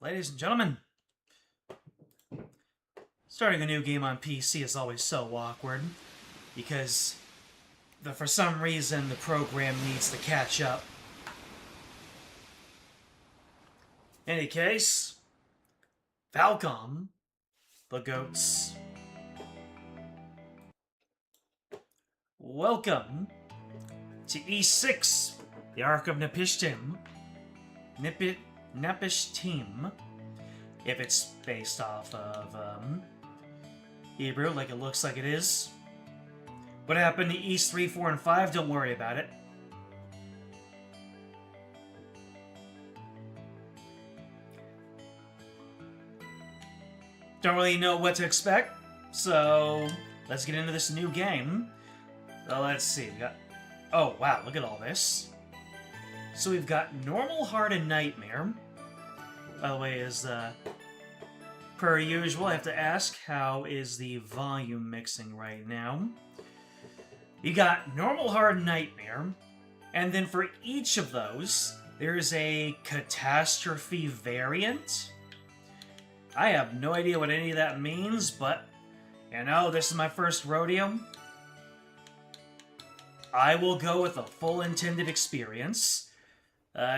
Ladies and gentlemen, starting a new game on PC is always so awkward because for some reason the program needs to catch up. In any case, Falcom, the goats. Welcome to E6, the Ark of Napishtim. Napishtim, if it's based off of Hebrew, like it looks like it is. What happened to East 3, 4, and 5? Don't worry about it. Don't really know what to expect, so let's get into this new game. So let's see, we got... Oh, wow, look at all this. So we've got Normal, Hard, and Nightmare. By the way, per usual, I have to ask, how is the volume mixing right now? You got Normal, Hard, Nightmare, and then for each of those, there's a catastrophe variant. I have no idea what any of that means, but, you know, this is my first rodeo. I will go with a full intended experience.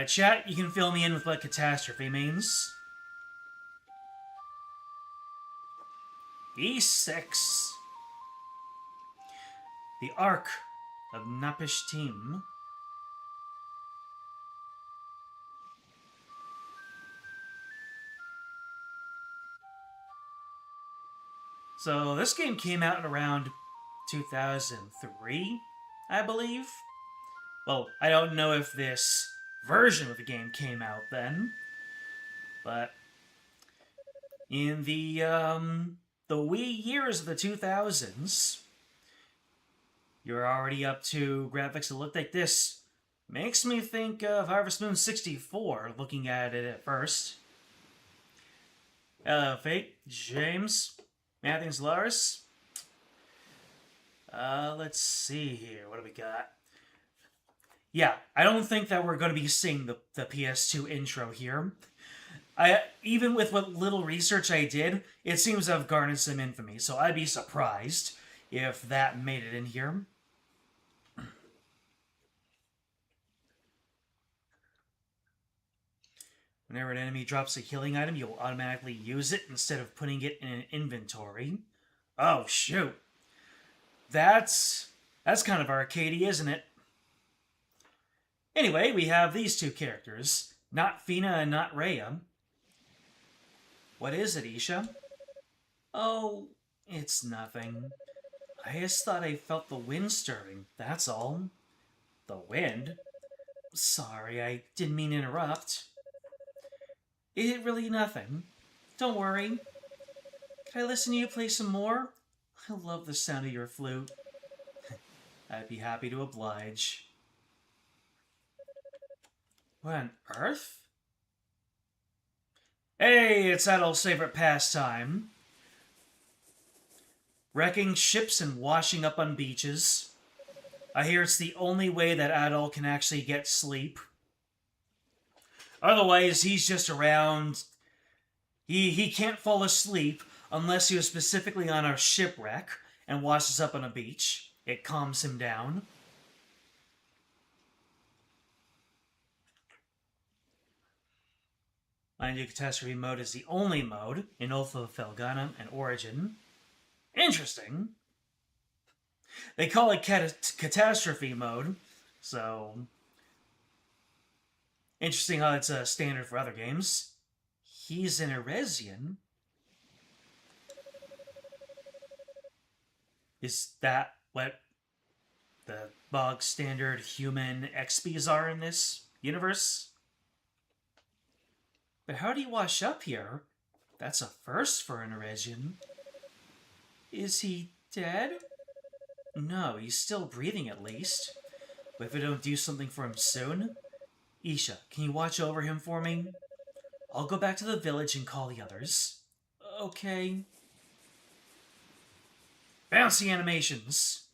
Chat, you can fill me in with what catastrophe means. E6. The Ark of Napishtim. So this game came out in around 2003, I believe. Well, I don't know if this version of the game came out then, but in the wee years of the 2000s, you're already up to graphics that look like this. Makes me think of Harvest Moon 64, looking at it at first. Hello, Fate, James, Matthews, Lars. Let's see here. What do we got? Yeah, I don't think that we're going to be seeing the PS2 intro here. Even with what little research I did, it seems to have garnered some infamy, so I'd be surprised if that made it in here. Whenever an enemy drops a healing item, you'll automatically use it instead of putting it in an inventory. Oh, shoot. That's kind of arcadey, isn't it? Anyway, we have these two characters. Not Fina and not Rhea. What is it, Isha? Oh, it's nothing. I just thought I felt the wind stirring, that's all. The wind? Sorry, I didn't mean to interrupt. It really nothing. Don't worry. Can I listen to you play some more? I love the sound of your flute. I'd be happy to oblige. What on earth? Hey, it's Adol's favorite pastime. Wrecking ships and washing up on beaches. I hear it's the only way that Adol can actually get sleep. Otherwise, he's just around. He can't fall asleep unless he was specifically on a shipwreck and washes up on a beach. It calms him down. Mind you, catastrophe mode is the only mode in Oath of Felgana and Origin. Interesting. They call it catastrophe mode, so interesting how it's a standard for other games. He's an Eresian. Is that what the bog standard human XPs are in this universe? But how do you wash up here? That's a first for an Eresian. Is he dead? No, he's still breathing at least. But if we don't do something for him soon... Isha, can you watch over him for me? I'll go back to the village and call the others. Okay. Bouncy animations.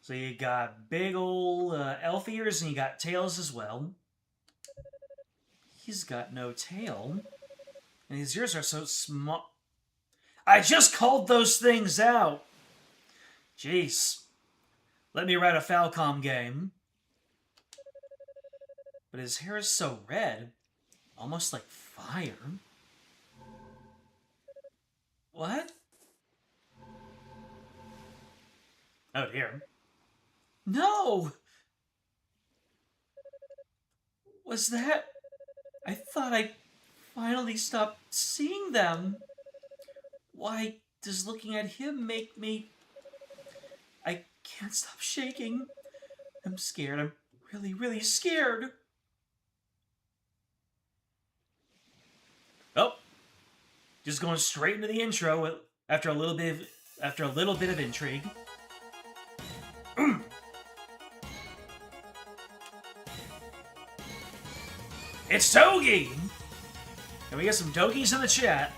So you got big old elf ears and you got tails as well. He's got no tail. And his ears are so small. I just called those things out! Jeez. Let me write a Falcom game. But his hair is so red. Almost like fire. What? Oh dear. No! Was that... I thought I finally stopped seeing them. Why does looking at him make me... I can't stop shaking. I'm scared. I'm really, really scared. Oh. Just going straight into the intro after a little bit of intrigue. It's Togi! And we get some Togis in the chat.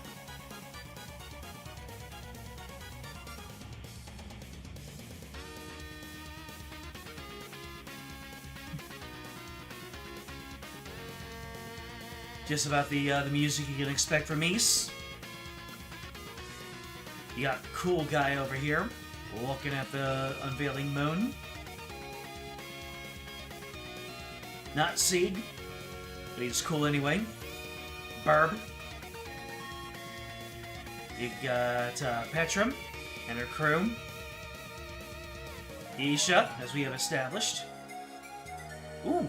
Just about the music you can expect from Ys. You got cool guy over here, looking at the unveiling moon. Not Seed, but he's cool anyway. Barb. You got Petra and her crew. Isha, as we have established. Ooh.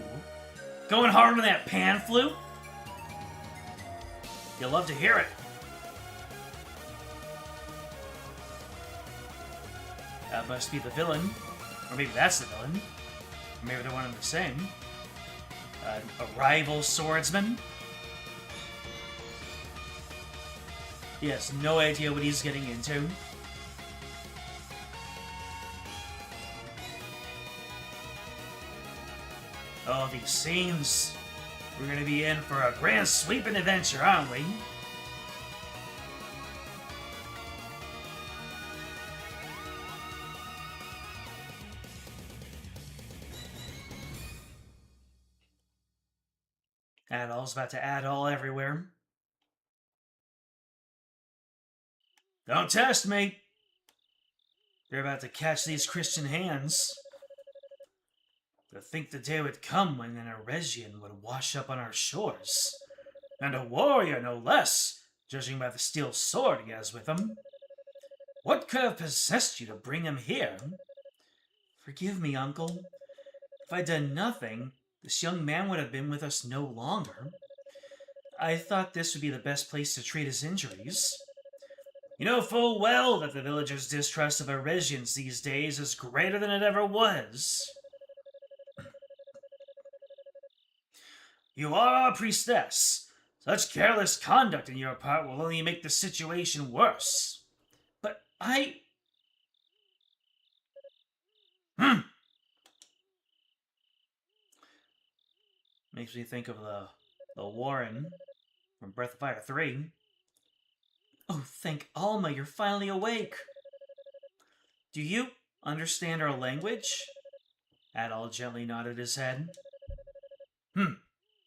Going hard on that pan flute. You'll love to hear it. That must be the villain. Or maybe that's the villain. Or maybe they're one and the same. A rival swordsman. He has no idea what he's getting into. Oh, these scenes. We're gonna be in for a grand sweeping adventure, aren't we? Adol's about to Adol everywhere. Don't test me! They're about to catch these Christian hands. To think the day would come when an Eresian would wash up on our shores. And a warrior, no less, judging by the steel sword he has with him. What could have possessed you to bring him here? Forgive me, Uncle. If I'd done nothing, this young man would have been with us no longer. I thought this would be the best place to treat his injuries. You know full well that the villagers' distrust of Eresians these days is greater than it ever was. You are our priestess. Such careless conduct on your part will only make the situation worse. But Makes me think of the Warren from Breath of Fire 3. Oh, thank Alma, you're finally awake. Do you understand our language? Adol gently nodded his head.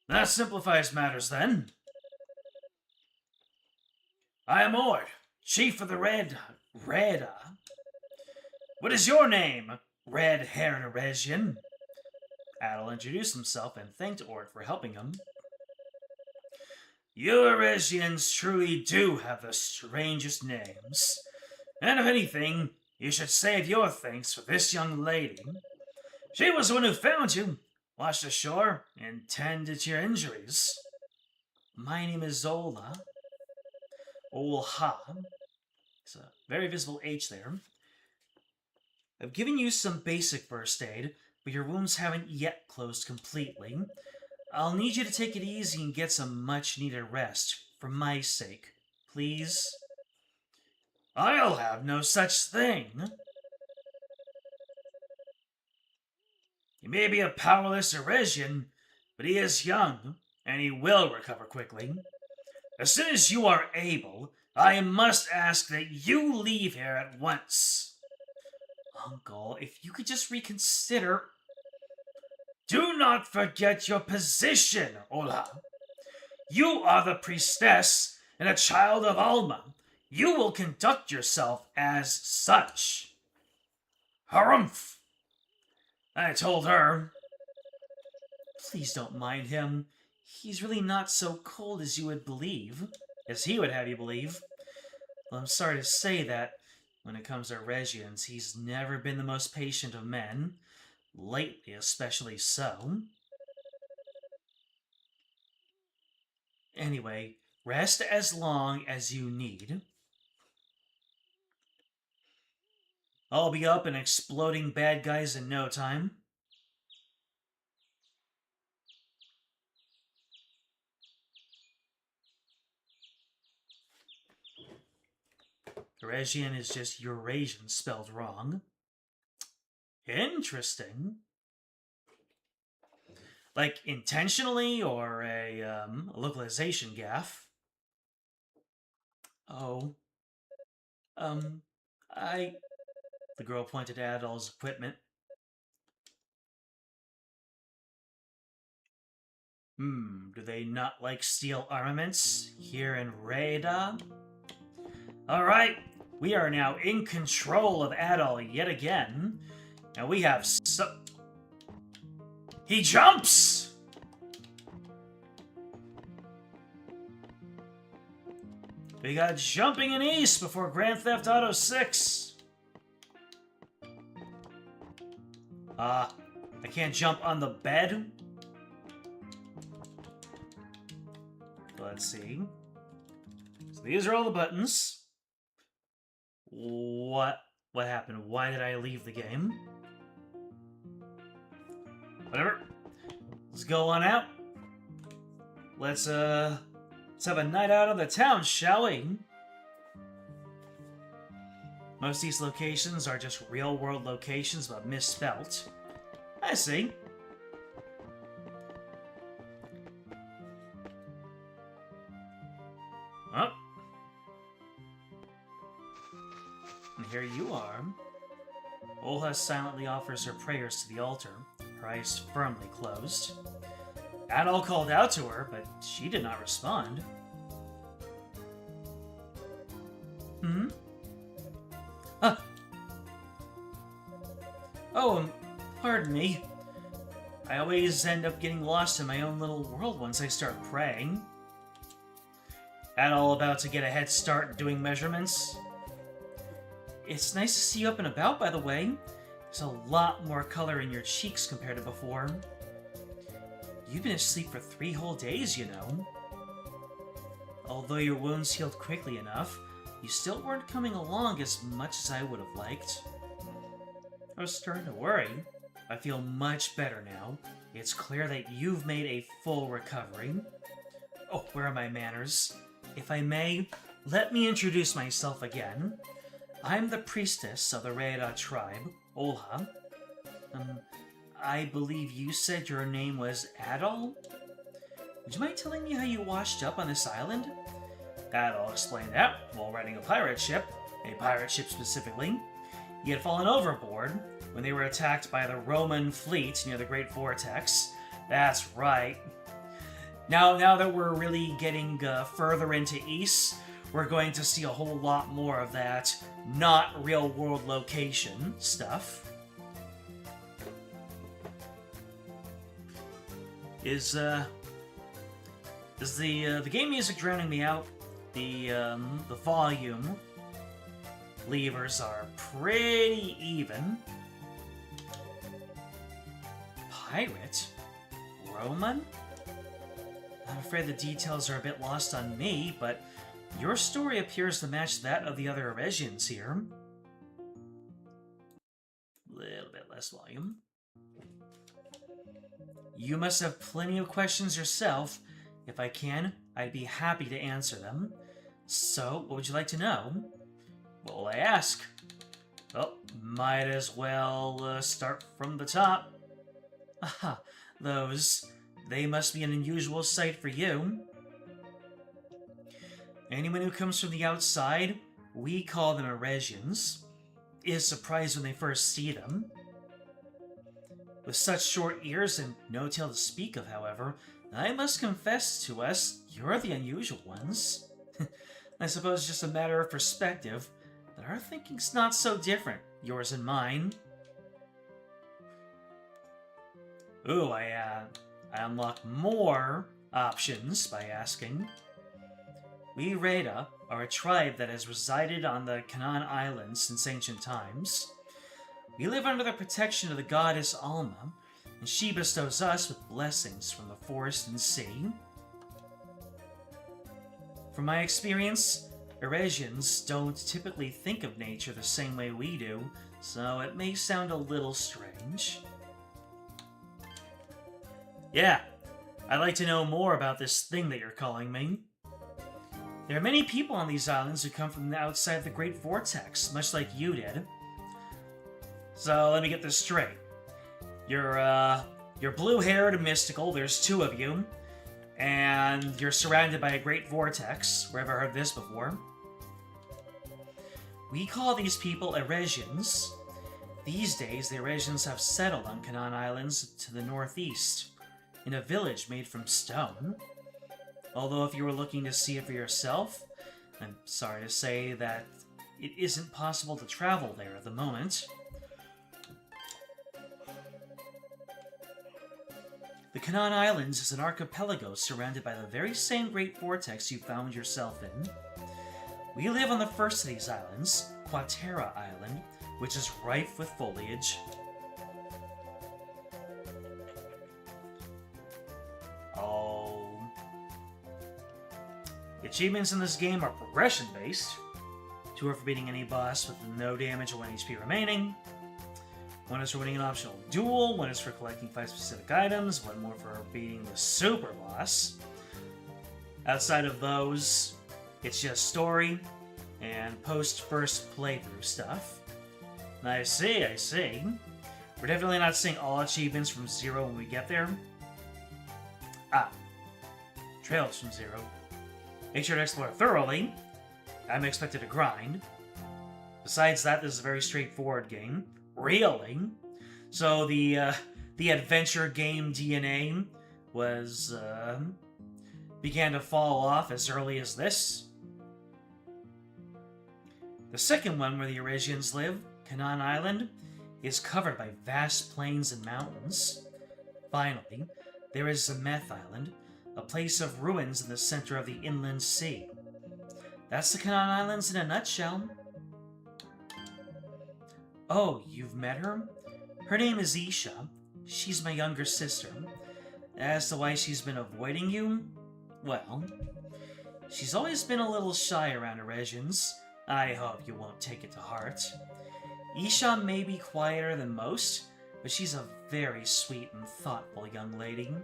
That simplifies matters, then. I am Ord, chief of the Red... What is your name, red-haired Eresian? Adol introduced himself and thanked Ord for helping him. You Eresians truly do have the strangest names. And if anything, you should save your thanks for this young lady. She was the one who found you, washed ashore, and tended to your injuries. My name is Zola. Olha. It's a very visible H there. I've given you some basic first aid, but your wounds haven't yet closed completely. I'll need you to take it easy and get some much-needed rest, for my sake. Please? I'll have no such thing. He may be a powerless Eresian, but he is young, and he will recover quickly. As soon as you are able, I must ask that you leave here at once. Uncle, if you could just reconsider... Do not forget your position, Ola. You are the priestess and a child of Alma. You will conduct yourself as such. Harumph! I told her. Please don't mind him. He's really not so cold as you would believe. As he would have you believe. Well, I'm sorry to say that when it comes to Regians, he's never been the most patient of men. Lately, especially so. Anyway, rest as long as you need. I'll be up and exploding bad guys in no time. Eurasian is just Eurasian spelled wrong. Interesting. Like, intentionally, or a localization gaffe? Oh. The girl pointed at Adol's equipment. Do they not like steel armaments here in Reda? Alright, we are now in control of Adol yet again. And we have He jumps! We got jumping in East before Grand Theft Auto 6. I can't jump on the bed? Let's see. So these are all the buttons. What happened? Why did I leave the game? Whatever. Let's go on out. Let's have a night out of the town, shall we? Most of these locations are just real-world locations, but misspelt. I see. Oh. And here you are. Olha silently offers her prayers to the altar, her eyes firmly closed. Adol called out to her, but she did not respond. Oh, pardon me. I always end up getting lost in my own little world once I start praying. Adol about to get a head start doing measurements. It's nice to see you up and about, by the way. There's a lot more color in your cheeks compared to before. You've been asleep for 3 whole days, you know. Although your wounds healed quickly enough, you still weren't coming along as much as I would have liked. I was starting to worry. I feel much better now. It's clear that you've made a full recovery. Oh, where are my manners? If I may, let me introduce myself again. I'm the priestess of the Reda tribe, Olha. I believe you said your name was Adol? Would you mind telling me how you washed up on this island? Adol explained that while riding a pirate ship specifically. He had fallen overboard when they were attacked by the Roman fleet near the Great Vortex. That's right. Now that we're really getting further into East, we're going to see a whole lot more of that not real-world location stuff. Is the game music drowning me out? The volume levers are pretty even. Pirate? Roman? I'm afraid the details are a bit lost on me, but your story appears to match that of the other Eresians here. A little bit less volume. You must have plenty of questions yourself. If I can, I'd be happy to answer them. So, what would you like to know? What will I ask? Well, might as well start from the top. Aha, those. They must be an unusual sight for you. Anyone who comes from the outside, we call them Eresians. is surprised when they first see them. With such short ears and no tail to speak of, however, I must confess to us, you're the unusual ones. I suppose it's just a matter of perspective, but our thinking's not so different, yours and mine. Ooh, I unlock more options by asking. We Reda are a tribe that has resided on the Canaan Islands since ancient times. We live under the protection of the goddess Alma, and she bestows us with blessings from the forest and sea. From my experience, Eresians don't typically think of nature the same way we do, so it may sound a little strange. Yeah, I'd like to know more about this thing that you're calling me. There are many people on these islands who come from the outside of the Great Vortex, much like you did. So let me get this straight. You're blue-haired and mystical, there's two of you, and you're surrounded by a Great Vortex. Where have I heard this before? We call these people Eresians. These days, the Eresians have settled on Canaan Islands to the northeast, in a village made from stone. Although if you were looking to see it for yourself, I'm sorry to say that it isn't possible to travel there at the moment. The Canaan Islands is an archipelago surrounded by the very same Great Vortex you found yourself in. We live on the first of these islands, Quatera Island, which is rife with foliage. Oh. The achievements in this game are progression-based. 2 are for beating any boss with no damage or 1 HP remaining. 1 is for winning an optional duel, 1 is for collecting 5 specific items, 1 more for beating the super boss. Outside of those, it's just story and post-first playthrough stuff. I see. We're definitely not seeing all achievements from 0 when we get there. Trails from 0. Make sure to explore thoroughly. I'm expected to grind. Besides that, this is a very straightforward game. Really? So the adventure game DNA began to fall off as early as this. The second one, where the Eresians live, Canaan Island, is covered by vast plains and mountains. Finally, there is Zemeth Island, a place of ruins in the center of the inland sea. That's the Canaan Islands in a nutshell. Oh, you've met her? Her name is Isha. She's my younger sister. As to why she's been avoiding you, well, she's always been a little shy around Eresians. I hope you won't take it to heart. Isha may be quieter than most, but she's a very sweet and thoughtful young lady.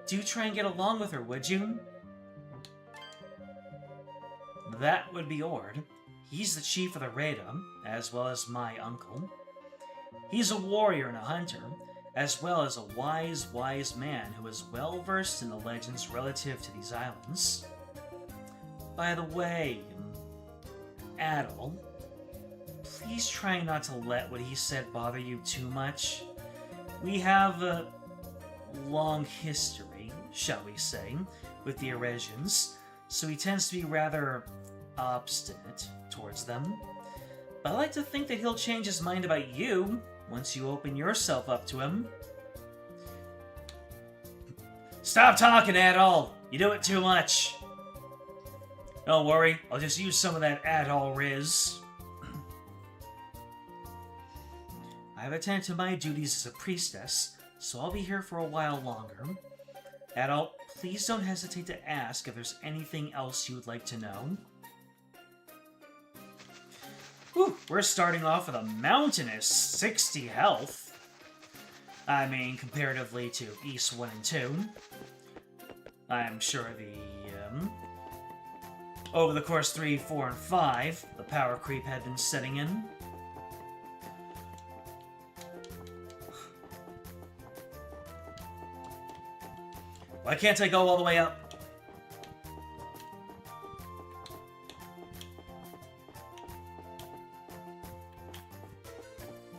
Do try and get along with her, would you? That would be Ord. He's the chief of the Reda, as well as my uncle. He's a warrior and a hunter, as well as a wise man who is well versed in the legends relative to these islands. By the way, Adol, please try not to let what he said bother you too much. We have a long history, shall we say, with the Eresians, so he tends to be rather obstinate towards them. But I like to think that he'll change his mind about you once you open yourself up to him. Stop talking, Adol! You do it too much! Don't worry, I'll just use some of that Adol Riz. I've attended to my duties as a priestess, so I'll be here for a while longer. Adol, please don't hesitate to ask if there's anything else you would like to know. Whew, we're starting off with a mountainous 60 health. I mean, comparatively to East 1 and 2. I'm sure over the course 3, 4, and 5, the power creep had been setting in. Why can't I go all the way up?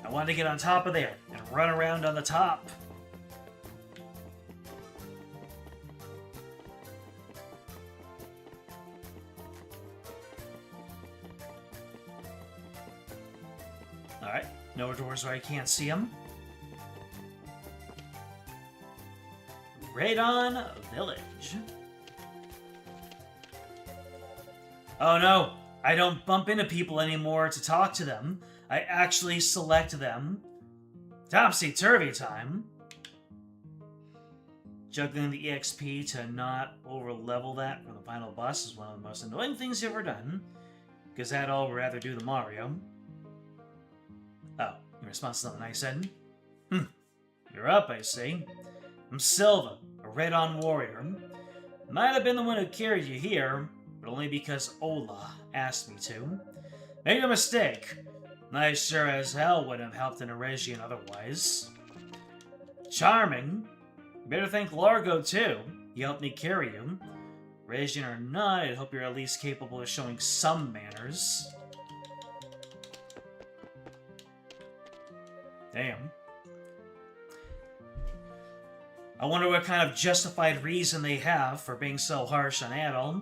I want to get on top of there and run around on the top. Alright, no doors where I can't see them. Radon Village. Oh no, I don't bump into people anymore to talk to them. I actually select them. Topsy-turvy time. Juggling the EXP to not over-level that for the final boss is one of the most annoying things you've ever done. Because Adol would rather do the Mario. Oh, in response to something I said. You're up, I see. I'm Silva, a Red-On warrior. Might have been the one who carried you here, but only because Ola asked me to. Made no mistake. I sure as hell wouldn't have helped an Eregion otherwise. Charming. You better thank Largo, too. He helped me carry you. Eregion or not, I hope you're at least capable of showing some manners. Damn. I wonder what kind of justified reason they have for being so harsh on Adol.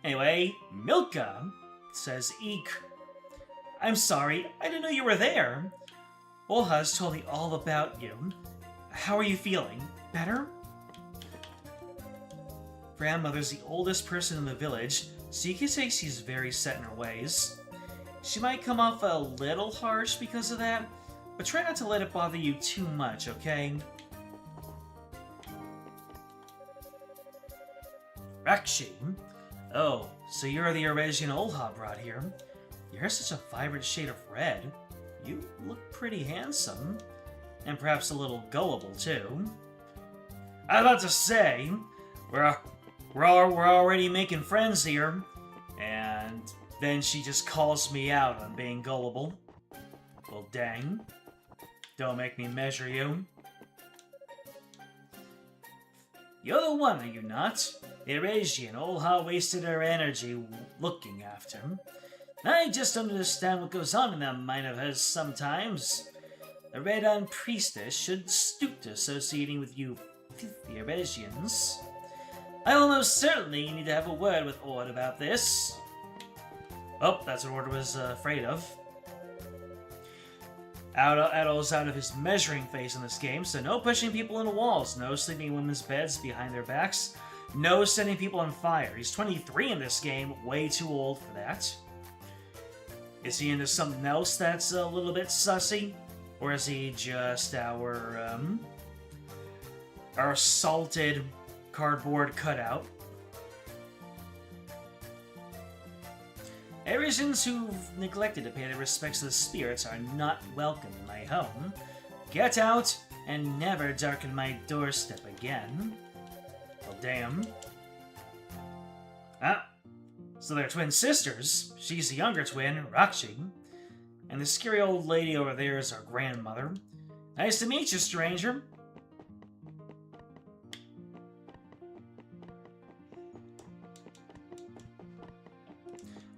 Anyway, Milka says Eek. I'm sorry, I didn't know you were there. Olha's told me all about you. How are you feeling? Better? Grandmother's the oldest person in the village, so you could say she's very set in her ways. She might come off a little harsh because of that, but try not to let it bother you too much, okay? Rakshi. Oh, so you're the Eregion Olha brought here. Your hair's such a vibrant shade of red. You look pretty handsome. And perhaps a little gullible, too. I was about to say, we're already making friends here. And then she just calls me out on being gullible. Well, dang. Don't make me measure you. You're the one, are you not? The Eregion Olha wasted her energy looking after him. I just don't understand what goes on in that mind of hers sometimes. A Red-On priestess should stoop to associating with you filthy Eregions. I will most certainly need to have a word with Ord about this. Oh, that's what Ord was afraid of. Adol's out of his measuring phase in this game, so no pushing people into walls, no sleeping in women's beds behind their backs, no setting people on fire. He's 23 in this game, way too old for that. Is he into something else that's a little bit sussy? Or is he just our salted cardboard cutout? Eregions who've neglected to pay their respects to the spirits are not welcome in my home. Get out and never darken my doorstep again. Well, damn. Ah, so they're twin sisters. She's the younger twin, Rakshi. And the scary old lady over there is our grandmother. Nice to meet you, stranger.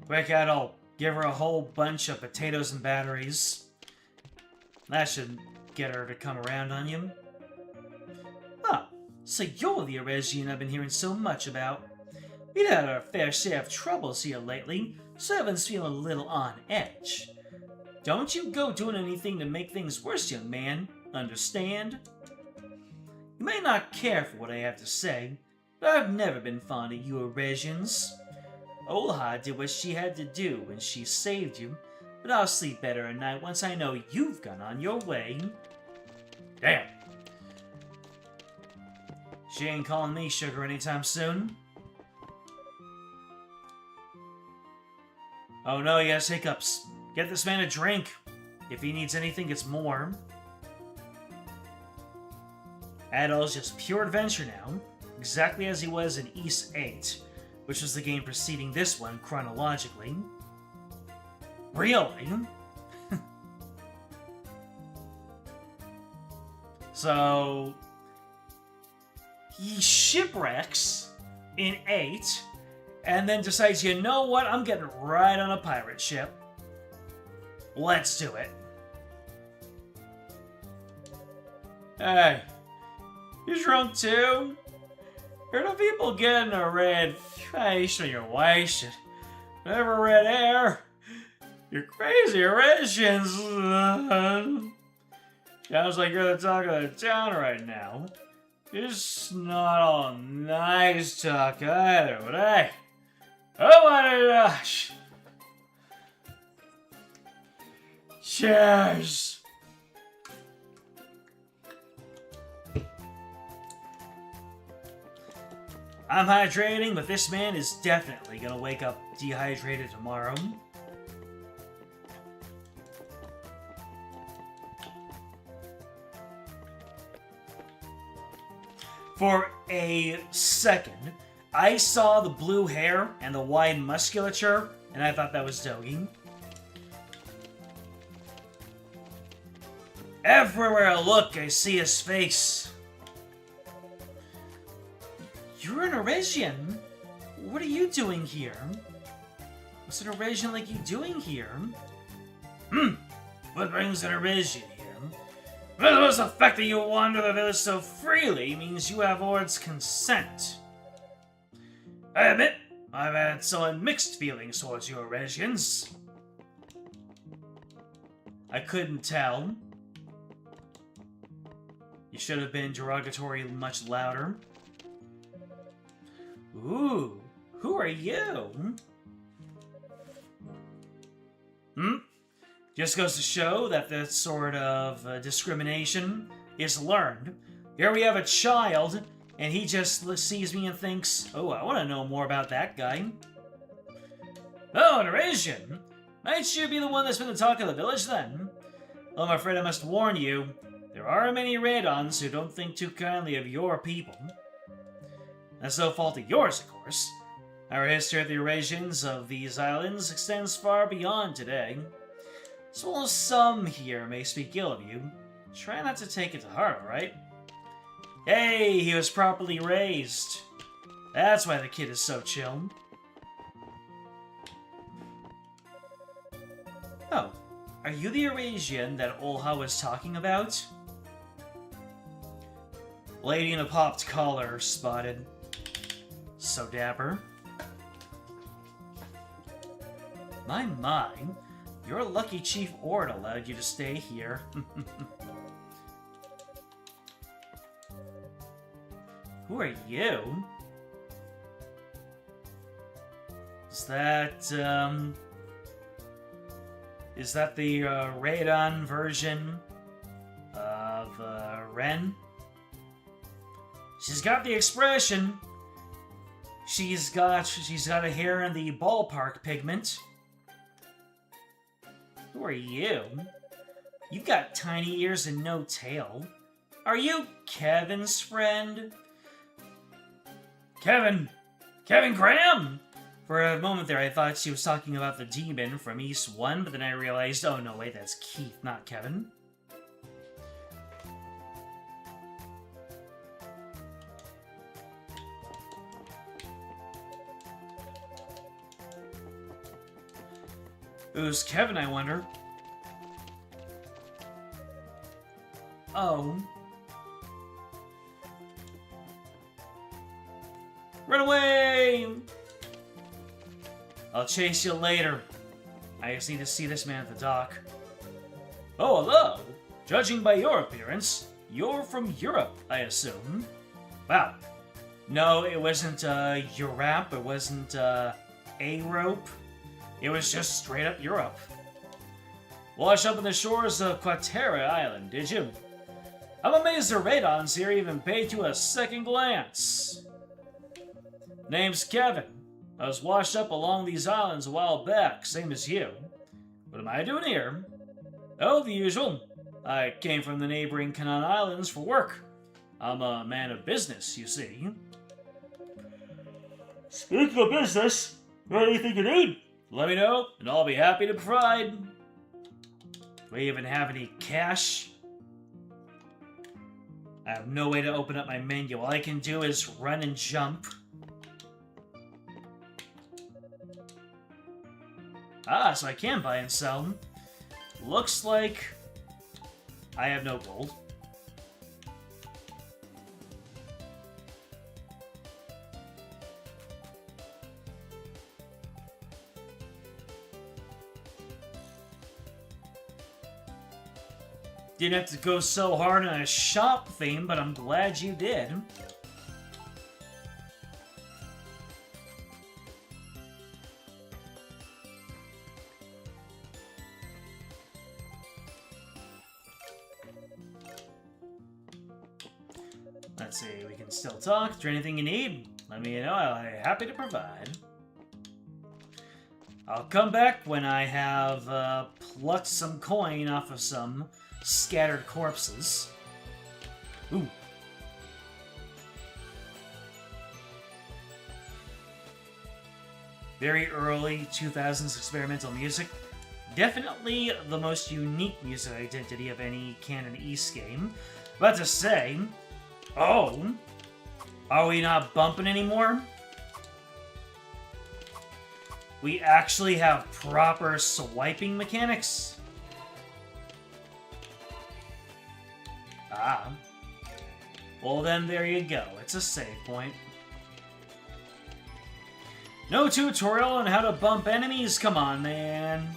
Quick, Adol, give her a whole bunch of potatoes and batteries. That should get her to come around on you. Ah, so you're the Eregion I've been hearing so much about. We've had our fair share of troubles here lately, so everyone's feeling a little on edge. Don't you go doing anything to make things worse, young man. Understand? You may not care for what I have to say, but I've never been fond of you Eregions. Olha did what she had to do when she saved you, but I'll sleep better at night once I know you've gone on your way. Damn. She ain't calling me sugar anytime soon. Oh no, he has hiccups. Get this man a drink. If he needs anything, it's more. Adol's just pure adventure now, exactly as he was in Ys 8, which was the game preceding this one chronologically. Really? So, he shipwrecks in 8, and then decides, you know what, I'm getting right on a pirate ship. Let's do it. Hey, you drunk too? Or do people getting a red face when you're wasted? Never red hair? You're crazy, Russians. Sounds like you're the talk of the town right now. It's not all nice talk either, but hey. Oh my gosh! Cheers! I'm hydrating, but this man is definitely gonna wake up dehydrated tomorrow. For a second, I saw the blue hair and the wide musculature, and I thought that was Dogi. Everywhere I look, I see his face. You're an Eurasian? What are you doing here? What's an Eurasian like you doing here? What brings an Eurasian here? Well, the fact that you wander the village so freely means you have Ord's consent. I admit, I've had some mixed feelings towards you Eurasians. I couldn't tell. You should have been derogatory much louder. Ooh, who are you? Just goes to show that that sort of discrimination is learned. Here we have a child, and he just sees me and thinks, oh, I want to know more about that guy. Oh, an Eurasian? Might you be the one that's been the talk of the village, then? Well, I'm afraid I must warn you, there are many Radons who don't think too kindly of your people. That's no fault of yours, of course. Our history of the Eurasians of these islands extends far beyond today. So while some here may speak ill of you, try not to take it to heart, alright? Hey, he was properly raised. That's why the kid is so chill. Oh, are you the Eurasian that Olha was talking about? Lady in a popped collar spotted. So dapper. My. Your lucky Chief Ord allowed you to stay here. Who are you? Is that the Radon version of Ren? She's got the expression. She's got a hair in the ballpark pigment. Who are you? You've got tiny ears and no tail. Are you Kevin's friend? Kevin Graham! For a moment there, I thought she was talking about the demon from East 1, but then I realized, oh no, wait, that's Keith, not Kevin. Who's Kevin, I wonder? Oh. Run away! I'll chase you later. I just need to see this man at the dock. Oh, hello! Judging by your appearance, you're from Europe, I assume. Wow. No, it wasn't, Europe. It wasn't, A-rope. It was just straight up Europe. Wash up on the shores of Quatera Island, did you? I'm amazed the Radons here even paid you a second glance. Name's Kevin. I was washed up along these islands a while back, same as you. What am I doing here? Oh, the usual. I came from the neighboring Canaan Islands for work. I'm a man of business, you see. Speaking of business, what do you think you need? Let me know, and I'll be happy to provide. Do we even have any cash? I have no way to open up my menu. All I can do is run and jump. Ah, so I can buy and sell. Looks like I have no gold. Didn't have to go so hard on a shop theme, but I'm glad you did. Let's see, we can still talk. Is there anything you need? Let me know. I'll be happy to provide. I'll come back when I have plucked some coin off of some scattered corpses. Ooh. Very early 2000s experimental music. Definitely the most unique music identity of any Canon East game. About to say, oh, are we not bumping anymore? We actually have proper swiping mechanics? Ah. Well then, there you go. It's a save point. No tutorial on how to bump enemies? Come on, man.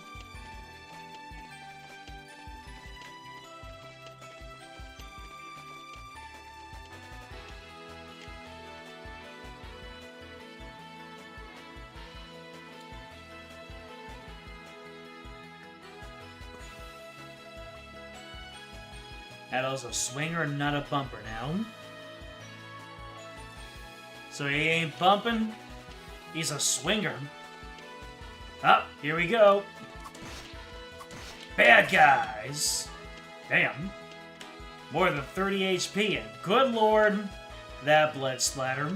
Adol's a swinger, not a bumper now. So he ain't bumping, he's a swinger. Ah, here we go. Bad guys. Damn. More than 30 HP, and good lord, that blood splatter.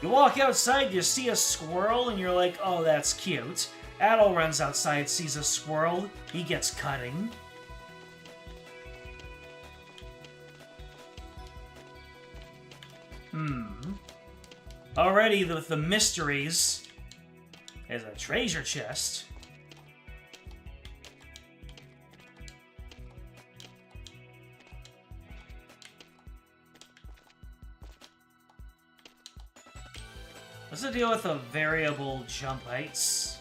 You walk outside, you see a squirrel, and you're like, oh, that's cute. Adol runs outside, sees a squirrel, he gets cutting. Already with the mysteries, there's a treasure chest. What's the deal with the variable jump heights?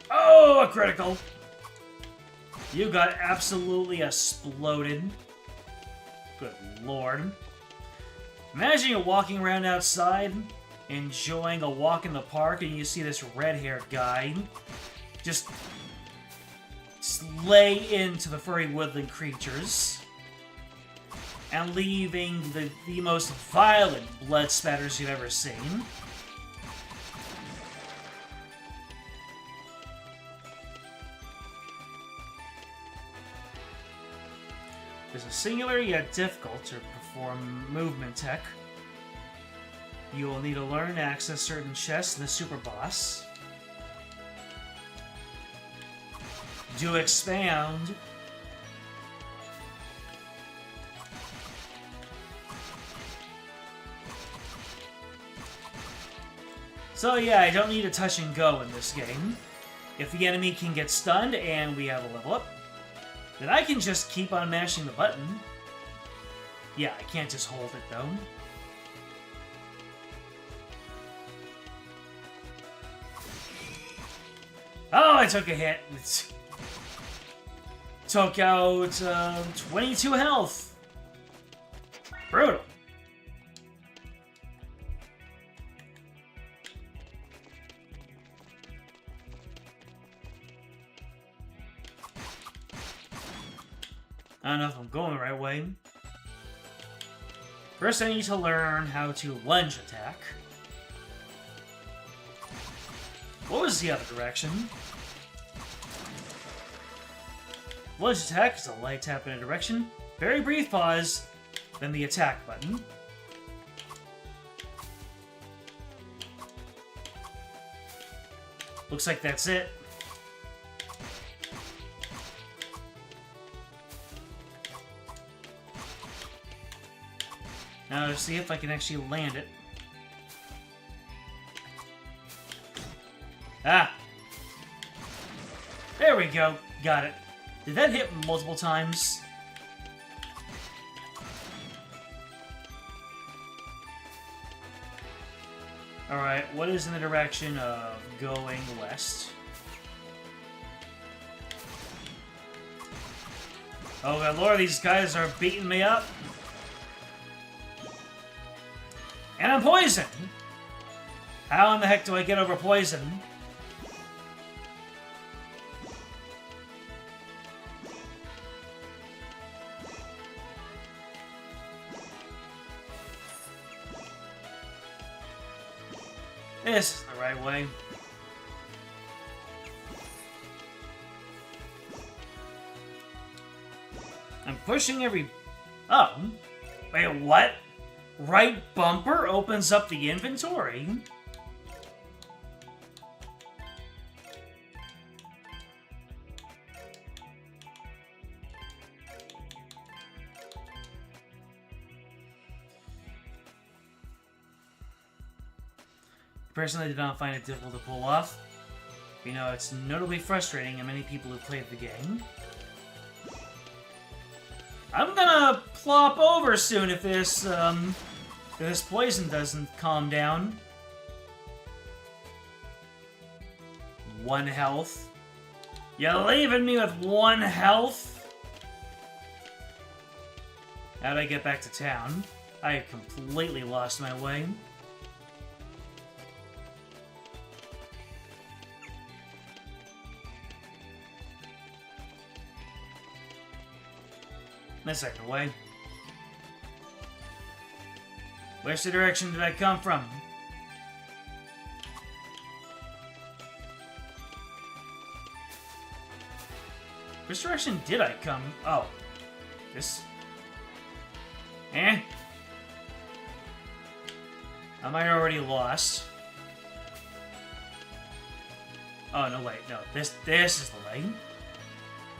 Oh, a critical! You got absolutely exploded. Good lord. Imagine you're walking around outside, enjoying a walk in the park, and you see this red-haired guy just lay into the furry woodland creatures, and leaving the most violent blood spatters you've ever seen. There's a singular yet difficult to perform movement tech. You will need to learn to access certain chests in the super boss. Do expand. So yeah, I don't need a touch and go in this game. If the enemy can get stunned and we have a level up, then I can just keep on mashing the button. Yeah, I can't just hold it though. Oh, I took a hit. Took out 22 health. Brutal. I don't know if I'm going the right way. First, I need to learn how to lunge attack. What was the other direction? Lunge attack is a light tap in a direction. Very brief pause, then the attack button. Looks like that's it. Now to see if I can actually land it. Ah! There we go. Got it. Did that hit multiple times? Alright, what is in the direction of going west? Oh god lord, these guys are beating me up. And I'm poisoned! How in the heck do I get over poison? This is the right way. I'm pushing every... Oh. Wait, what? Right bumper opens up the inventory? Personally, did not find it difficult to pull off. You know, it's notably frustrating in many people who played the game. I'm gonna plop over soon if this poison doesn't calm down. 1 health. You're leaving me with 1 health? How'd I get back to town? I completely lost my way. This second way. Which direction did I come from? Which direction did I come? Oh. This? Eh? Am I already lost? Oh, no, wait. No, this is the way.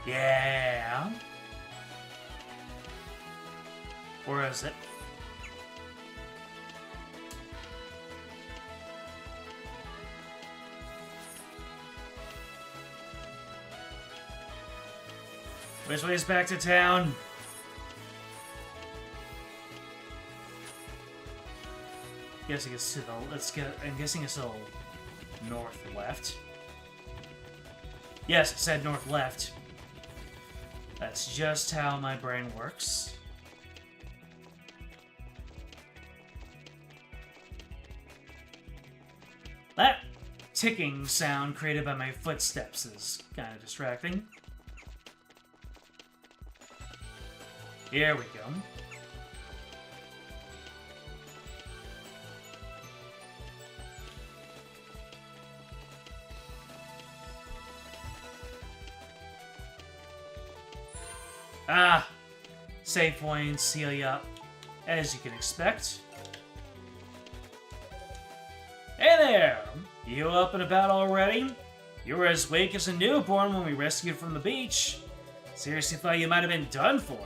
Yeah. Or is it? Which way is back to town? Guessing it's to the. I'm guessing it's all north left. Yes, it said north left. That's just how my brain works. That ticking sound created by my footsteps is kind of distracting. Here we go. Ah! Save points, heal you up, as you can expect. Hey there! You up and about already? You were as weak as a newborn when we rescued you from the beach. Seriously thought you might have been done for.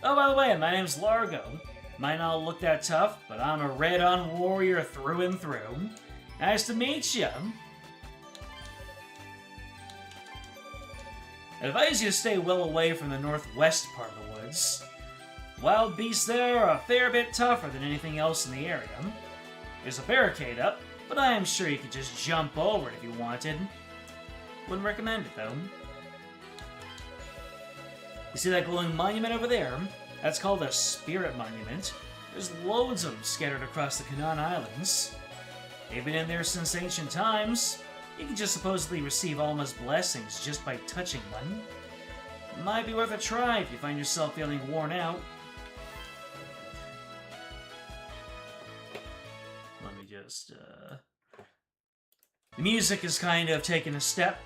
Oh, by the way, my name's Largo. Might not look that tough, but I'm a red-on warrior through and through. Nice to meet you. I advise you to stay well away from the northwest part of the woods. Wild beasts there are a fair bit tougher than anything else in the area. There's a barricade up, but I am sure you could just jump over it if you wanted. Wouldn't recommend it, though. You see that glowing monument over there? That's called a spirit monument. There's loads of them scattered across the Canaan Islands. They've been in there since ancient times. You can just supposedly receive Alma's blessings just by touching one. Might be worth a try if you find yourself feeling worn out. Let me just, The music is kind of taking a step.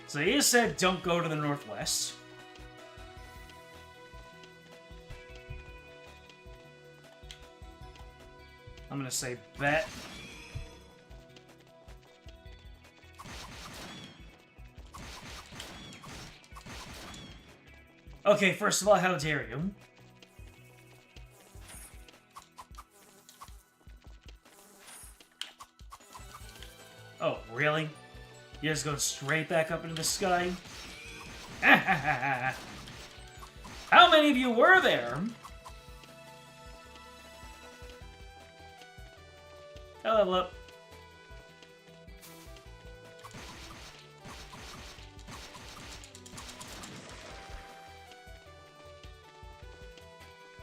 So you said don't go to the northwest. I'm gonna say bet. Okay, first of all, how dare you? Oh, really? You're just going straight back up into the sky? How many of you were there? I level up.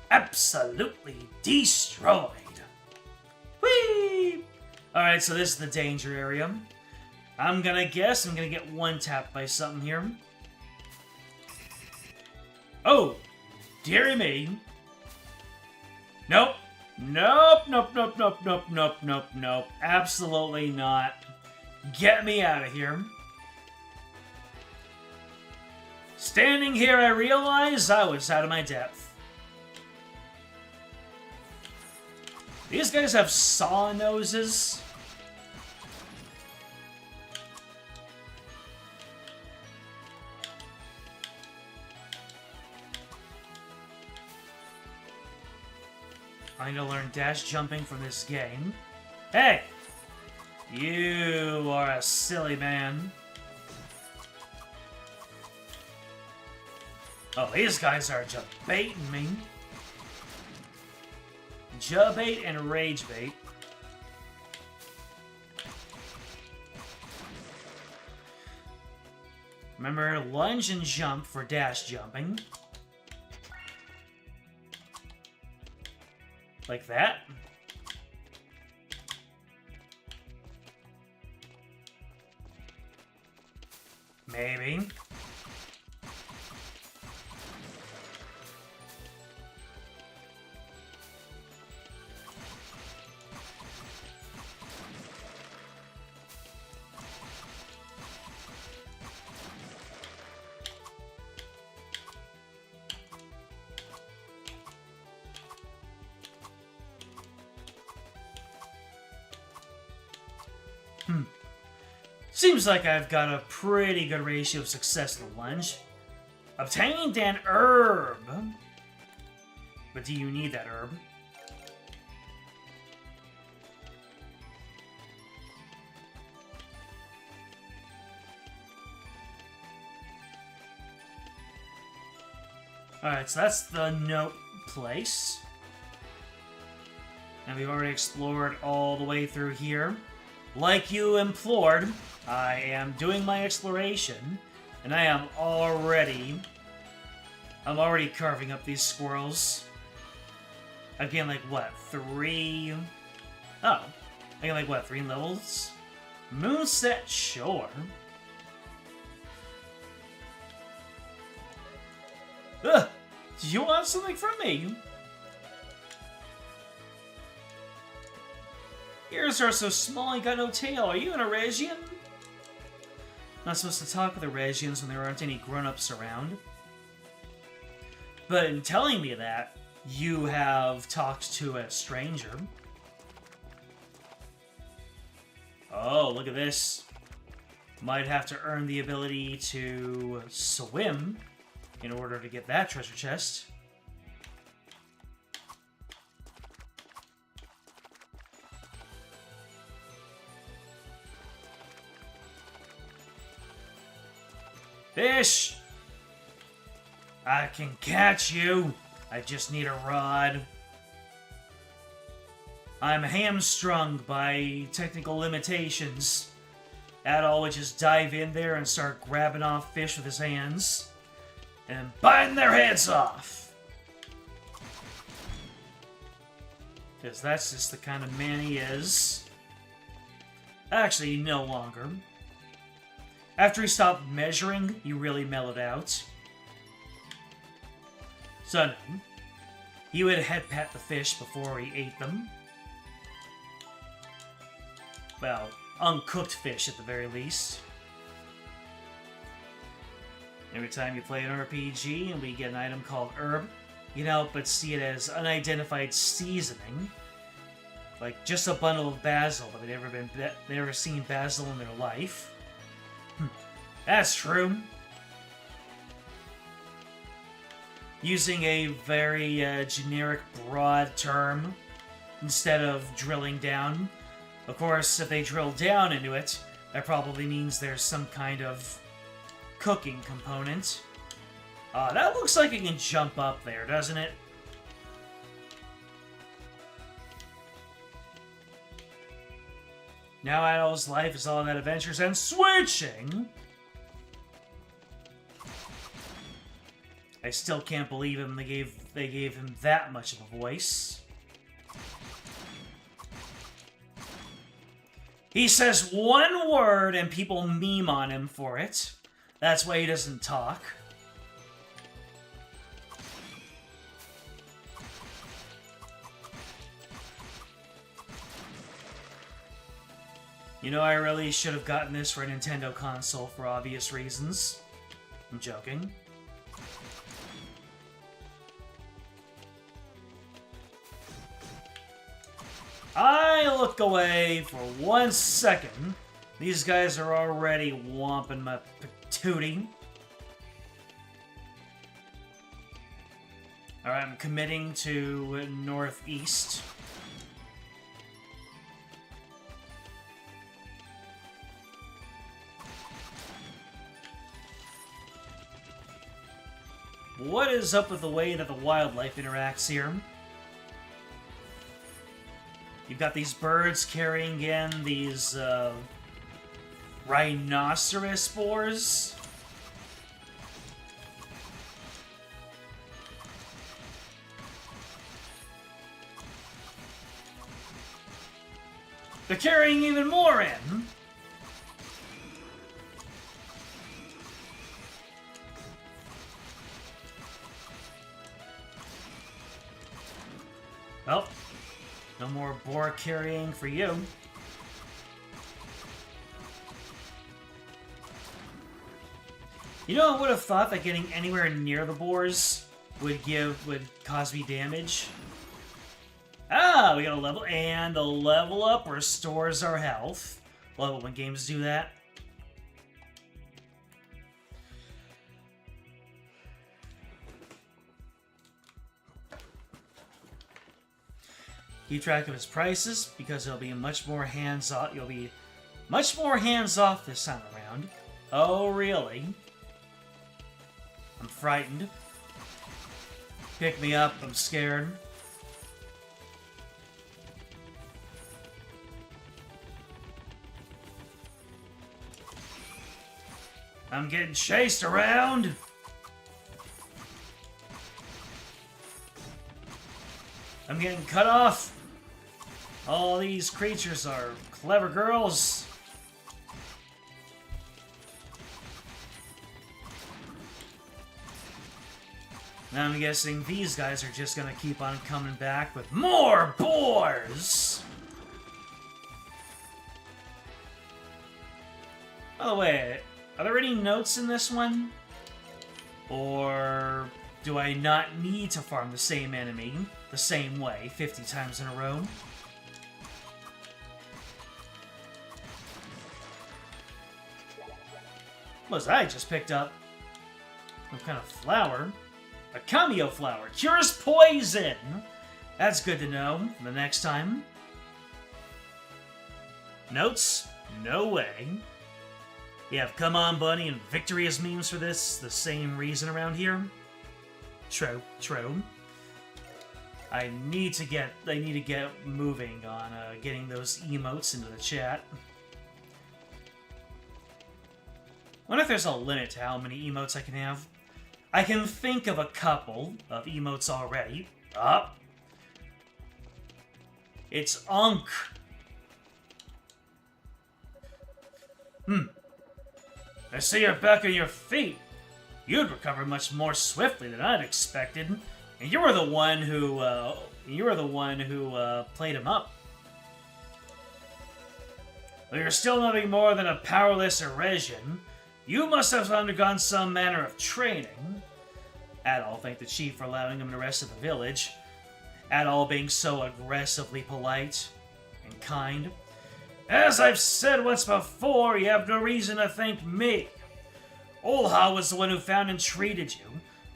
Absolutely destroyed. Whee! Alright, so this is the danger area. I'm gonna guess I'm gonna get one tapped by something here. Oh! Dearie me. Nope. Nope, nope, nope, nope, nope, nope, nope, nope. Absolutely not. Get me out of here. Standing here, I realized I was out of my depth. These guys have saw noses. I need to learn dash jumping from this game. Hey! You are a silly man. Oh, these guys are just baiting me. Jabait and rage bait. Remember, lunge and jump for dash jumping. Like that. Maybe. Seems like I've got a pretty good ratio of success to the lunge. Obtained an herb. But do you need that herb? Alright, so that's the note place. And we've already explored all the way through here. Like you implored, I am doing my exploration, and I'm already carving up these squirrels. I've gained like what, 3? Oh, I gained like what, 3 levels? Moonset Shore. Ugh! Do you want something from me? Ears are so small, I got no tail. Are you an Eregian? Not supposed to talk with Eregians when there aren't any grown-ups around. But in telling me that, you have talked to a stranger. Oh, look at this. Might have to earn the ability to swim in order to get that treasure chest. Fish! I can catch you. I just need a rod. I'm hamstrung by technical limitations. Adol would just dive in there and start grabbing off fish with his hands and biting their heads off. Because that's just the kind of man he is. Actually, no longer. After he stopped measuring, he really mellowed out. So, no. He would head pat the fish before he ate them. Well, uncooked fish at the very least. Every time you play an RPG and we get an item called herb, you can help but see it as unidentified seasoning. Like just a bundle of basil, but they've never seen basil in their life. That's true. Using a very generic, broad term instead of drilling down. Of course, if they drill down into it, that probably means there's some kind of cooking component. That looks like it can jump up there, doesn't it? Now Adol's life is all about adventures and switching. I still can't believe him. They gave him that much of a voice. He says one word and people meme on him for it. That's why he doesn't talk. You know, I really should have gotten this for a Nintendo console for obvious reasons. I'm joking. I look away for 1 second. These guys are already whomping my patootie. Alright, I'm committing to northeast. What is up with the way that the wildlife interacts here? You've got these birds carrying in these rhinoceros spores. They're carrying even more in. Well, no more boar carrying for you. You know, I would have thought that getting anywhere near the boars would cause me damage. Ah, we got a level, and the level up restores our health. Love it when games do that. Keep track of his prices because it'll be much more hands-off. You'll be much more hands-off this time around. Oh, really? I'm frightened. Pick me up. I'm scared. I'm getting chased around. I'm getting cut off. All these creatures are clever girls. Now I'm guessing these guys are just gonna keep on coming back with more boars! By the way, are there any notes in this one? Or do I not need to farm the same enemy the same way 50 times in a row? What was that I just picked up? Some kind of flower? A cameo flower. Cures poison! That's good to know for the next time. Notes? No way. You have Come On Bunny and Victory as memes for this, the same reason around here. True, true. I need to get moving on getting those emotes into the chat. Wonder if there's a limit to how many emotes I can have. I can think of a couple of emotes already. Up. It's Unk. I see you're back on your feet. You'd recover much more swiftly than I'd expected. And you were the one who played him up. Though you're still nothing more than a powerless Eresian, you must have undergone some manner of training. Adol thanked the chief for allowing him the rest of the village. Adol being so aggressively polite and kind. As I've said once before, you have no reason to thank me. Olha was the one who found and treated you.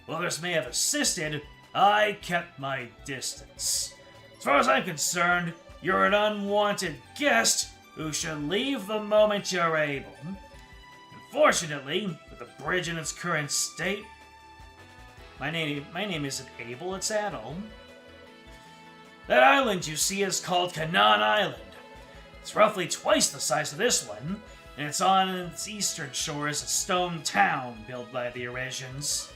While others may have assisted, I kept my distance. As far as I'm concerned, you're an unwanted guest who should leave the moment you're able. Unfortunately, with the bridge in its current state, my name isn't Abel, it's Adol. That island you see is called Canaan Island. It's roughly twice the size of this one, and it's on its eastern shore is a stone town built by the Eurasians.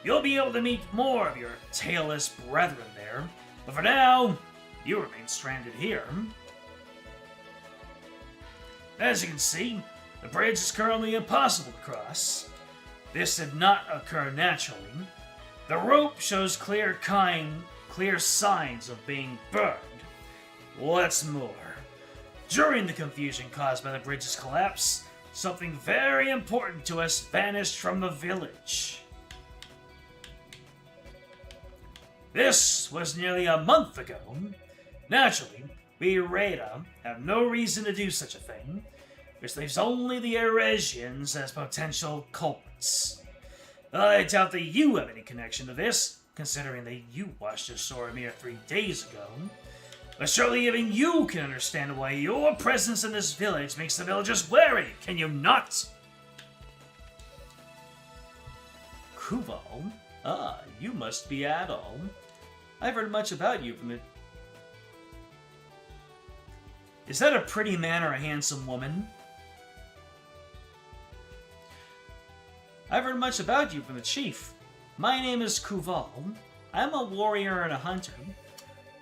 You'll be able to meet more of your tailless brethren there, but for now, you remain stranded here. As you can see, the bridge is currently impossible to cross. This did not occur naturally. The rope shows clear signs of being burned. What's more, during the confusion caused by the bridge's collapse, something very important to us vanished from the village. This was nearly a month ago. Naturally, we Rada have no reason to do such a thing, which leaves only the Eurasians as potential culprits. I doubt that you have any connection to this, considering that you watched ashore a mere 3 days ago. But surely even you can understand why your presence in this village makes the villagers wary, can you not? Kuval? Ah, you must be Adol. I've heard much about you from the... Is that a pretty man or a handsome woman? I've heard much about you from the chief. My name is Kuval. I'm a warrior and a hunter.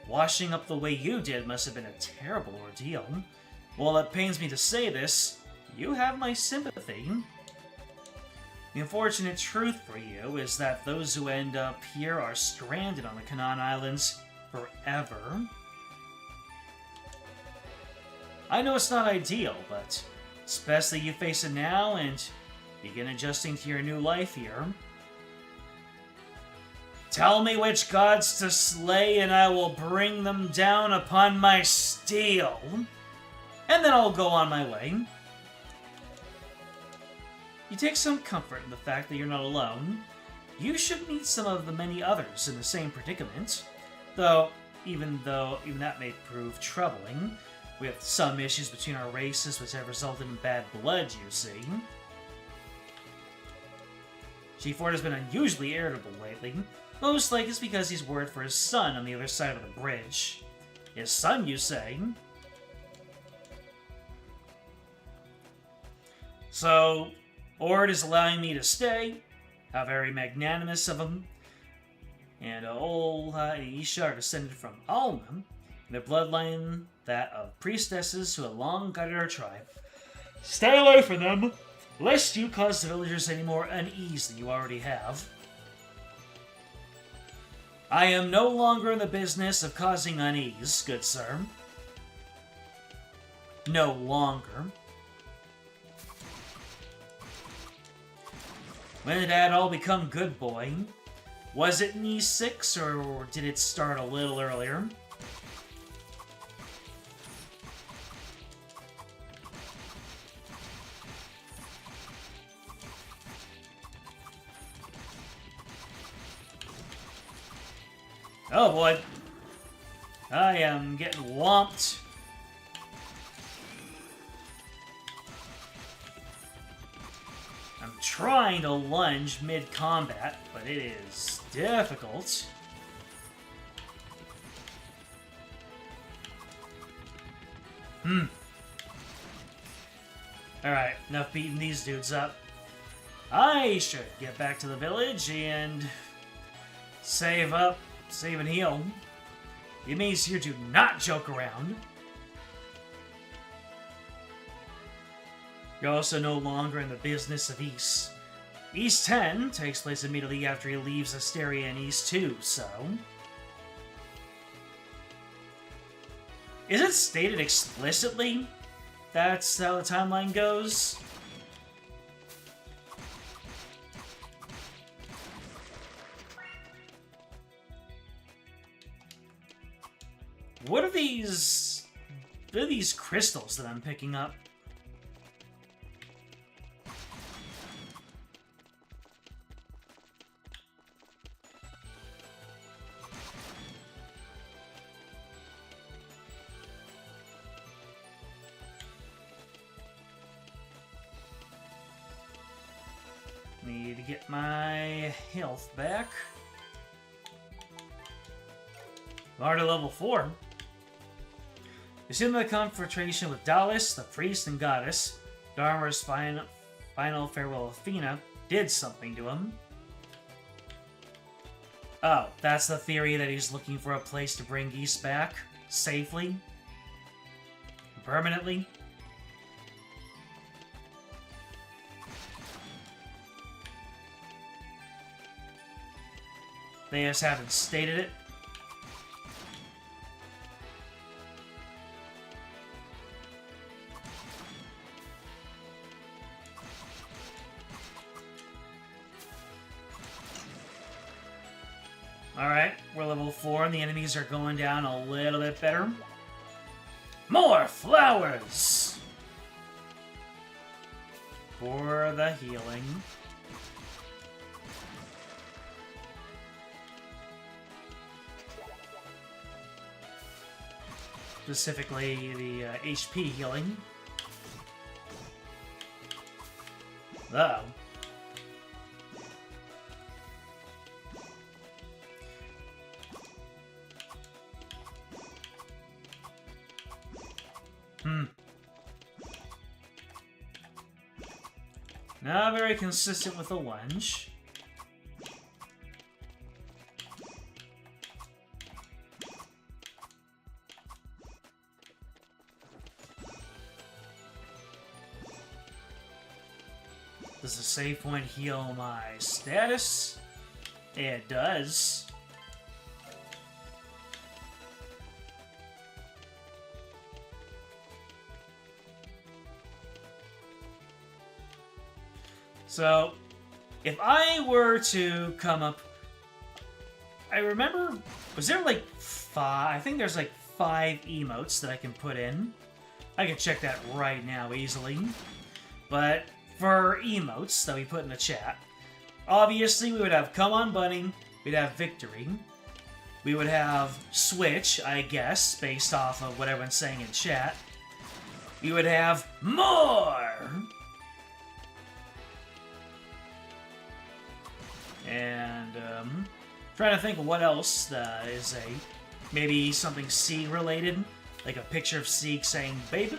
Washing up the way you did must have been a terrible ordeal. While it pains me to say this, you have my sympathy. The unfortunate truth for you is that those who end up here are stranded on the Canaan Islands forever. I know it's not ideal, but it's best that you face it now and begin adjusting to your new life here. Tell me which gods to slay, and I will bring them down upon my steel. And then I'll go on my way. You take some comfort in the fact that you're not alone. You should meet some of the many others in the same predicament. Even that may prove troubling. We have some issues between our races which have resulted in bad blood, you see. Chief Ford has been unusually irritable lately. Most likely it's because he's worried for his son on the other side of the bridge. His son, you say? So, Ord is allowing me to stay. How very magnanimous of him. And Ol and Isha are descended from Alma, their bloodline that of priestesses who have long guided our tribe. Stay away from them, lest you cause the villagers any more unease than you already have. I am no longer in the business of causing unease, good sir. No longer. When did Adol become good boy? Was it in E6, or did it start a little earlier? Oh boy. I am getting whomped. I'm trying to lunge mid-combat, but it is difficult. Alright, enough beating these dudes up. I should get back to the village and save up. Save and heal. It means here to not joke around. You're also no longer in the business of East. East 10 takes place immediately after he leaves Asteria in East 2, so... Is it stated explicitly that's how the timeline goes? What are these crystals that I'm picking up? Need to get my health back. I'm already level 4. Assume the confrontation with Dallas, the priest and goddess, Dharma's final farewell of Athena, did something to him. Oh, that's the theory that he's looking for a place to bring Geese back safely? Permanently? They just haven't stated it. Alright, we're level 4 and the enemies are going down a little bit better. More flowers! For the healing. Specifically, the HP healing. Uh-oh. Not very consistent with the lunge. Does the save point heal my status? It does. So, if I were to come up... I remember... Was there like 5... I think there's like 5 emotes that I can put in. I can check that right now easily. But for emotes that we put in the chat, obviously we would have Come On Bunny, we'd have Victory, we would have Switch, I guess, based off of what everyone's saying in chat. We would have More! And, trying to think of what else is maybe something Sieg related, like a picture of Sieg saying, babe.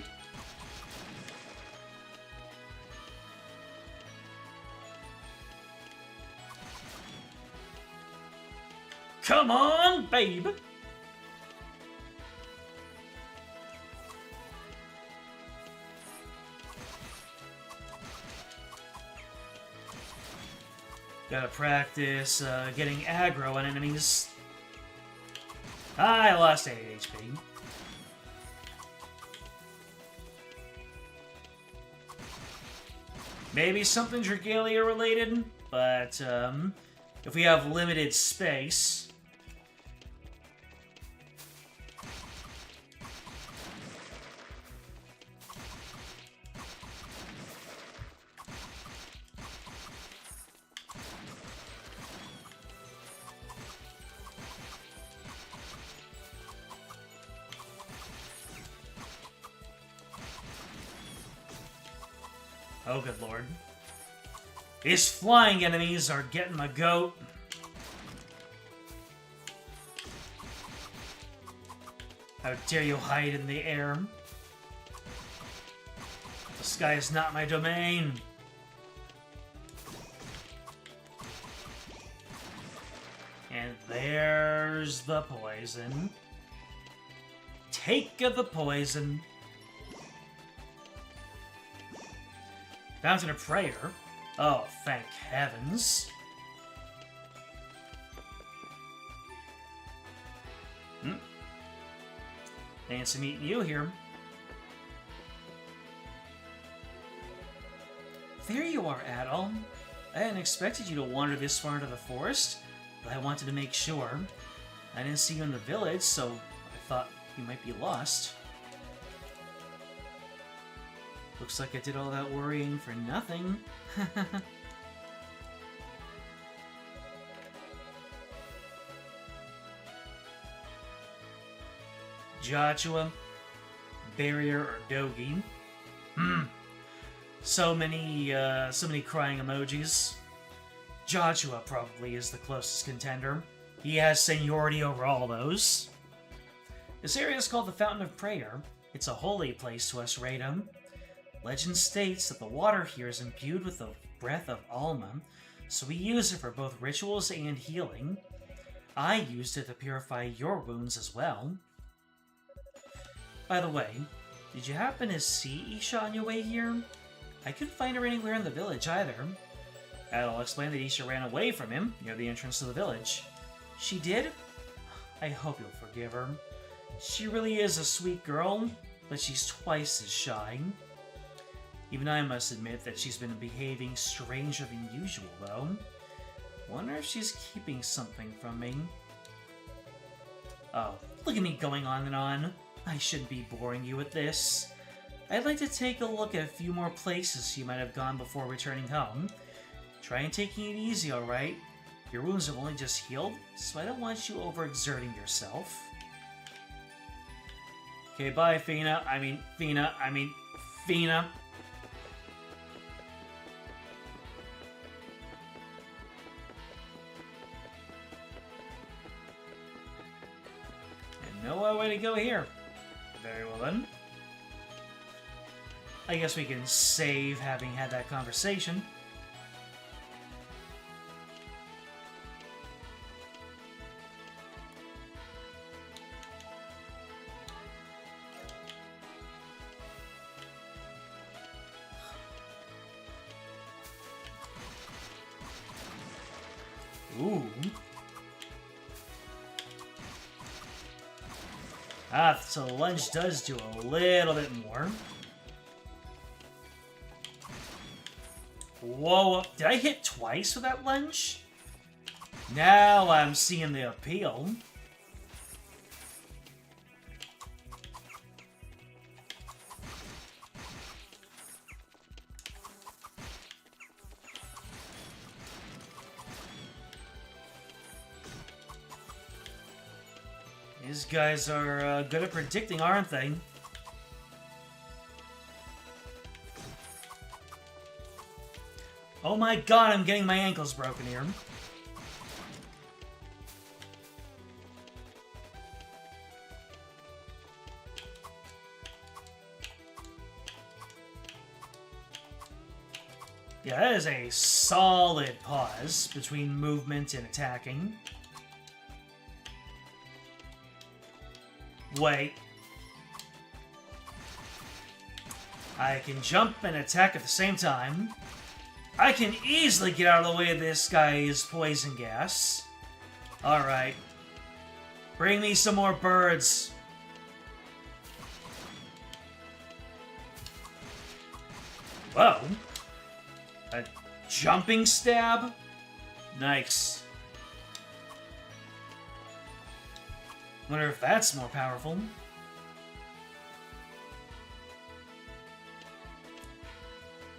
Come on, babe! Gotta practice getting aggro on enemies. I lost 8 HP. Maybe something Dragalia related, but if we have limited space... Oh, good lord. These flying enemies are getting my goat. How dare you hide in the air? The sky is not my domain. And there's the poison. Take the poison. Fountain of Prayer? Oh, thank heavens. Fancy meeting you here. There you are, Adol. I hadn't expected you to wander this far into the forest, but I wanted to make sure. I didn't see you in the village, so I thought you might be lost. Looks like I did all that worrying for nothing. Joshua, Barrier, or Dogi. So many crying emojis. Joshua probably is the closest contender. He has seniority over all those. This area is called the Fountain of Prayer. It's a holy place to us, Radom. Legend states that the water here is imbued with the breath of Alma, so we use it for both rituals and healing. I used it to purify your wounds as well. By the way, did you happen to see Isha on your way here? I couldn't find her anywhere in the village either. Adol explained that Isha ran away from him near the entrance to the village. She did? I hope you'll forgive her. She really is a sweet girl, but she's twice as shy. Even I must admit that she's been behaving stranger than usual, though. Wonder if she's keeping something from me. Oh, look at me going on and on. I shouldn't be boring you with this. I'd like to take a look at a few more places you might have gone before returning home. Try and taking it easy, alright? Your wounds have only just healed, so I don't want you overexerting yourself. Okay, bye, Fina. Fina. And no way to go here. Very well then. I guess we can save having had that conversation. Ooh. Ah, so the lunge does do a little bit more. Whoa, did I hit twice with that lunge? Now I'm seeing the appeal. These guys are good at predicting, aren't they? Oh my god, I'm getting my ankles broken here. Yeah, that is a solid pause between movement and attacking. Wait. I can jump and attack at the same time. I can easily get out of the way of this guy's poison gas. Alright. Bring me some more birds. Whoa. A jumping stab? Nice. Wonder if that's more powerful.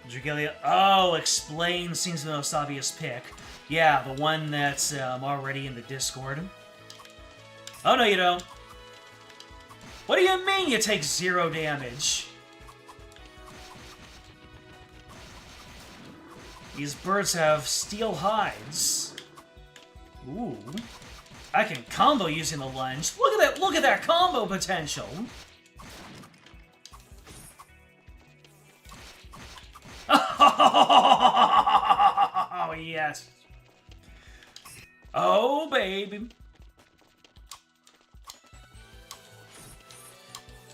Dragalia. Oh, explain seems the most obvious pick. Yeah, the one that's already in the Discord. Oh, no, you don't. What do you mean you take 0 damage? These birds have steel hides. Ooh. I can combo using the lunge. Look at that combo potential. Oh, yes. Oh, baby.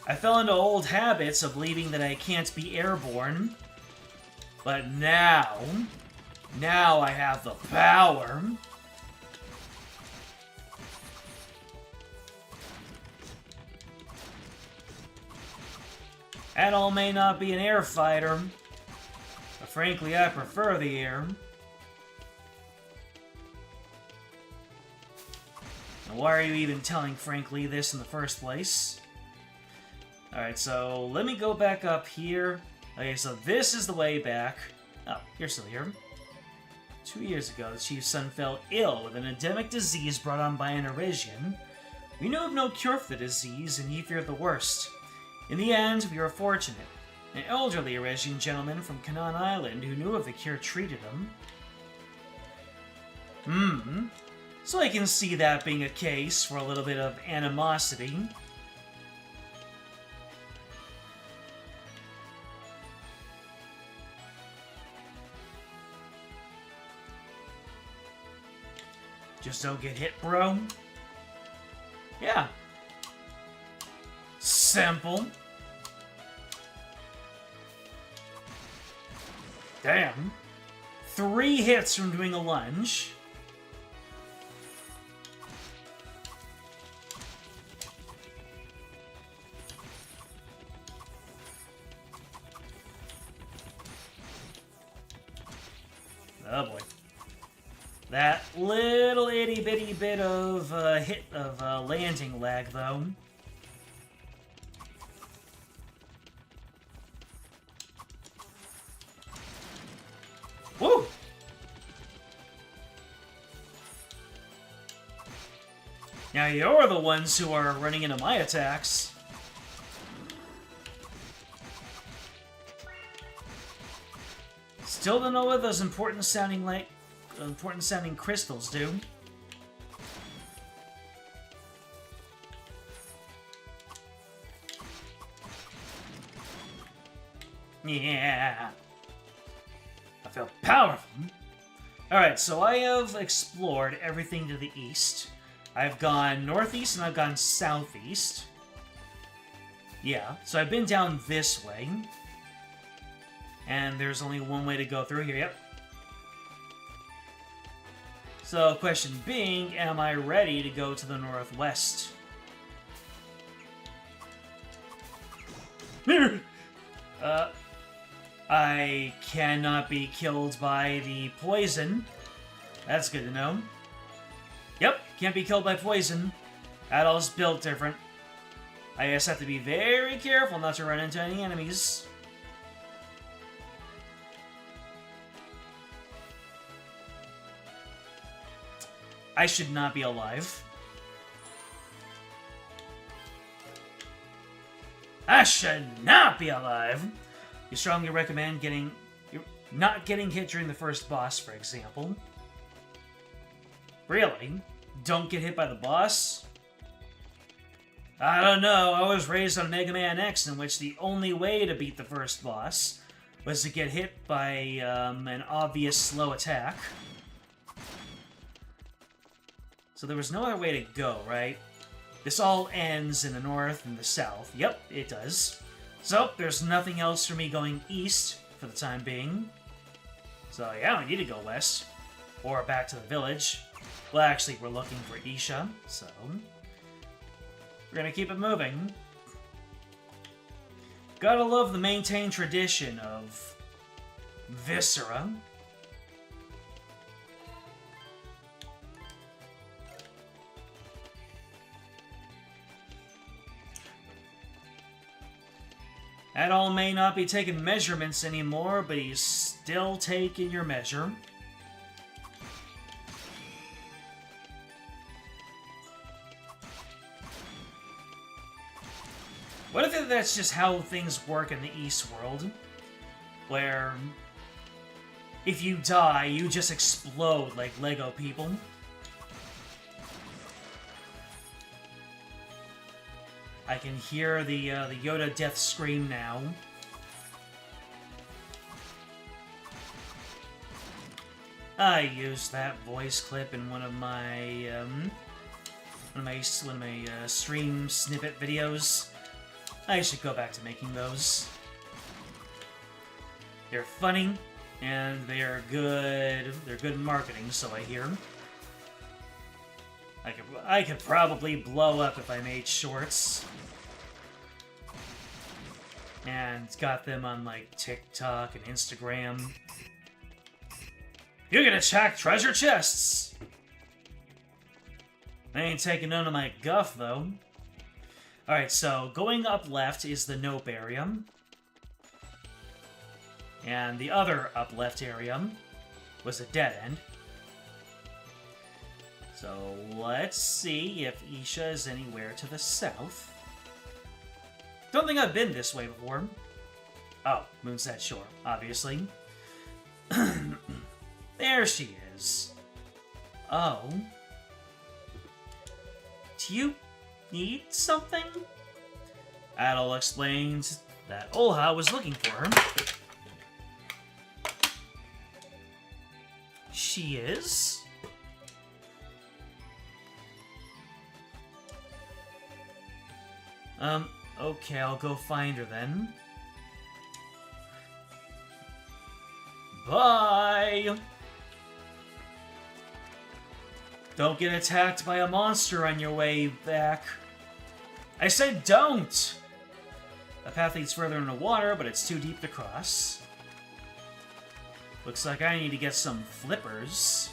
I fell into old habits of believing that I can't be airborne. But now I have the power. Adol may not be an air fighter, but frankly, I prefer the air. And why are you even telling Frankly this in the first place? Alright, so let me go back up here. Okay, so this is the way back. Oh, you're still here. 2 years ago, the chief's son fell ill with an endemic disease brought on by an Erisian. We knew of no cure for the disease, and he feared the worst. In the end, we were fortunate. An elderly Erisian gentleman from Canaan Island who knew of the cure treated him. So I can see that being a case for a little bit of animosity. Just don't get hit, bro. Yeah. Simple. Damn. 3 hits from doing a lunge. Oh boy. That little itty bitty bit of landing lag, though. Woo! Now you're the ones who are running into my attacks. Still don't know what those important sounding crystals do. Yeah. I feel powerful. Alright, so I have explored everything to the east. I've gone northeast and I've gone southeast. Yeah, so I've been down this way. And there's only one way to go through here, yep. So, question being, am I ready to go to the northwest? I cannot be killed by the poison. That's good to know. Yep, can't be killed by poison. Adol's built different. I just have to be very careful not to run into any enemies. I should not be alive. I should not be alive! You strongly recommend not getting hit during the first boss, for example. Really? Don't get hit by the boss? I don't know, I was raised on Mega Man X, in which the only way to beat the first boss was to get hit by an obvious slow attack. So there was no other way to go, right? This all ends in the north and the south. Yep, it does. So, there's nothing else for me going east for the time being. So yeah, I don't need to go west. Or back to the village. Well, actually, we're looking for Isha, so we're gonna keep it moving. Gotta love the maintained tradition of Viscera. Adol may not be taking measurements anymore, but he's still taking your measure. What if that's just how things work in the East world? Where if you die, you just explode like Lego people? I can hear the Yoda death scream now. I used that voice clip in one of my stream snippet videos. I should go back to making those. They're funny and they are good. They're good marketing, so I hear. I could probably blow up if I made shorts. And got them on, like, TikTok and Instagram. You can attack treasure chests! I ain't taking none of my guff, though. Alright, so going up left is the Nope area. And the other up left area was a dead end. So let's see if Isha is anywhere to the south. Don't think I've been this way before. Oh, Moonset Shore, obviously. There she is. Oh. Do you need something? Adol explains that Olha was looking for her. She is? Okay, I'll go find her then. Bye! Don't get attacked by a monster on your way back. I said don't! The path leads further into water, but it's too deep to cross. Looks like I need to get some flippers.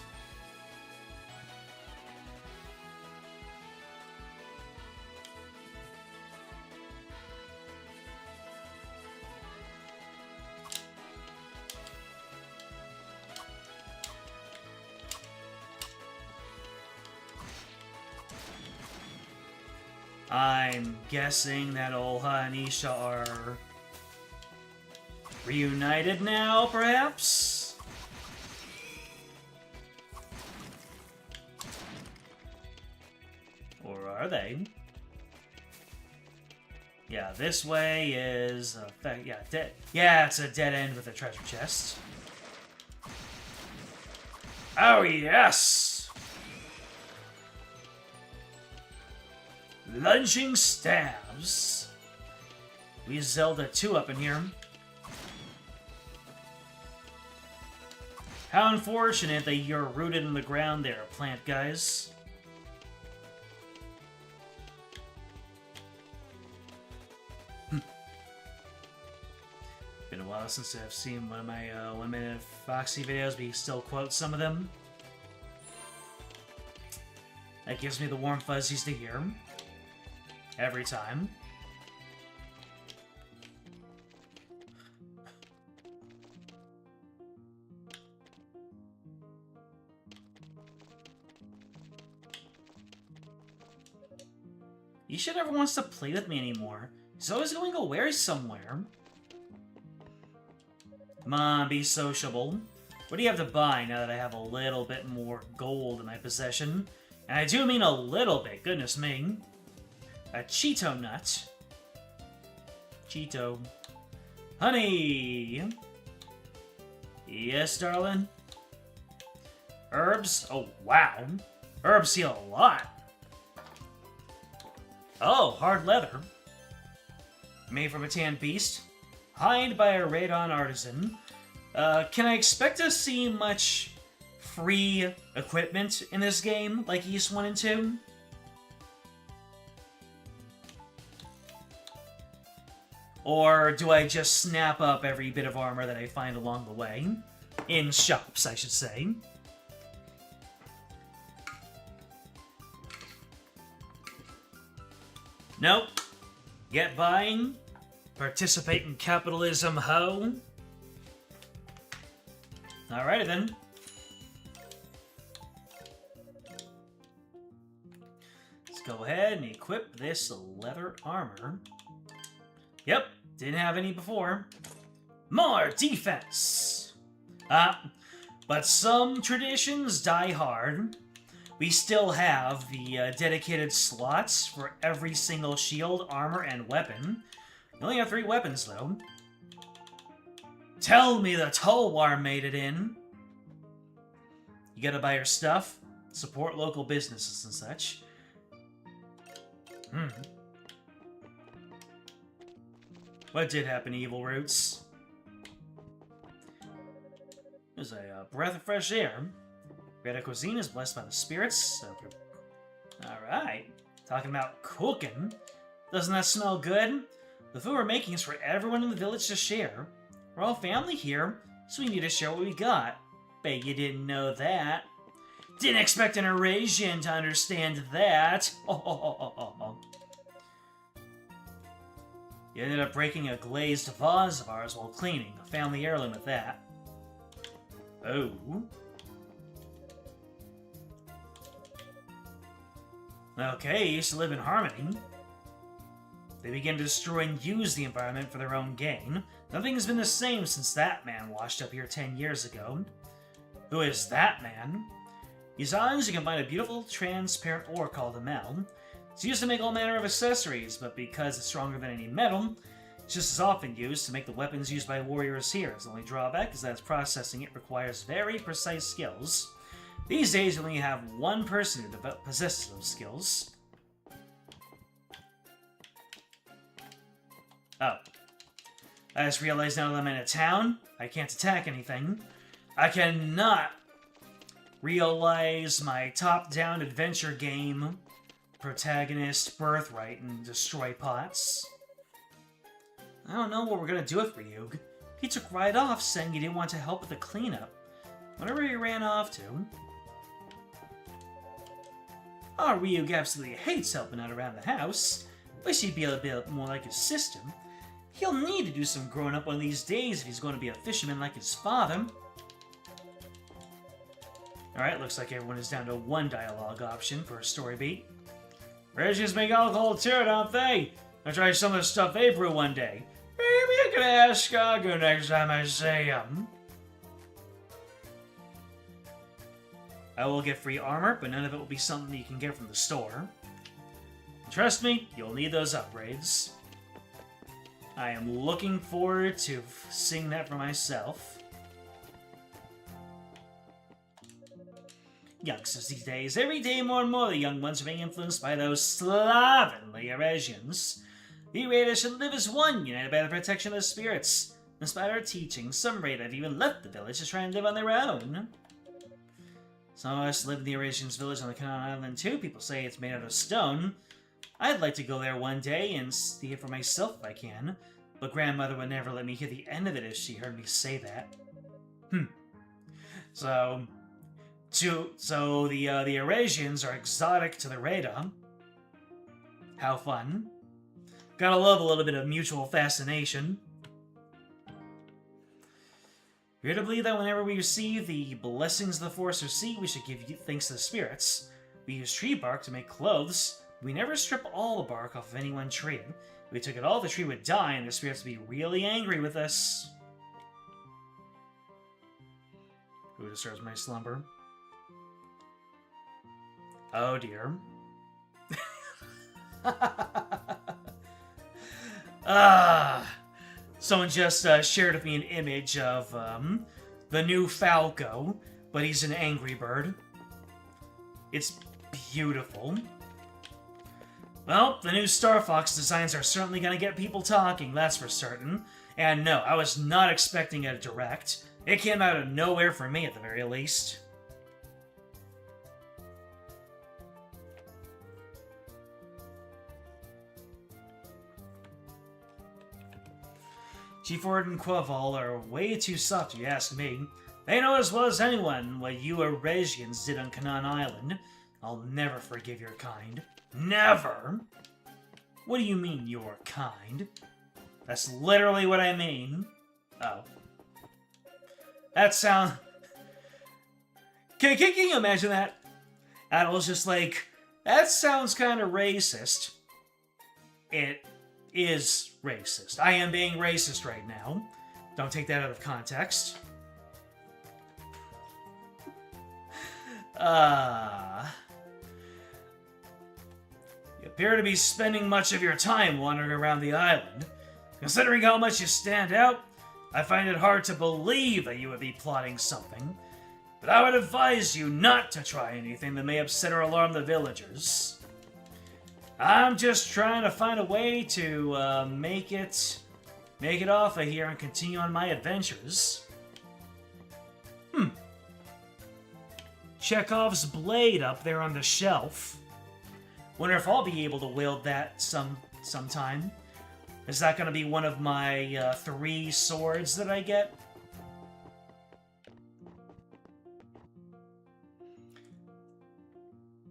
I'm guessing that old Hanisha are reunited now, perhaps? Or are they? Yeah, this way is yeah, it's a dead end with a treasure chest. Oh yes! Lunging stabs. We Zelda 2 up in here. How unfortunate that you're rooted in the ground there, plant guys. Been a while since I've seen one of my 1 Minute Foxy videos, but you still quote some of them. That gives me the warm fuzzies to hear. Every time. Isha never wants to play with me anymore. He's always going away somewhere. Come on, be sociable. What do you have to buy now that I have a little bit more gold in my possession? And I do mean a little bit, goodness me. A Cheeto nut. Cheeto. Honey! Yes, darling? Herbs? Oh, wow. Herbs heal a lot. Oh, hard leather. Made from a tan beast. Hide by a radon artisan. Can I expect to see much free equipment in this game, like East 1 and 2? Or do I just snap up every bit of armor that I find along the way? In shops, I should say. Nope. Get buying. Participate in capitalism, ho. Alrighty then. Let's go ahead and equip this leather armor. Yep, didn't have any before. More defense! But some traditions die hard. We still have the dedicated slots for every single shield, armor, and weapon. We only have 3 weapons, though. Tell me the Tulwar made it in! You gotta buy your stuff, support local businesses and such. What did happen to Evil Roots? There's a breath of fresh air. Red cuisine is blessed by the spirits, so... Alright. Talking about cooking. Doesn't that smell good? The food we're making is for everyone in the village to share. We're all family here, so we need to share what we got. Bet you didn't know that. Didn't expect an Eurasian to understand that. You ended up breaking a glazed vase of ours while cleaning. A family heirloom at that. Oh. Okay, used to live in harmony. They began to destroy and use the environment for their own gain. Nothing has been the same since that man washed up here 10 years ago. Who is that man? These islands, you can find a beautiful, transparent ore called a metal. It's used to make all manner of accessories, but because it's stronger than any metal, it's just as often used to make the weapons used by warriors here. The only drawback is that processing it requires very precise skills. These days, you only have one person who possesses those skills. Oh. I just realized now that I'm in a town, I can't attack anything. I cannot realize my top-down adventure game protagonist birthright and destroy pots. I don't know what we're gonna do with Ryug. He took right off saying he didn't want to help with the cleanup. Whatever he ran off to. Oh, Ryug absolutely hates helping out around the house. Wish he'd be a bit more like his sister. He'll need to do some growing up one of these days if he's going to be a fisherman like his father. Alright, looks like everyone is down to one dialogue option for a story beat. Regis make alcohol too, don't they? I'll try some of the stuff they brew one day. Maybe I could ask Skago next time I see him. I will get free armor, but none of it will be something you can get from the store. Trust me, you'll need those upgrades. I am looking forward to seeing that for myself. Youngsters these days, every day more and more the young ones are being influenced by those slovenly Eresians. The raiders should live as one, united by the protection of the spirits. Despite our teaching, some raiders have even left the village to try and live on their own. Some of us live in the Eresians' village on the Canaan Island too. People say it's made out of stone. I'd like to go there one day and see it for myself if I can, but grandmother would never let me hear the end of it if she heard me say that. So the Eresians are exotic to the Reda. How fun. Gotta love a little bit of mutual fascination. You're to believe that whenever we receive the blessings of the Force or Sea, we should give thanks to the spirits. We use tree bark to make clothes. We never strip all the bark off of any one tree. If we took it all, the tree would die, and the spirits would be really angry with us. Who disturbs my slumber? Oh dear. Someone just shared with me an image of the new Falco, but he's an angry bird. It's beautiful. Well, the new Star Fox designs are certainly going to get people talking, that's for certain. And no, I was not expecting a direct. It came out of nowhere for me, at the very least. G4 and Quaval are way too soft, if you ask me. They know as well as anyone what you Eresians did on Canaan Island. I'll never forgive your kind. Never! What do you mean, your kind? That's literally what I mean. Oh. That sound... Can you imagine that? Adol's just like, that sounds kind of racist. It is racist. I am being racist right now. Don't take that out of context. You appear to be spending much of your time wandering around the island. Considering how much you stand out, I find it hard to believe that you would be plotting something. But I would advise you not to try anything that may upset or alarm the villagers. I'm just trying to find a way to make it off of here and continue on my adventures. Chekhov's blade up there on the shelf. Wonder if I'll be able to wield that sometime. Is that going to be one of my 3 swords that I get?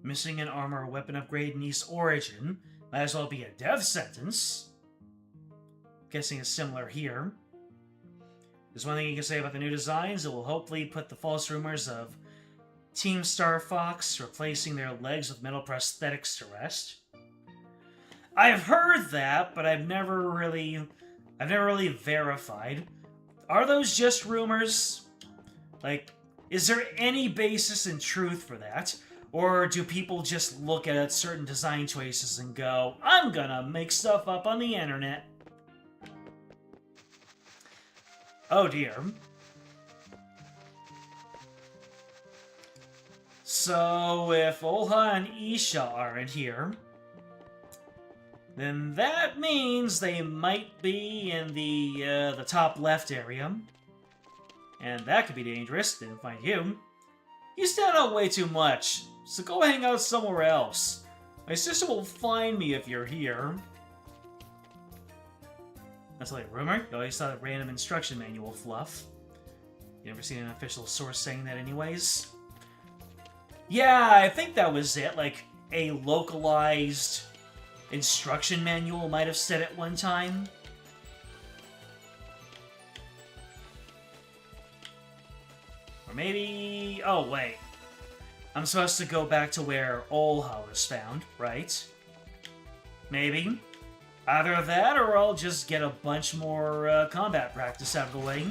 Missing an armor or weapon upgrade needs origin. Might as well be a death sentence. Guessing it's similar here. There's one thing you can say about the new designs. It will hopefully put the false rumors of Team Star Fox replacing their legs with metal prosthetics to rest. I've heard that, but I've never really verified. Are those just rumors? Like, is there any basis in truth for that? Or do people just look at certain design choices and go, I'm gonna make stuff up on the internet? Oh dear. So, if Olha and Isha aren't here, then that means they might be in the top left area. And that could be dangerous. Didn't find you. You stand out way too much, so go hang out somewhere else. My sister will find me if you're here. That's like a rumor. You always saw that random instruction manual fluff. You never seen an official source saying that anyways? Yeah, I think that was it. Like, a localized instruction manual might have said it one time. Or maybe... Oh, wait. I'm supposed to go back to where Olha was found, right? Maybe. Either that, or I'll just get a bunch more combat practice out of the way.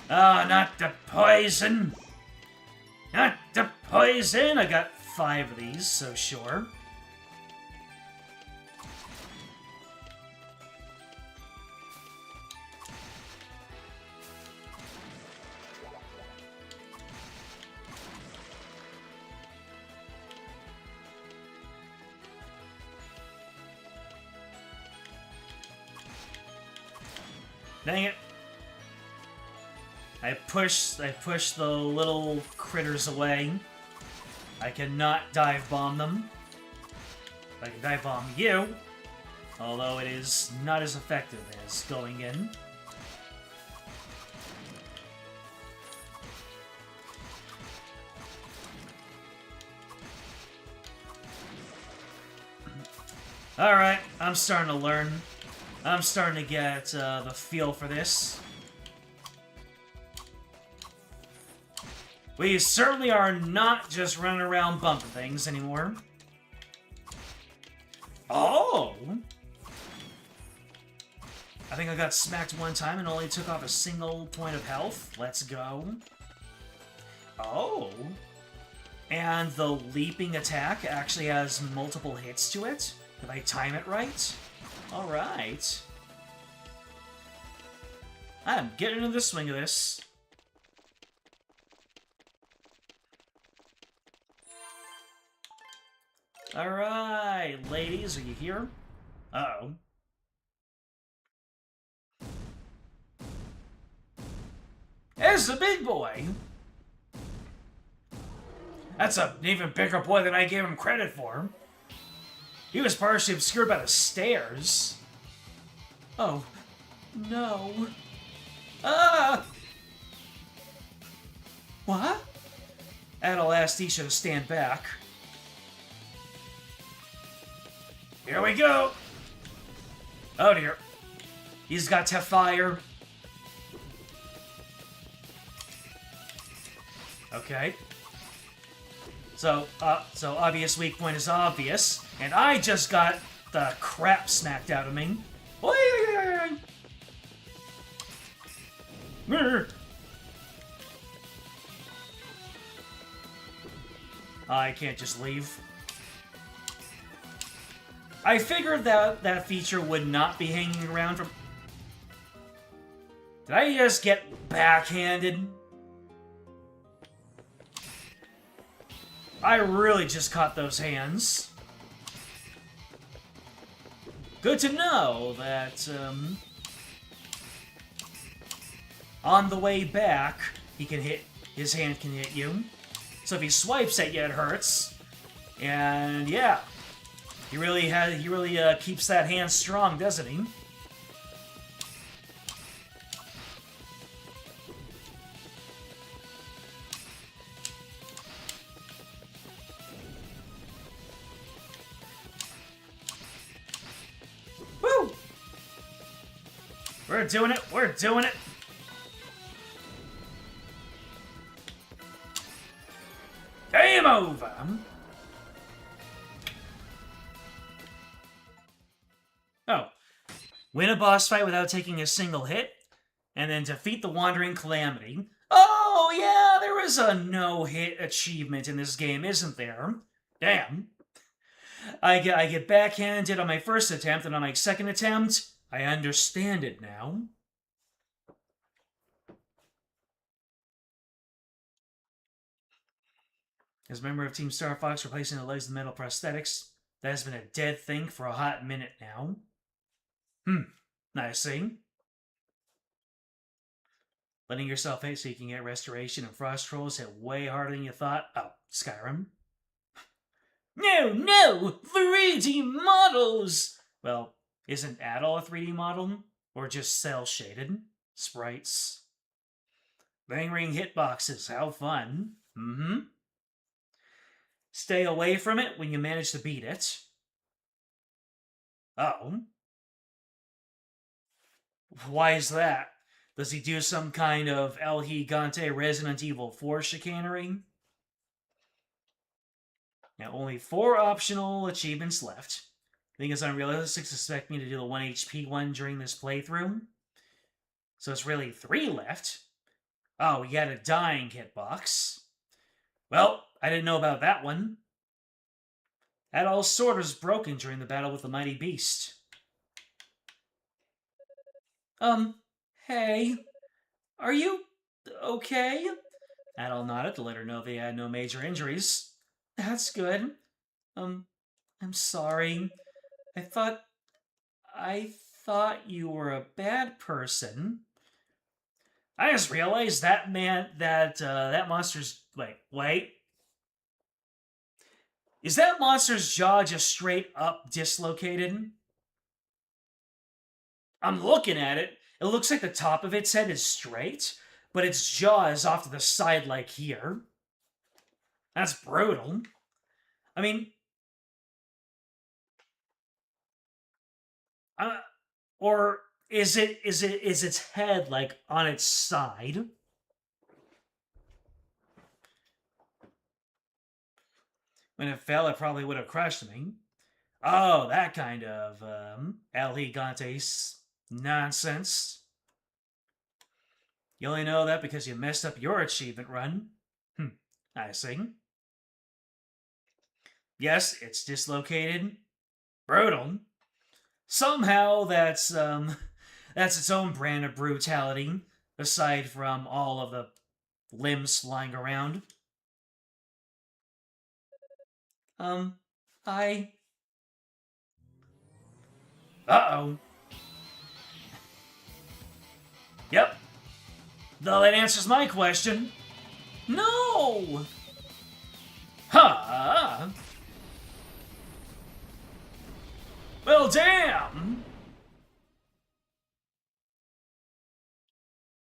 Ah, not the poison! Not the poison! I got 5 of these, so sure. Dang it. I push the little critters away. I cannot dive bomb them. I can dive bomb you, although it is not as effective as going in. Alright, I'm starting to learn. I'm starting to get the feel for this. We certainly are not just running around bumping things anymore. Oh! I think I got smacked one time and only took off a single point of health. Let's go. Oh! And the leaping attack actually has multiple hits to it. Did I time it right? Alright. I'm getting into the swing of this. Alright, ladies, are you here? Uh-oh. There's the big boy! That's an even bigger boy than I gave him credit for. He was partially obscured by the stairs. Oh, no. Ah! What? Adol asked Isha to stand back. Here we go! Oh dear. He's got to fire. Okay. So obvious weak point is obvious, and I just got the crap smacked out of me. I can't just leave. I figured that that feature would not be hanging around from... Did I just get backhanded? I really just caught those hands. Good to know that, on the way back, his hand can hit you. So if he swipes at you, it hurts. And yeah, he really keeps that hand strong, doesn't he? Woo! We're doing it. We're doing it. Game over. Oh. Win a boss fight without taking a single hit, and then defeat the Wandering Calamity. Oh, yeah, there is a no-hit achievement in this game, isn't there? Damn. I get backhanded on my first attempt, and on my second attempt, I understand it now. As a member of Team Star Fox replacing the legs with metal prosthetics, that has been a dead thing for a hot minute now. I see. Letting yourself hit so you can get restoration and frost trolls hit way harder than you thought. Oh, Skyrim. No! 3D models! Well, isn't Adol a 3D model? Or just cel-shaded? Sprites. Bang ring hitboxes, how fun. Stay away from it when you manage to beat it. Oh. Why is that? Does he do some kind of El Gigante Resident Evil 4 chicanery? Now, only 4 optional achievements left. I think it's unrealistic to expect me to do the 1 HP one during this playthrough. So it's really 3 left. Oh, we got a dying hitbox. Well, I didn't know about that one. Adol's sword was broken during the battle with the mighty beast. Hey, are you okay? Adol nodded to let her know they had no major injuries. That's good. I'm sorry. I thought you were a bad person. I just realized that that monster's... Wait. Is that monster's jaw just straight up dislocated? I'm looking at it. It looks like the top of its head is straight, but its jaw is off to the side like here. That's brutal. I mean... or is its head, like, on its side? When it fell, it probably would have crushed me. Oh, that kind of, El Gigante's nonsense. You only know that because you messed up your achievement run. I see. Yes, it's dislocated. Brutal. Somehow that's its own brand of brutality, aside from all of the limbs flying around. Uh-oh. Yep. Though that answers my question. No! Huh? Well, damn!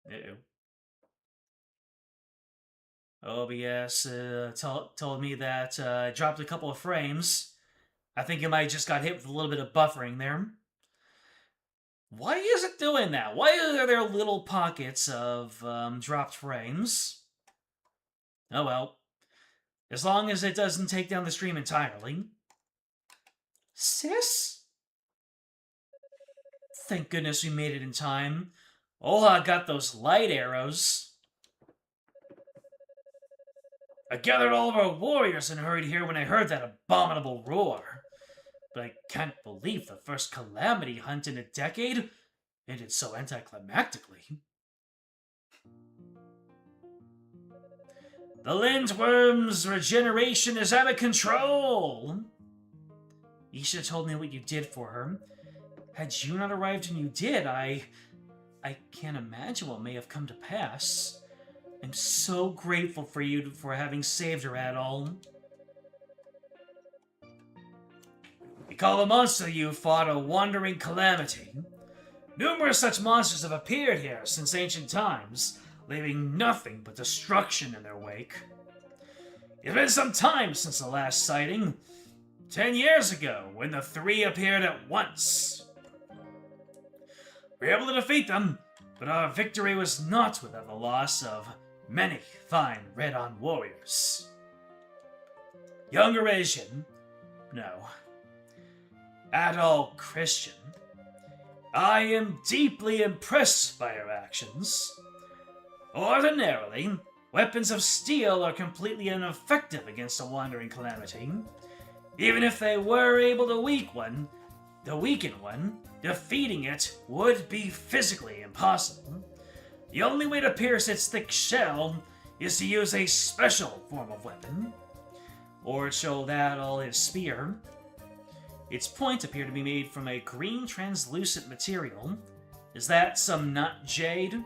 Uh-oh. OBS told me that I dropped a couple of frames. I think it might just got hit with a little bit of buffering there. Why is it doing that? Why are there little pockets of dropped frames? Oh well. As long as it doesn't take down the stream entirely. Sis? Thank goodness we made it in time. Oha got those light arrows. I gathered all of our warriors and hurried here when I heard that abominable roar. But I can't believe the first calamity hunt in a decade ended so anticlimactically. The lindworm's regeneration is out of control! You should have told me what you did for her. Had you not arrived when you did, I can't imagine what may have come to pass. I'm so grateful for you for having saved her, Adol. We call the monster you fought a wandering calamity. Numerous such monsters have appeared here since ancient times, leaving nothing but destruction in their wake. It's been some time since the last sighting. 10 years ago, when the 3 appeared at once. We were able to defeat them, but our victory was not without the loss of many fine red-on warriors. Younger Asian? No. Adult Christian? I am deeply impressed by your actions. Ordinarily, weapons of steel are completely ineffective against a wandering calamity. Even if they were able to weak one, the weakened one, defeating it would be physically impossible. The only way to pierce its thick shell is to use a special form of weapon, or show that all his spear. Its point appeared to be made from a green translucent material. Is that some nut jade?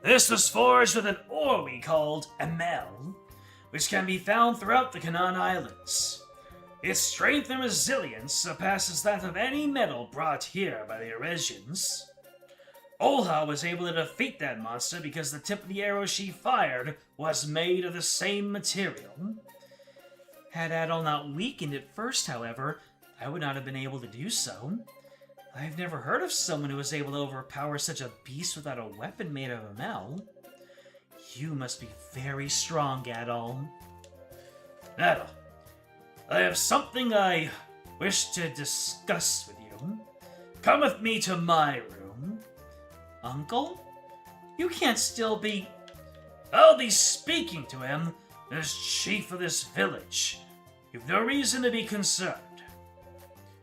This was forged with an ore we called Amel, which can be found throughout the Canaan Islands. Its strength and resilience surpasses that of any metal brought here by the Eresians. Olha was able to defeat that monster because the tip of the arrow she fired was made of the same material. Had Adol not weakened it first, however, I would not have been able to do so. I've never heard of someone who was able to overpower such a beast without a weapon made of Amel. You must be very strong, Adol. Adol, I have something I wish to discuss with you. Come with me to my room. Uncle? You can't still be... I'll be speaking to him as chief of this village. You've no reason to be concerned.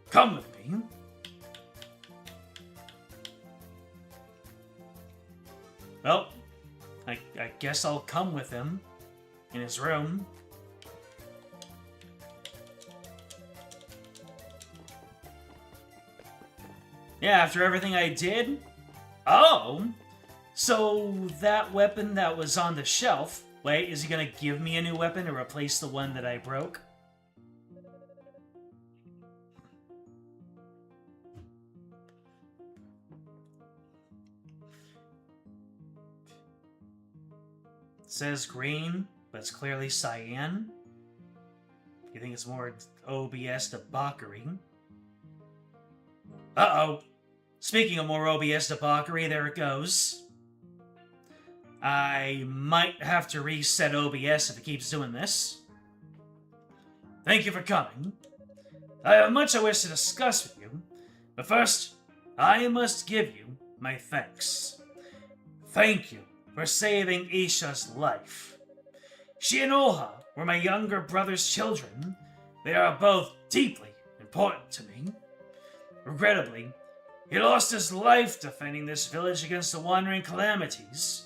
Come with me. Well, I guess I'll come with him in his room. Yeah, after everything I did? Oh! So that weapon that was on the shelf, wait, is he gonna give me a new weapon to replace the one that I broke? It says green, but it's clearly cyan. You think it's more OBS debauchery? Uh-oh. Speaking of more OBS debauchery, there it goes. I might have to reset OBS if it keeps doing this. Thank you for coming. I have much I wish to discuss with you, but first, I must give you my thanks. Thank you for saving Isha's life. She and Olha were my younger brother's children. They are both deeply important to me. Regrettably, he lost his life defending this village against the wandering calamities.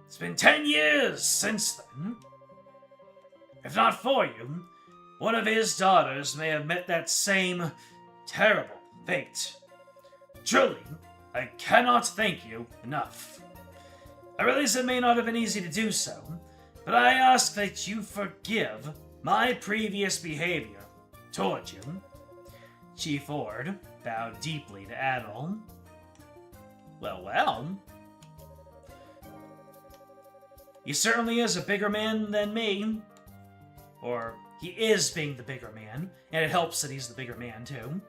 It's been 10 years since then. If not for you, one of his daughters may have met that same terrible fate. Truly, I cannot thank you enough. I realize it may not have been easy to do so, but I ask that you forgive my previous behavior toward you. Chief Ord bowed deeply to Adol. Well. He certainly is a bigger man than me. Or, he is being the bigger man, and it helps that he's the bigger man, too.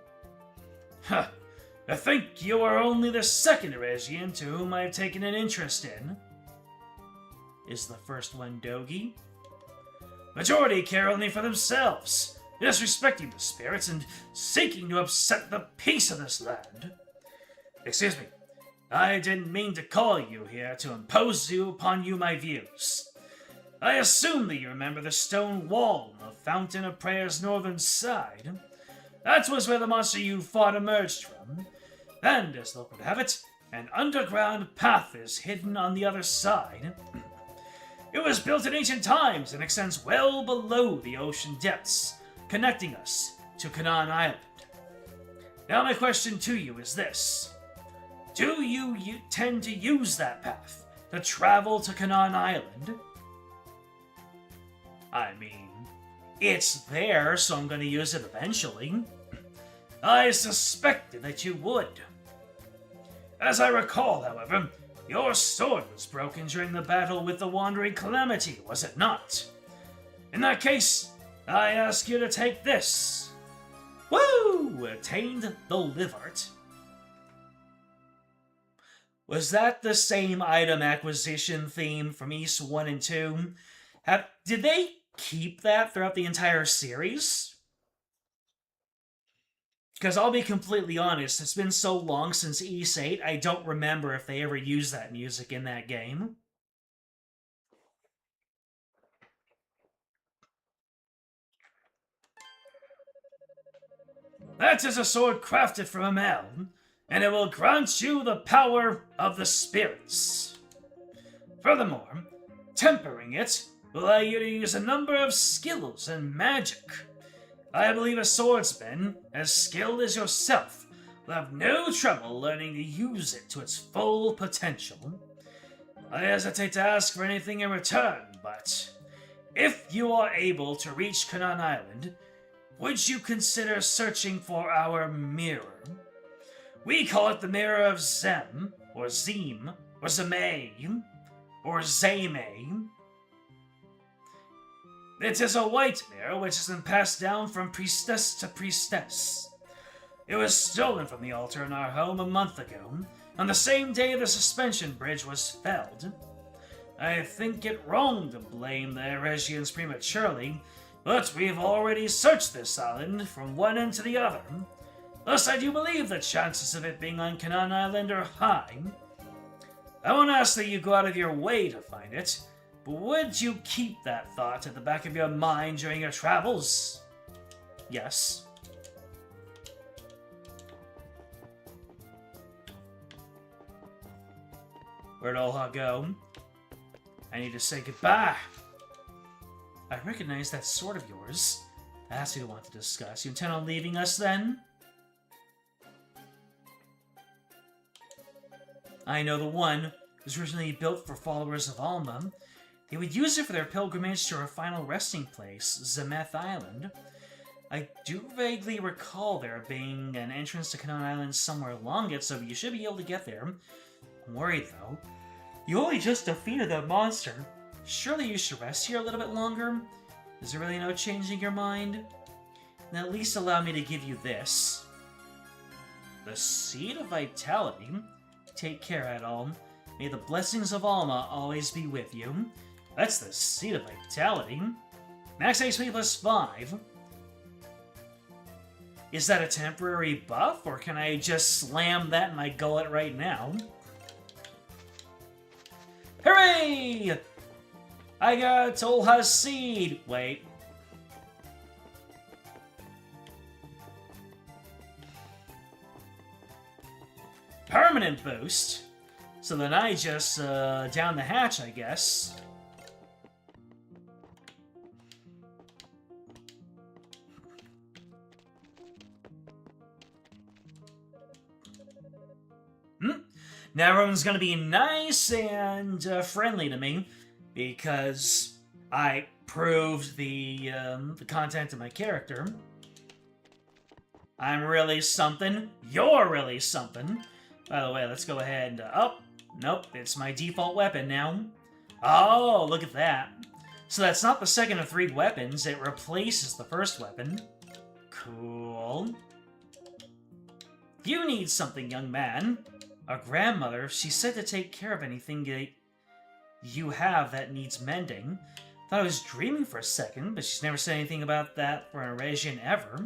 Huh. I think you are only the second Eresian to whom I have taken an interest in. Is the first one Dogi? Majority care only for themselves, disrespecting the spirits and seeking to upset the peace of this land. Excuse me, I didn't mean to call you here to impose upon you my views. I assume that you remember the stone wall on the Fountain of Prayer's northern side. That was where the monster you fought emerged from. And, as luck would have it, an underground path is hidden on the other side. It was built in ancient times and extends well below the ocean depths, connecting us to Canaan Island. Now my question to you is this. Do you tend to use that path to travel to Canaan Island? I mean, it's there, so I'm going to use it eventually. I suspected that you would. As I recall, however, your sword was broken during the battle with the Wandering Calamity, was it not? In that case, I ask you to take this. Woo! Attained the Livart. Was that the same item acquisition theme from East 1 and 2? Did they keep that throughout the entire series? Because I'll be completely honest, it's been so long since East 8, I don't remember if they ever used that music in that game. That is a sword crafted from a melon, and it will grant you the power of the spirits. Furthermore, tempering it will allow you to use a number of skills and magic. I believe a swordsman, as skilled as yourself, will have no trouble learning to use it to its full potential. I hesitate to ask for anything in return, but if you are able to reach Canaan Island, would you consider searching for our mirror? We call it the Mirror of Zem, or Zim, or Zemay, or Zame. It is a white mirror which has been passed down from priestess to priestess. It was stolen from the altar in our home a month ago, on the same day the suspension bridge was felled. I think it wrong to blame the Eresians prematurely, but we've already searched this island from one end to the other. Thus, I do believe the chances of it being on Canaan Island are high. I won't ask that you go out of your way to find it, but would you keep that thought at the back of your mind during your travels? Yes. Where'd Olha go? I need to say goodbye. I recognize that sword of yours. That's what you want to discuss. You intend on leaving us then? I know the one. It was originally built for followers of Alma. They would use it for their pilgrimage to our final resting place, Zemeth Island. I do vaguely recall there being an entrance to Canaan Island somewhere along it, so you should be able to get there. I'm worried, though. You only just defeated that monster. Surely you should rest here a little bit longer? Is there really no changing your mind? Then at least allow me to give you this. The Seed of Vitality. Take care, Adol. May the blessings of Alma always be with you. That's the Seed of Vitality. Max HP plus 5. Is that a temporary buff, or can I just slam that in my gullet right now? Hooray! I got Olha's seed! Wait. Permanent boost? So then I just, down the hatch, I guess. Now everyone's gonna be nice and friendly to me because I proved the content of my character. I'm really something. You're really something. By the way, let's go ahead and... oh, nope, it's my default weapon now. Oh, look at that. So that's not the second of 3 weapons. It replaces the first weapon. Cool. If you need something, young man... Our grandmother, she said to take care of anything that you have that needs mending. Thought I was dreaming for a second, but she's never said anything about that for an Eresian ever.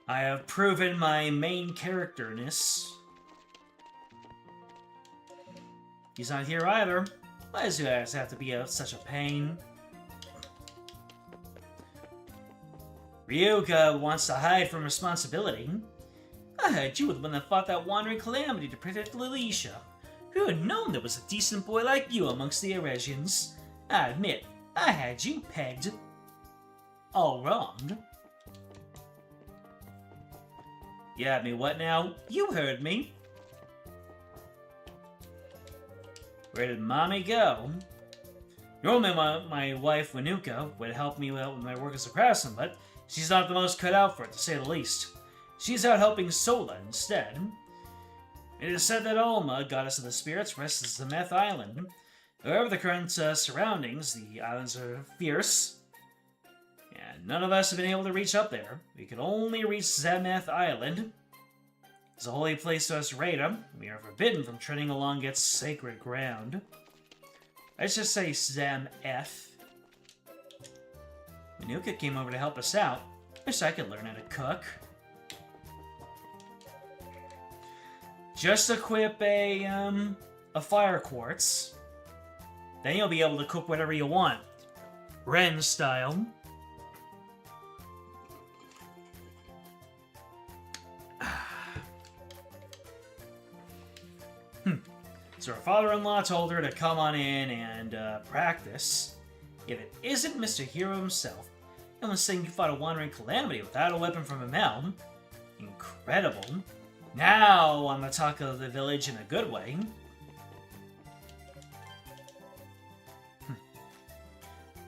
I have proven my main characterness. He's not here either. Why does you guys have to be such a pain? Ryuga wants to hide from responsibility. I heard you were the one that fought that wandering calamity to protect Lilisha. Who had known there was a decent boy like you amongst the Eresians? I admit, I had you pegged all wrong. You had me what now? You heard me. Where did Mommy go? Normally my wife, Wanuka, would help me out with my work as a craftsman, but she's not the most cut out for it, to say the least. She's out helping Sola instead. It is said that Alma, goddess of the spirits, rests at Zemeth Island. However, the current surroundings, the islands are fierce, and none of us have been able to reach up there. We can only reach Zemeth Island. It's a holy place to us Rada. We are forbidden from treading along its sacred ground. Let's just say Zem-F. Manuka came over to help us out. Wish I could learn how to cook. Just equip a fire quartz. Then you'll be able to cook whatever you want. Ren style. So her father-in-law told her to come on in and practice. If it isn't Mr. Hero himself, I'm saying you fought a wandering calamity without a weapon from Amel. Incredible. Now on the talk of the village in a good way.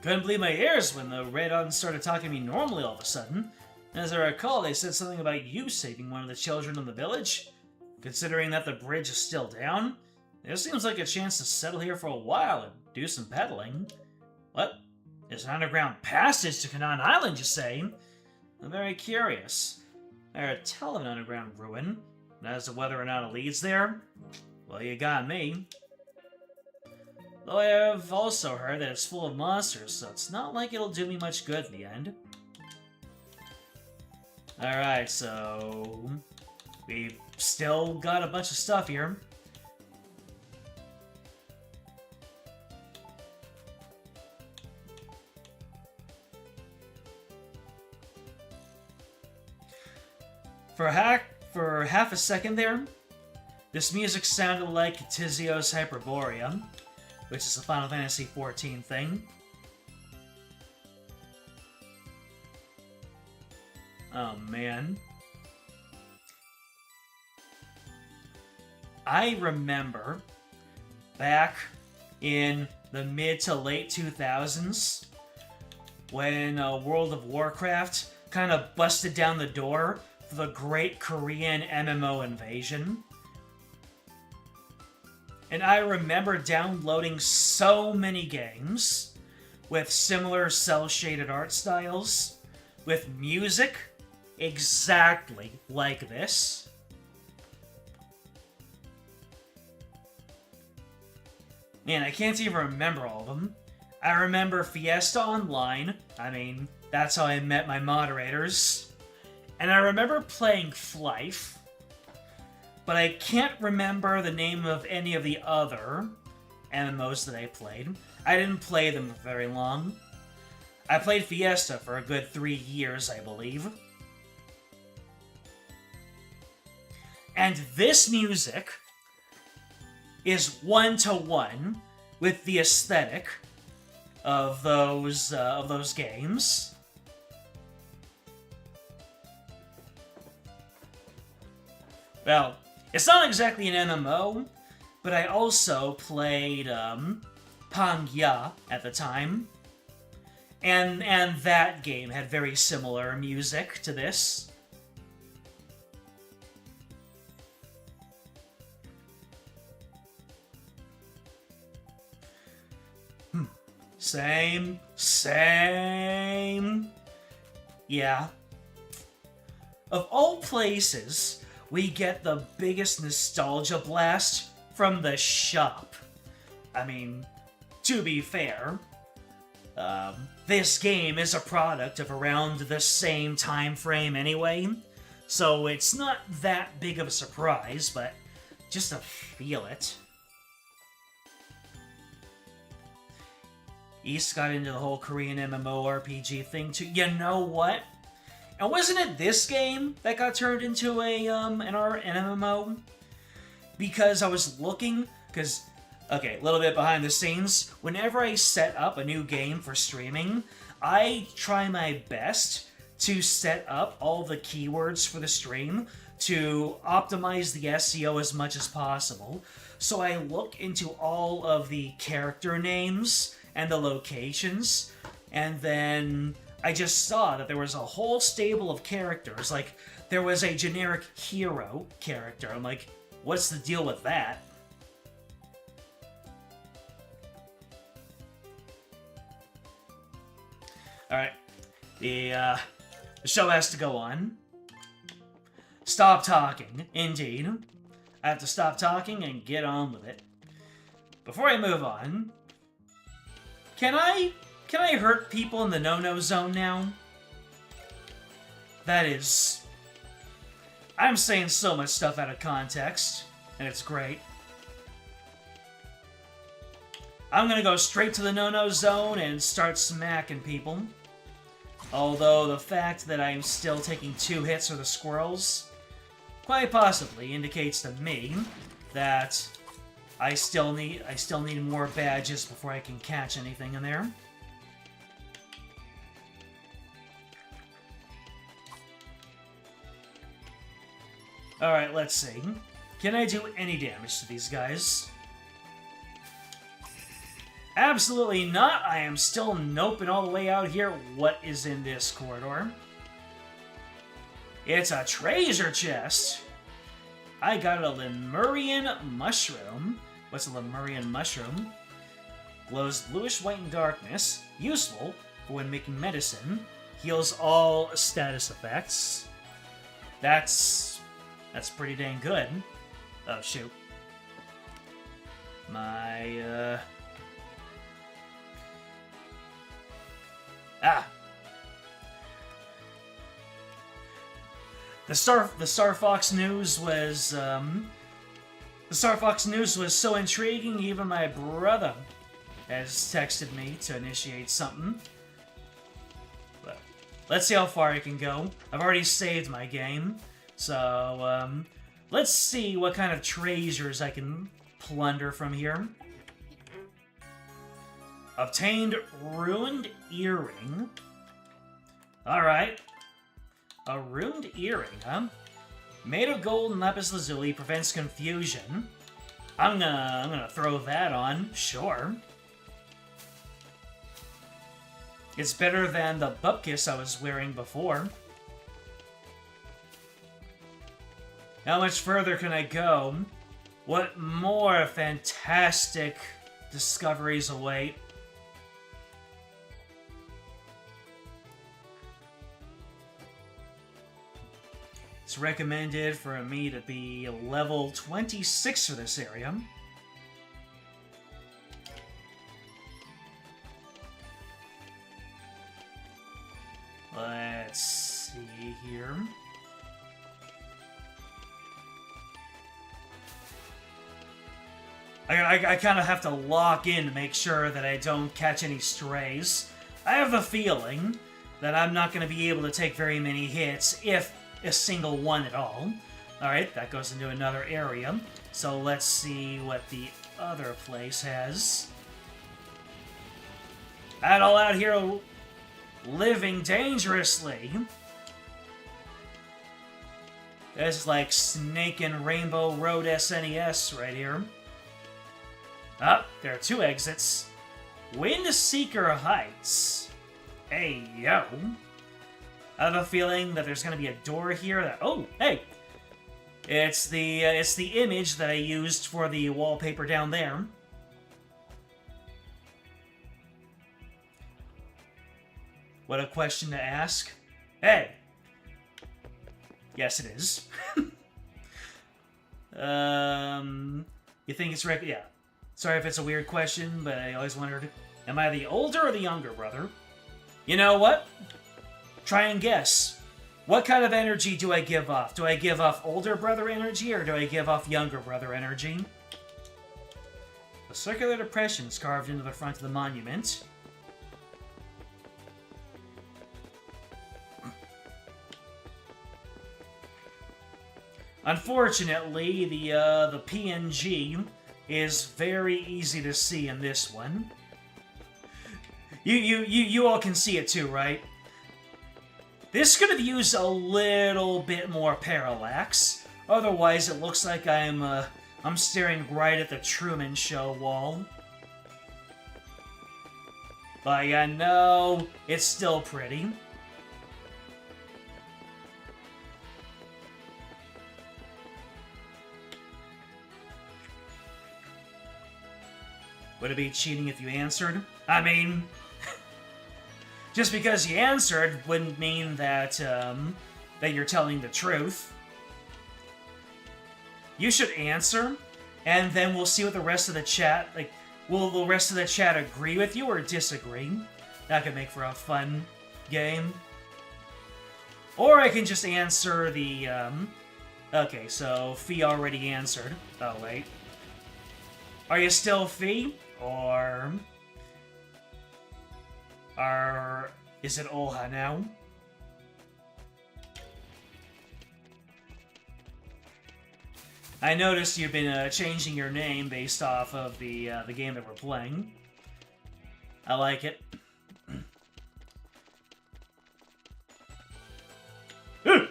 Couldn't believe my ears when the Radon started talking to me normally all of a sudden. As I recall, they said something about you saving one of the children in the village. Considering that the bridge is still down, there seems like a chance to settle here for a while and do some peddling. What? There's an underground passage to Canaan Island, you say? I'm very curious. I heard tell of an underground ruin, but as to whether or not it leads there, well, you got me. Though I have also heard that it's full of monsters, so it's not like it'll do me much good in the end. Alright, so we've still got a bunch of stuff here. For half a second there, this music sounded like Tizio's Hyperborea, which is a Final Fantasy XIV thing. Oh man. I remember back in the mid to late 2000s when World of Warcraft kind of busted down the door for the Great Korean MMO invasion. And I remember downloading so many games with similar cel-shaded art styles, with music exactly like this. Man, I can't even remember all of them. I remember Fiesta Online. I mean, that's how I met my moderators. And I remember playing Flife, but I can't remember the name of any of the other MMOs that I played. I didn't play them for very long. I played Fiesta for a good 3 years, I believe. And this music is one-to-one with the aesthetic of those games. Well, it's not exactly an MMO, but I also played Pangya at the time, and that game had very similar music to this. Same. Yeah. Of all places, we get the biggest nostalgia blast from the shop. I mean, to be fair, this game is a product of around the same time frame anyway, so it's not that big of a surprise, but just to feel it. East got into the whole Korean MMORPG thing too. You know what? And wasn't it this game that got turned into an MMO? Because I was looking, okay, a little bit behind the scenes, whenever I set up a new game for streaming, I try my best to set up all the keywords for the stream to optimize the SEO as much as possible. So I look into all of the character names and the locations, and then I just saw that there was a whole stable of characters. Like, there was a generic hero character. I'm like, what's the deal with that? Alright. The show has to go on. Stop talking, indeed. I have to stop talking and get on with it. Before I move on, Can I hurt people in the no-no zone now? That is... I'm saying so much stuff out of context, and it's great. I'm gonna go straight to the no-no zone and start smacking people. Although the fact that I'm still taking 2 hits for the squirrels quite possibly indicates to me that I still need more badges before I can catch anything in there. Alright, let's see. Can I do any damage to these guys? Absolutely not! I am still noping all the way out here. What is in this corridor? It's a treasure chest! I got a Lemurian mushroom. What's a Lemurian mushroom? Glows bluish white in darkness. Useful for when making medicine. Heals all status effects. That's pretty dang good. Oh, shoot. My, The Star Fox news was, the Star Fox news was so intriguing, even my brother has texted me to initiate something. But let's see how far I can go. I've already saved my game, so, let's see what kind of treasures I can plunder from here. Obtained ruined earring. Alright. A ruined earring, huh? Made of gold and lapis lazuli, prevents confusion. I'm gonna throw that on, sure. It's better than the bupkis I was wearing before. How much further can I go? What more fantastic discoveries await? It's recommended for me to be level 26 for this area. Let's see here. I kind of have to lock in to make sure that I don't catch any strays. I have the feeling that I'm not going to be able to take very many hits, if a single one at all. Alright, that goes into another area. So let's see what the other place has. Adol out here living dangerously. That's like Snake and Rainbow Road SNES right here. Ah, there are 2 exits. Windseeker Heights. Hey, yo. I have a feeling that there's going to be a door here that... Oh, hey! It's the image that I used for the wallpaper down there. What a question to ask. Hey! Yes, it is. You think it's... Yeah. Sorry if it's a weird question, but I always wondered, am I the older or the younger brother? You know what? Try and guess. What kind of energy do I give off? Do I give off older brother energy, or do I give off younger brother energy? A circular depression is carved into the front of the monument. Unfortunately, the PNG is very easy to see in this one. You all can see it too, right? This could have used a little bit more parallax. Otherwise, it looks like I'm staring right at the Truman Show wall. But yeah, no, it's still pretty. Would it be cheating if you answered? I mean, just because you answered wouldn't mean that, that you're telling the truth. You should answer, and then we'll see what the rest of the chat, like, will the rest of the chat agree with you or disagree? That could make for a fun game. Or I can just answer the, okay, so Fee already answered. Oh, wait. Are you still Fee? Or... Is it Olha now? I noticed you've been changing your name based off of the game that we're playing. I like it. Nope!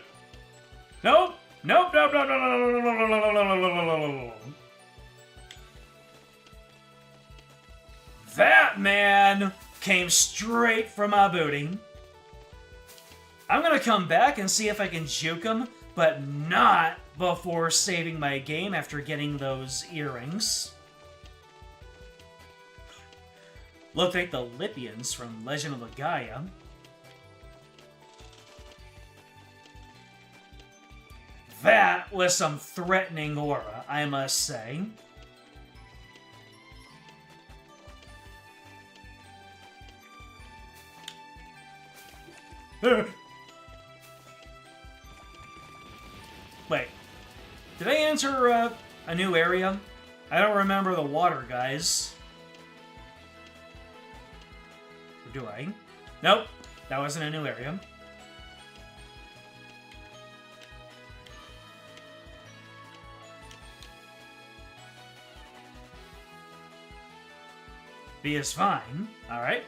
Nope! Nope! Nope! Nope! Nope! That man came straight from my booty. I'm gonna come back and see if I can juke him, but not before saving my game after getting those earrings. Look like the Libyans from Legend of the Gaia. That was some threatening aura, I must say. Wait, did I enter a new area? I don't remember the water, guys. Or do I? Nope, that wasn't a new area. B is fine. Alright.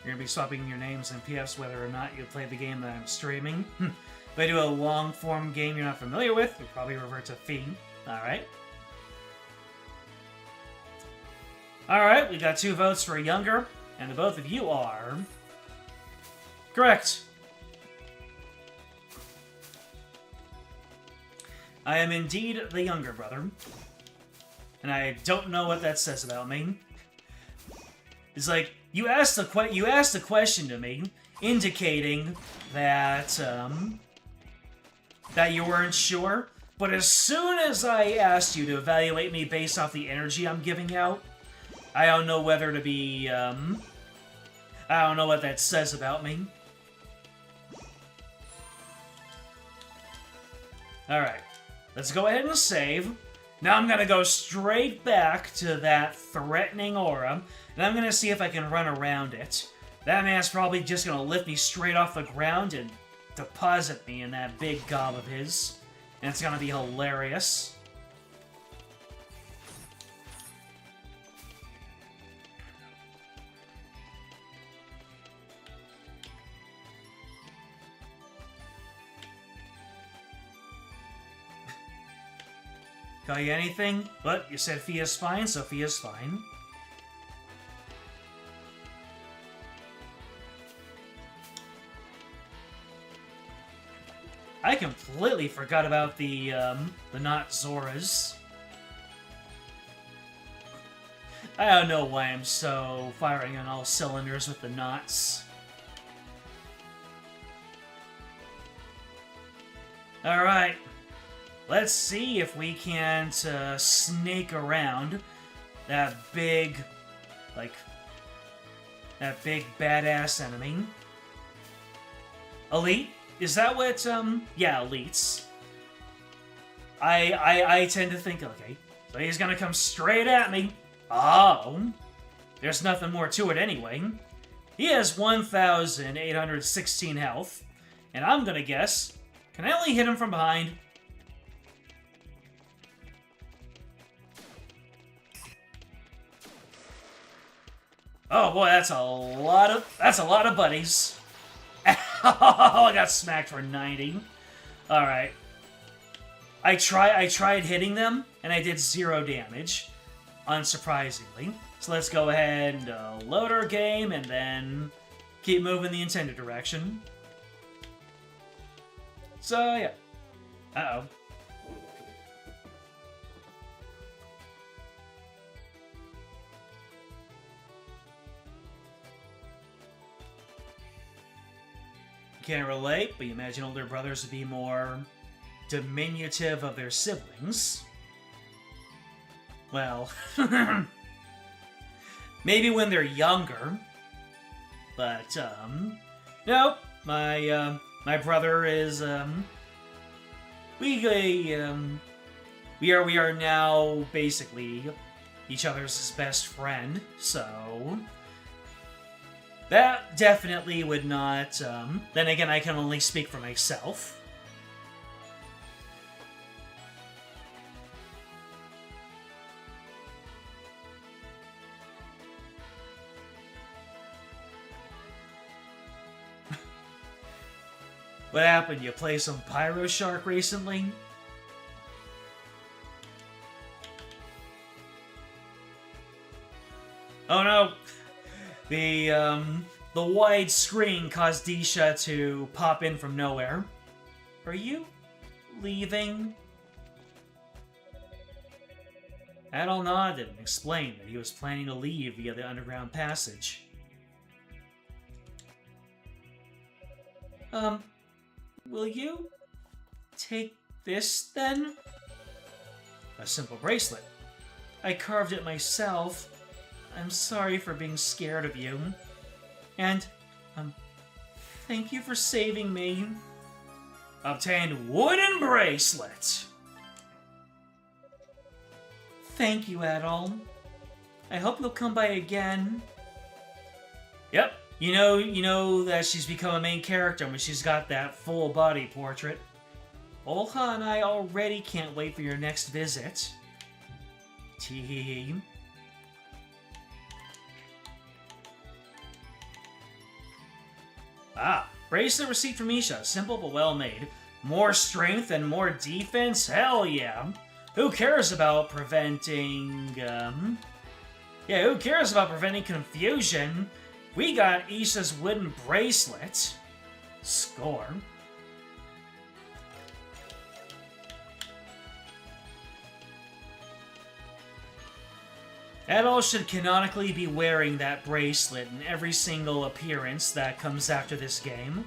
You're gonna be swapping your names and PFs whether or not you play the game that I'm streaming. If I do a long-form game you're not familiar with, you'll probably revert to Fee. Alright. Alright, we got 2 votes for younger, and the both of you are... correct. I am indeed the younger brother. And I don't know what that says about me. It's like, you asked a question to me, indicating that, that you weren't sure, but as soon as I asked you to evaluate me based off the energy I'm giving out, I don't know whether to be, I don't know what that says about me. Alright, let's go ahead and save. Now I'm gonna go straight back to that threatening aura, and I'm gonna see if I can run around it. That man's probably just gonna lift me straight off the ground and deposit me in that big gob of his. And it's gonna be hilarious. Call you anything? But you said Fia's fine, so Fia's fine. I completely forgot about the not Zoras. I don't know why I'm so firing on all cylinders with the knots. Alright. Let's see if we can't snake around that big, that big badass enemy. Elite? Is that what, yeah, elites. I tend to think, okay, so he's gonna come straight at me. Oh, there's nothing more to it anyway. He has 1,816 health, and I'm gonna guess, can I only hit him from behind? Oh boy, that's a lot of buddies. Oh, I got smacked for 90. Alright. I tried hitting them, and I did 0 damage, unsurprisingly. So let's go ahead and load our game, and then keep moving the intended direction. So, yeah. Uh-oh. Can't relate, but you imagine older brothers would be more diminutive of their siblings. Well, maybe when they're younger, but, nope, my brother is, we are now basically each other's best friend, so that definitely would not, then again, I can only speak for myself. What happened? You play some Pyro Shark recently? Oh no! The wide screen caused Disha to pop in from nowhere. Are you leaving? Adol nodded and explained that he was planning to leave via the underground passage. Will you take this, then? A simple bracelet. I carved it myself. I'm sorry for being scared of you. And, thank you for saving me. Obtained wooden bracelet. Thank you, Adol. I hope you'll come by again. Yep. You know that she's become a main character when she's got that full body portrait. Olha and I already can't wait for your next visit. Tee. Ah, bracelet receipt from Isha. Simple but well made. More strength and more defense? Hell yeah. Who cares about preventing, yeah, who cares about preventing confusion? We got Isha's wooden bracelet. Score. Adol should canonically be wearing that bracelet in every single appearance that comes after this game.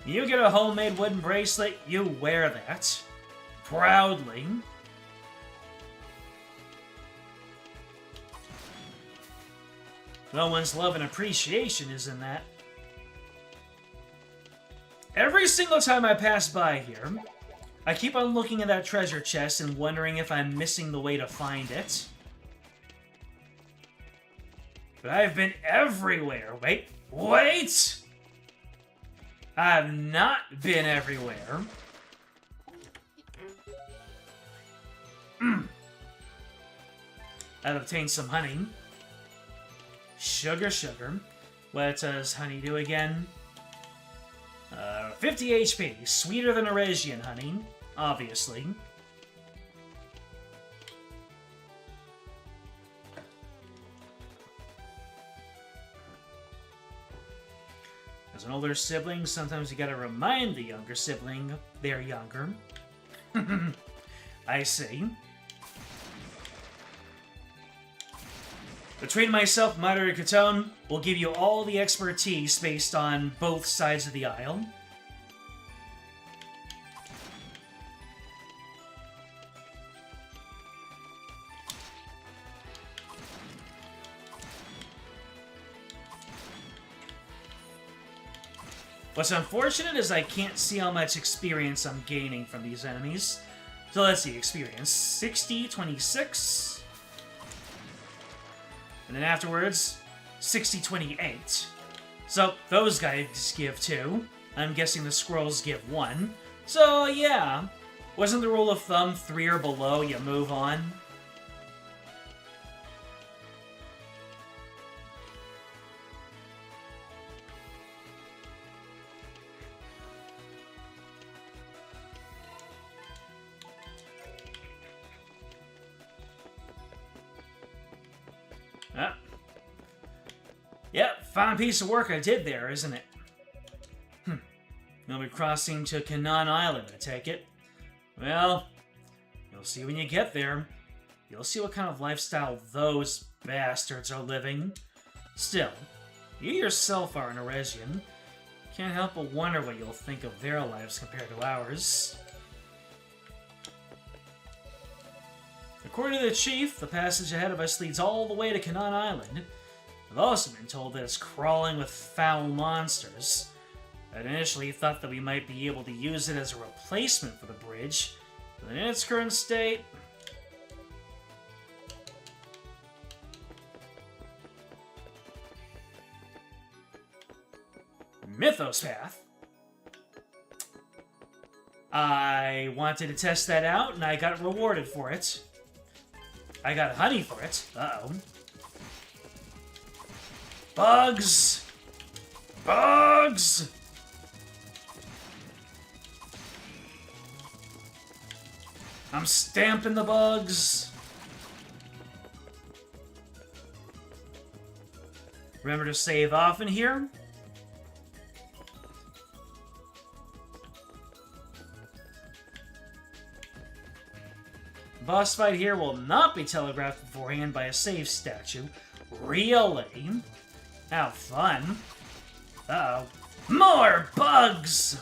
You get a homemade wooden bracelet, you wear that. Proudly. No one's love and appreciation is in that. Every single time I pass by here, I keep on looking at that treasure chest and wondering if I'm missing the way to find it. But I've been everywhere. Wait! I've not been everywhere. I've obtained some honey. Sugar. What does honey do again? 50 HP. Sweeter than Eresian honey, obviously. As an older sibling, sometimes you gotta remind the younger sibling they're younger. I see. Between myself, Madara, and Katone, we'll give you all the expertise based on both sides of the aisle. What's unfortunate is I can't see how much experience I'm gaining from these enemies. So let's see, experience. 60, 26. And then afterwards, 60, 28. So those guys give 2. I'm guessing the squirrels give 1. So yeah, wasn't the rule of thumb 3 or below, you move on? Yep, fine piece of work I did there, isn't it? You'll be crossing to Canaan Island, I take it. Well, you'll see when you get there. You'll see what kind of lifestyle those bastards are living. Still, you yourself are an Eresian. Can't help but wonder what you'll think of their lives compared to ours. According to the chief, the passage ahead of us leads all the way to Canaan Island. I've also been told that it's crawling with foul monsters. I initially thought that we might be able to use it as a replacement for the bridge, but in its current state... Mythos Path. I wanted to test that out, and I got rewarded for it. I got honey for it. Uh-oh. Bugs! Bugs! I'm stamping the bugs. Remember to save often here. Boss fight here will not be telegraphed beforehand by a save statue. Really? How fun. Uh-oh. More bugs!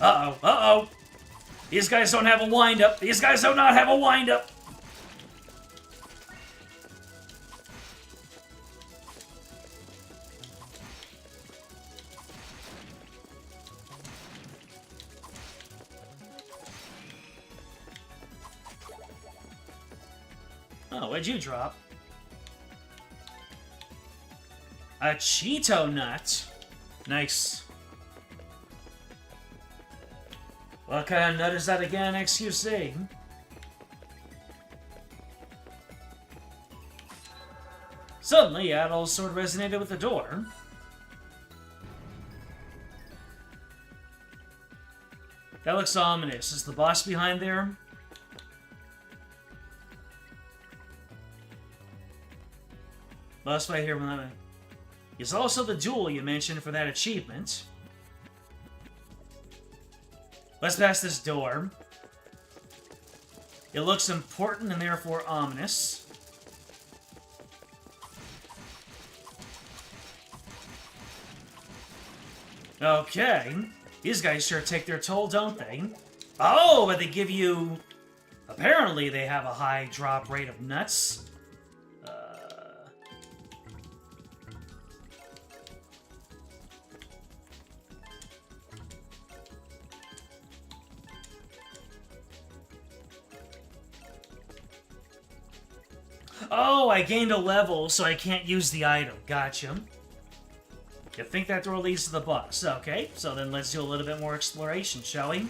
Uh-oh, uh-oh. These guys don't have a wind-up. These guys do not have a wind-up. Oh, what'd you drop? A Cheeto nut. Nice. What kind of nut is that again, XQC? Suddenly, Adol's sword resonated with the door. That looks ominous. Is the boss behind there? Boss fight here is also the duel you mentioned for that achievement. Let's pass this door. It looks important and therefore ominous. Okay. These guys sure take their toll, don't they? Oh, but they give you... Apparently they have a high drop rate of nuts. Oh, I gained a level, so I can't use the item. Gotcha. You think that door leads to the boss. Okay, so then let's do a little bit more exploration, shall we?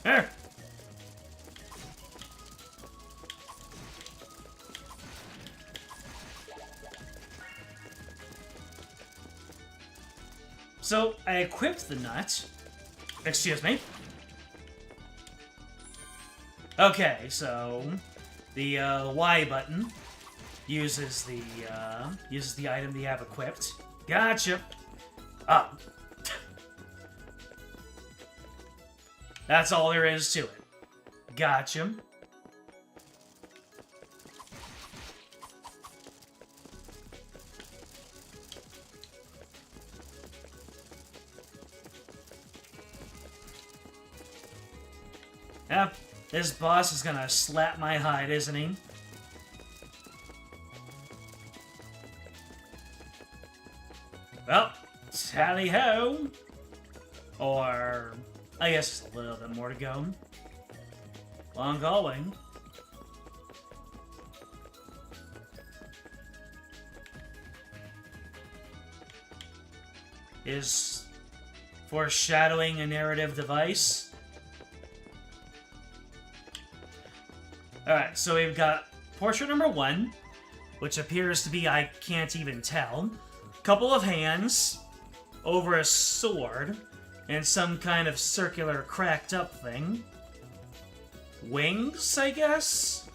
There! So, I equipped the nut. Excuse me. Okay, so the Y button uses the item you have equipped. Gotcha. Ah. That's all there is to it. Gotcha. Yep, this boss is gonna slap my hide, isn't he? Well, tally-ho! Or, I guess a little bit more to go. Long going. Is foreshadowing a narrative device? Alright, so we've got portrait number 1, which appears to be, I can't even tell. Couple of hands over a sword and some kind of circular cracked up thing. Wings, I guess?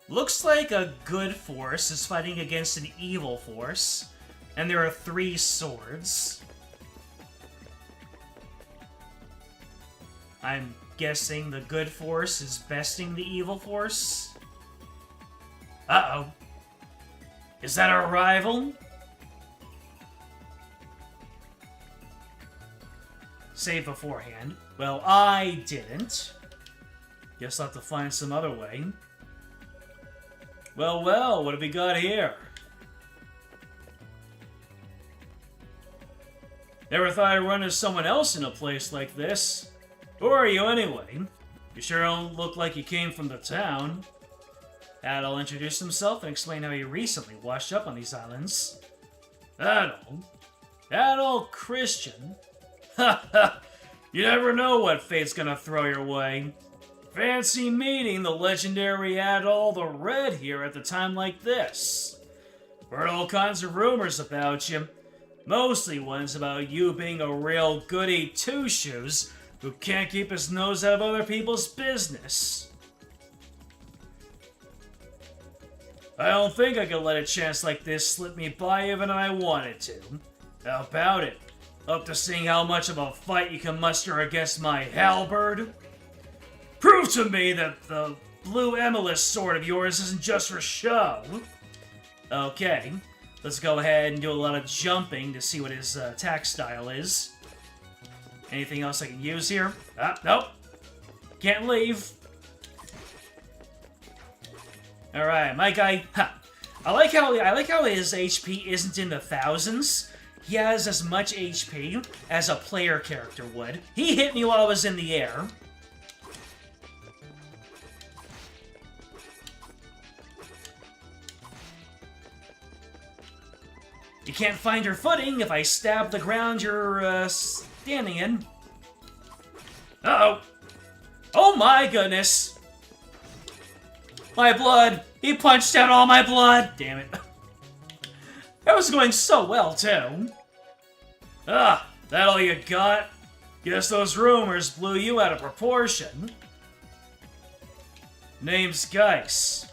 Looks like a good force is fighting against an evil force, and there are 3 swords. I'm guessing the good force is besting the evil force? Uh-oh. Is that our rival? save beforehand. Well, I didn't. Guess I'll have to find some other way. Well, well, what have we got here? Never thought I'd run into someone else in a place like this. Who are you anyway? You sure don't look like you came from the town. Adol introduced himself and explained how he recently washed up on these islands. Adol? Adol Christian? Ha ha! You never know what fate's gonna throw your way. Fancy meeting the legendary Adol the Red here at the time like this. Heard all kinds of rumors about you. Mostly ones about you being a real goody two-shoes who can't keep his nose out of other people's business. I don't think I could let a chance like this slip me by even if I wanted to. How about it? Up to seeing how much of a fight you can muster against my halberd? Prove to me that the blue amethyst sword of yours isn't just for show. Okay, let's go ahead and do a lot of jumping to see what his attack style is. Anything else I can use here? Ah, nope. Can't leave. Alright, my guy. Ha. I like how his HP isn't in the thousands. He has as much HP as a player character would. He hit me while I was in the air. You can't find your footing if I stab the ground you're standing in. Uh-oh. Oh my goodness. My blood. He punched out all my blood. Damn it. That was going so well, too. Ah, that all you got? Guess those rumors blew you out of proportion. Name's Geis.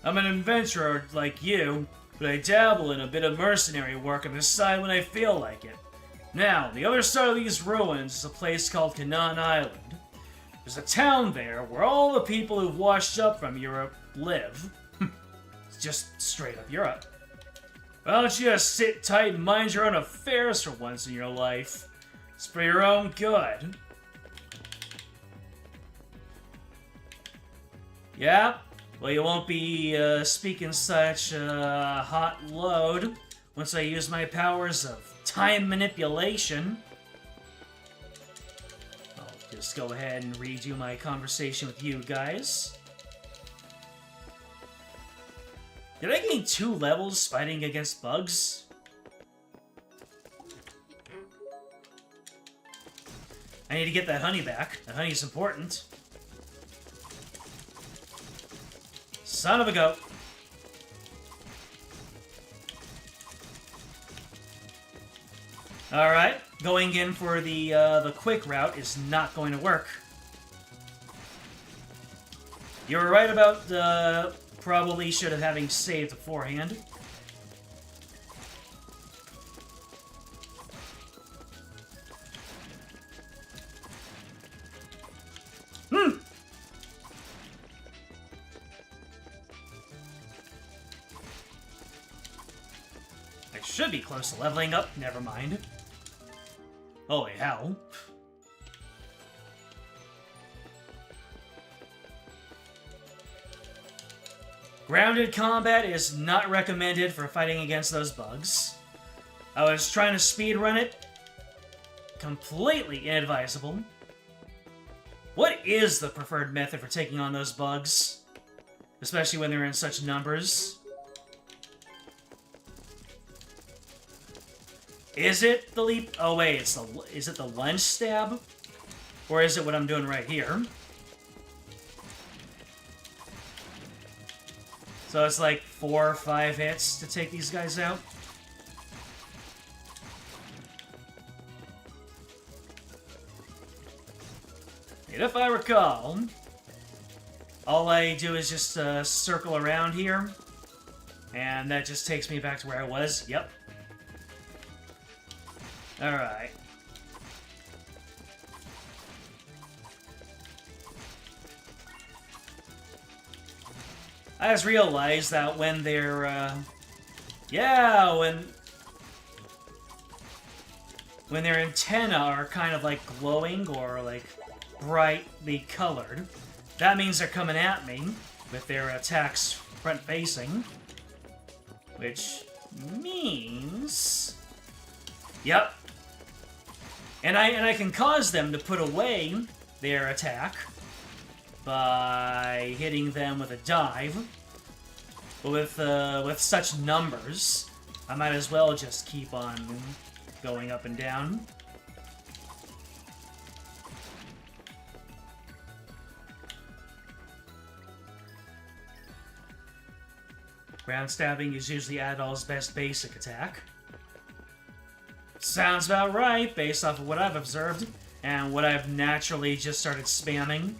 I'm an adventurer like you, but I dabble in a bit of mercenary work on the side when I feel like it. Now, the other side of these ruins is a place called Canaan Island. There's a town there where all the people who've washed up from Europe live. It's just straight up Europe. Why don't you just sit tight and mind your own affairs for once in your life? It's for your own good. Yeah? Well, you won't be speaking such a hot load once I use my powers of time manipulation. I'll just go ahead and redo my conversation with you guys. Did I gain 2 levels fighting against bugs? I need to get that honey back. That honey's important. Son of a goat. Alright, going in for the quick route is not going to work. You were right about probably should have having saved beforehand. I should be close to leveling up. Never mind. Holy hell. Grounded combat is not recommended for fighting against those bugs. I was trying to speedrun it. Completely inadvisable. What is the preferred method for taking on those bugs? Especially when they're in such numbers. Is it the leap? Oh wait, is it the lunge stab? Or is it what I'm doing right here? So it's like 4 or 5 hits to take these guys out. And if I recall, all I do is just circle around here, and that just takes me back to where I was. Yep. Alright. I just realized that when they're, when when their antennae are kind of like glowing or like brightly colored, that means they're coming at me with their attacks front facing, which means, yep. And I can cause them to put away their attack by hitting them with a dive. But with such numbers, I might as well just keep on going up and down. Ground stabbing is usually Adol's best basic attack. Sounds about right, based off of what I've observed, and what I've naturally just started spamming.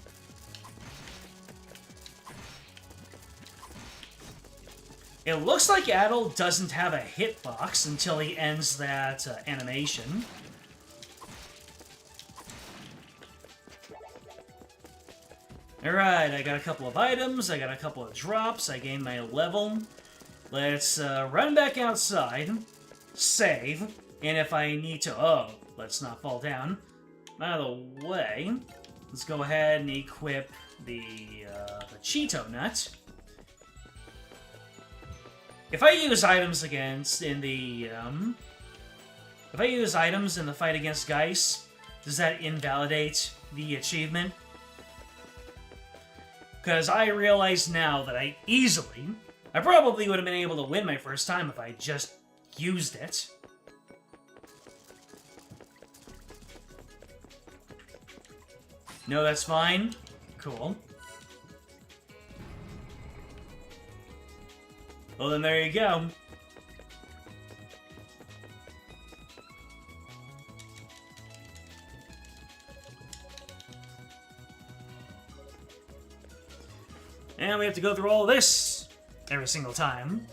It looks like Adol doesn't have a hitbox until he ends that animation. Alright, I got a couple of items, I got a couple of drops, I gained my level. Let's run back outside, save, and if I need to... Oh, let's not fall down. Out of the way, let's go ahead and equip the Cheeto Nut. If I use items in the fight against Geist, does that invalidate the achievement? Because I realize now that I probably would have been able to win my first time if I just used it. No, that's fine. Cool. Well, then there you go. And we have to go through all this every single time.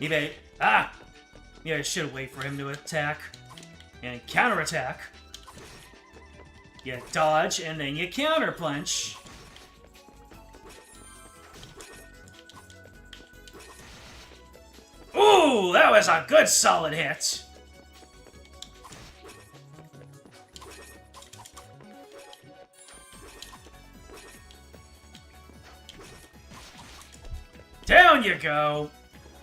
Maybe yeah, I should wait for him to attack and counterattack. You dodge and then you counterpunch. Ooh, that was a good solid hit. Down you go.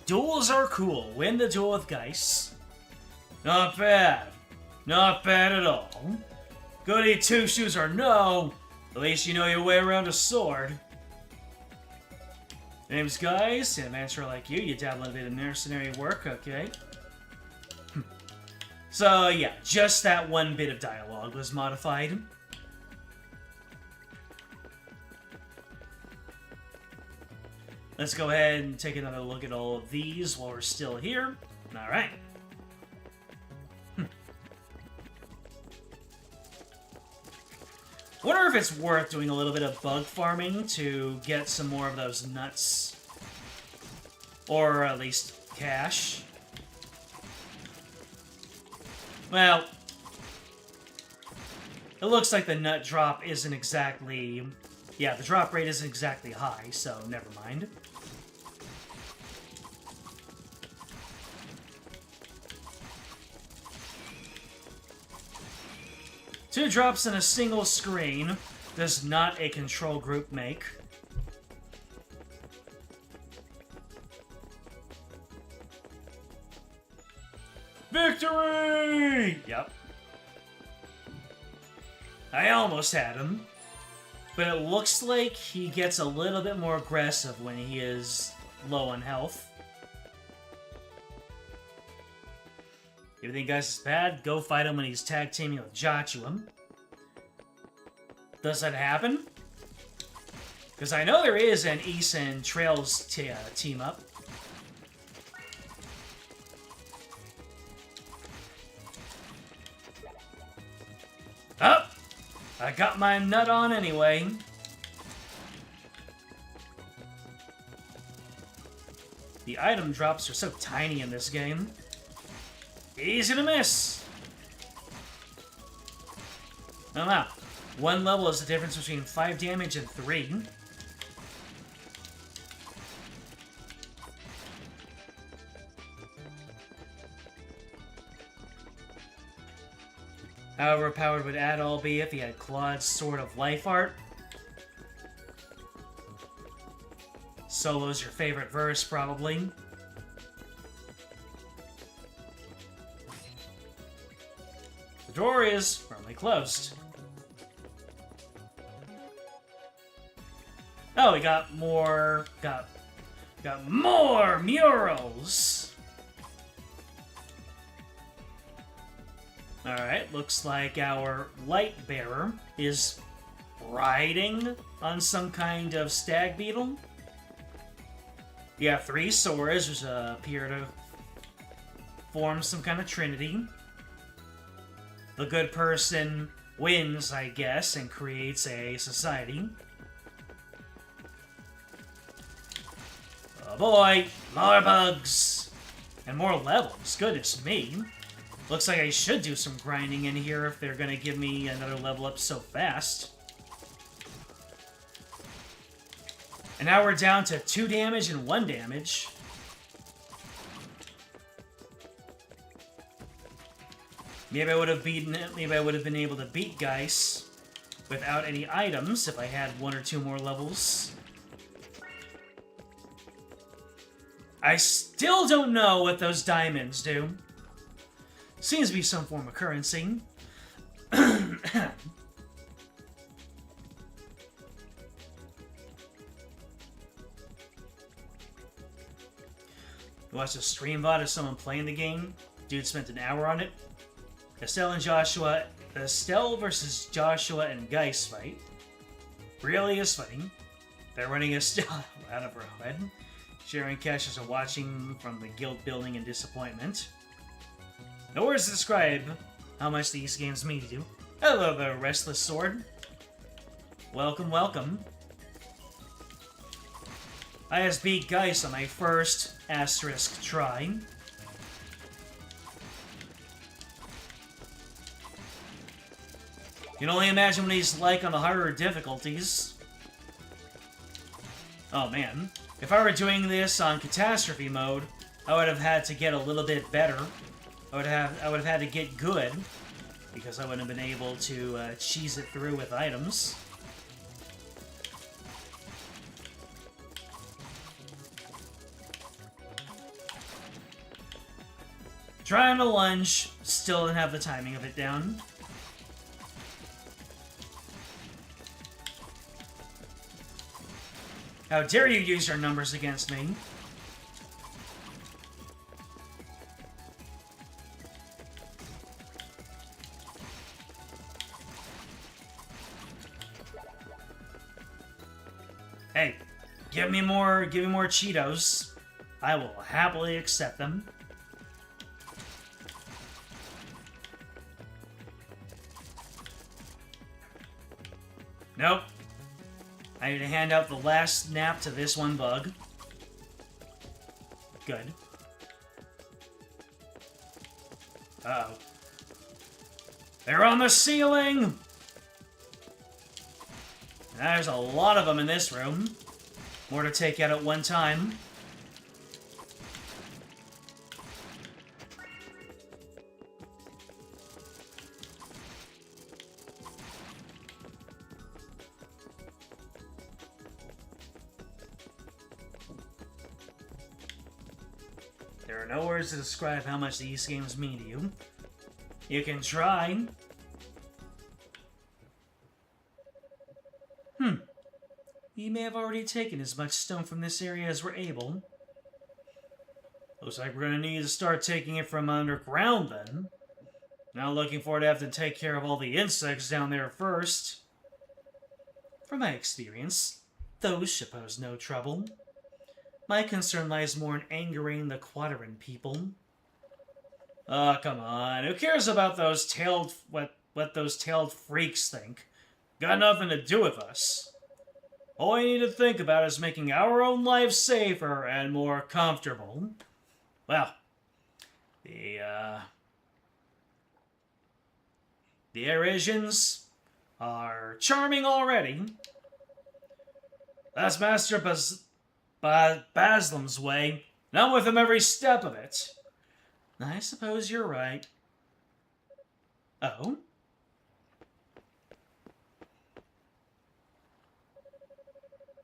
Duels are cool. Win the duel with Geist. Not bad. Not bad at all. Goody two-shoes or no, at least you know your way around a sword. Name's Geist, an adventurer like you dabble in a bit of mercenary work, okay. So yeah, just that one bit of dialogue was modified. Let's go ahead and take another look at all of these while we're still here. Alright. Wonder if it's worth doing a little bit of bug farming to get some more of those nuts. Or at least cash. Well, it looks like the nut drop isn't exactly... Yeah, the drop rate isn't exactly high, so never mind. Two drops in a single screen does not a control group make. Victory! Yep. I almost had him. But it looks like he gets a little bit more aggressive when he is low on health. If you think Geist is bad, go fight him when he's tag teaming with Joshua. Does that happen? Because I know there is an East and Trails team up. Oh! I got my nut on anyway. The item drops are so tiny in this game. Easy to miss. Oh wow. One level is the difference between 5 damage and 3. How overpowered would Adol be if he had Claude's Sword of Life art? Solo's your favorite verse, probably. The door is firmly closed. Oh, we got more... Got more murals! Alright, looks like our light bearer is riding on some kind of stag beetle. You have 3 swords, which appear to form some kind of trinity. The good person wins, I guess, and creates a society. Oh boy, more bugs! And more levels, goodness me. Looks like I should do some grinding in here if they're gonna give me another level up so fast. And now we're down to 2 damage and 1 damage. Maybe I would have been able to beat Geis without any items if I had 1 or 2 more levels. I still don't know what those diamonds do. Seems to be some form of currency. Watched a stream VOD of someone playing the game. Dude spent an hour on it. Estelle versus Joshua and Geis fight. Really is funny. They're running Estelle out of her head. Sharing caches are watching from the guild building in disappointment. No words to describe how much these games mean to you. Hello there, Restless Sword. Welcome, welcome. I just beat Geis on my first asterisk try. You can only imagine what he's like on the harder difficulties. Oh man. If I were doing this on catastrophe mode, I would have had to get a little bit better. I would have had to get good, because I wouldn't have been able to cheese it through with items. Trying to lunge, still didn't have the timing of it down. How dare you use your numbers against me? Hey, give me more Cheetos. I will happily accept them. Nope. I need to hand out the last nap to this one bug. Good. Uh-oh. They're on the ceiling! There's a lot of them in this room. More to take out at one time. There are no words to describe how much these games mean to you. You can try. We may have already taken as much stone from this area as we're able. Looks like we're gonna need to start taking it from underground then. Not looking forward to have to take care of all the insects down there first. From my experience, those should pose no trouble. My concern lies more in angering the Quadrant people. Oh, come on. Who cares about those tailed... what those tailed freaks think? Got nothing to do with us. All we need to think about is making our own lives safer and more comfortable. Well, the Arisians, are charming already. That's Master Baslam's way, and I'm with him every step of it. I suppose you're right. Oh?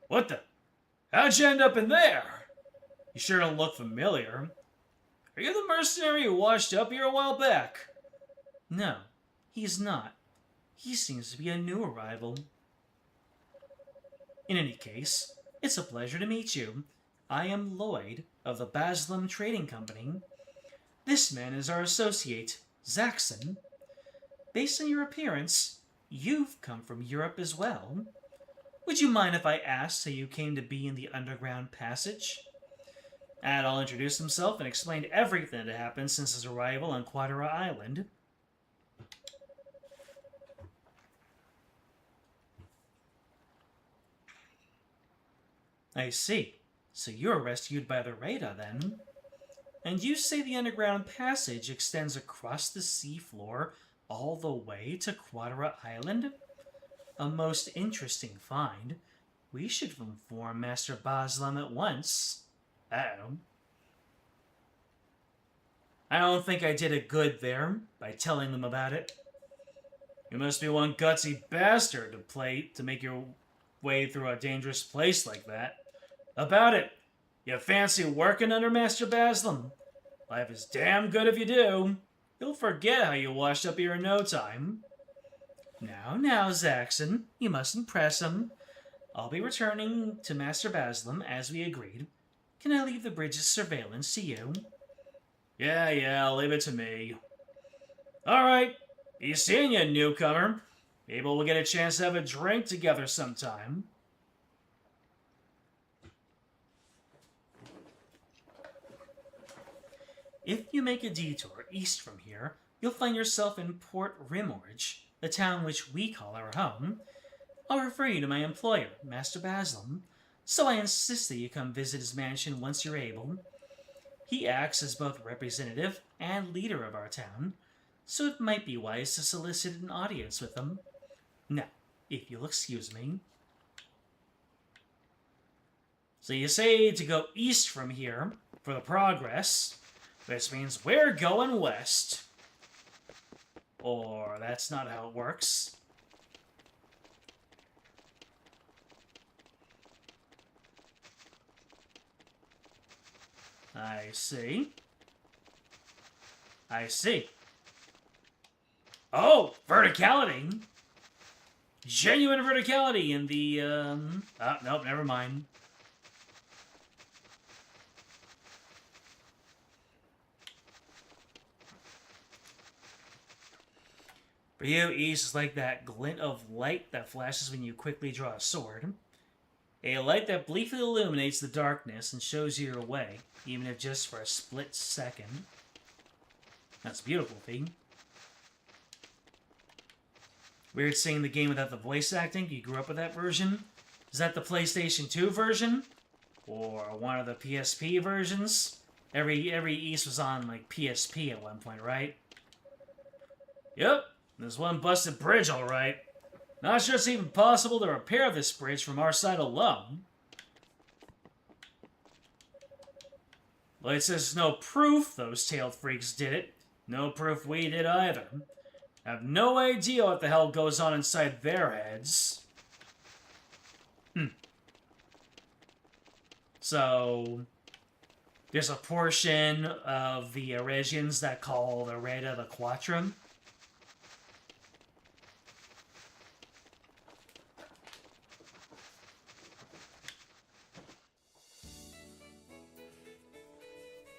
What the? How'd you end up in there? You sure don't look familiar. Are you the mercenary who washed up here a while back? No, he's not. He seems to be a new arrival. In any case, it's a pleasure to meet you. I am Lloyd of the Baslam Trading Company. This man is our associate, Zaxxon. Based on your appearance, you've come from Europe as well. Would you mind if I asked how you came to be in the underground passage? Adol introduced himself and explained everything that had happened since his arrival on Quadra Island. I see. So you were rescued by the Rada, then? And you say the underground passage extends across the seafloor all the way to Quadra Island? A most interesting find. We should inform Master Baslam at once. I don't think I did a good there by telling them about it. You must be one gutsy bastard to make your way through a dangerous place like that. About it. You fancy working under Master Baslam? Life is damn good if you do. He'll forget how you washed up here in no time. Now, Zaxxon, you mustn't press him. I'll be returning to Master Baslam as we agreed. Can I leave the bridge's surveillance to you? Yeah, leave it to me. Alright, be seeing you, newcomer. Maybe we'll get a chance to have a drink together sometime. If you make a detour east from here, you'll find yourself in Port Rimorge, the town which we call our home. I'll refer you to my employer, Master Baslam, so I insist that you come visit his mansion once you're able. He acts as both representative and leader of our town, so it might be wise to solicit an audience with him. Now, if you'll excuse me. So you say to go east from here for the progress. This means we're going west. Or that's not how it works. I see. Oh, verticality! Genuine verticality in the, oh, nope, never mind. For you, east is like that glint of light that flashes when you quickly draw a sword. A light that briefly illuminates the darkness and shows you your way, even if just for a split second. That's a beautiful thing. Weird seeing the game without the voice acting. You grew up with that version? Is that the PlayStation 2 version? Or one of the PSP versions? Every East was on, like, PSP at one point, right? Yep. There's one busted bridge, alright. Not sure it's even possible to repair this bridge from our side alone. Well, it says no proof those tailed freaks did it. No proof we did either. I have no idea what the hell goes on inside their heads. So, there's a portion of the Eresians that call the Rada the Quattrum.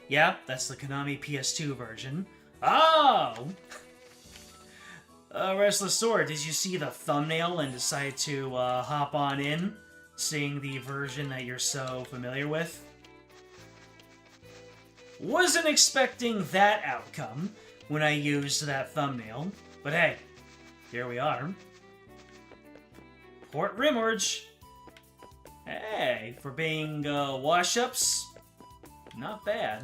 Yeah, that's the Konami PS2 version. Oh! Restless Sword, did you see the thumbnail and decide to hop on in, seeing the version that you're so familiar with? Wasn't expecting that outcome when I used that thumbnail, but hey, here we are. Port Rimorge. Hey, for being wash-ups, not bad.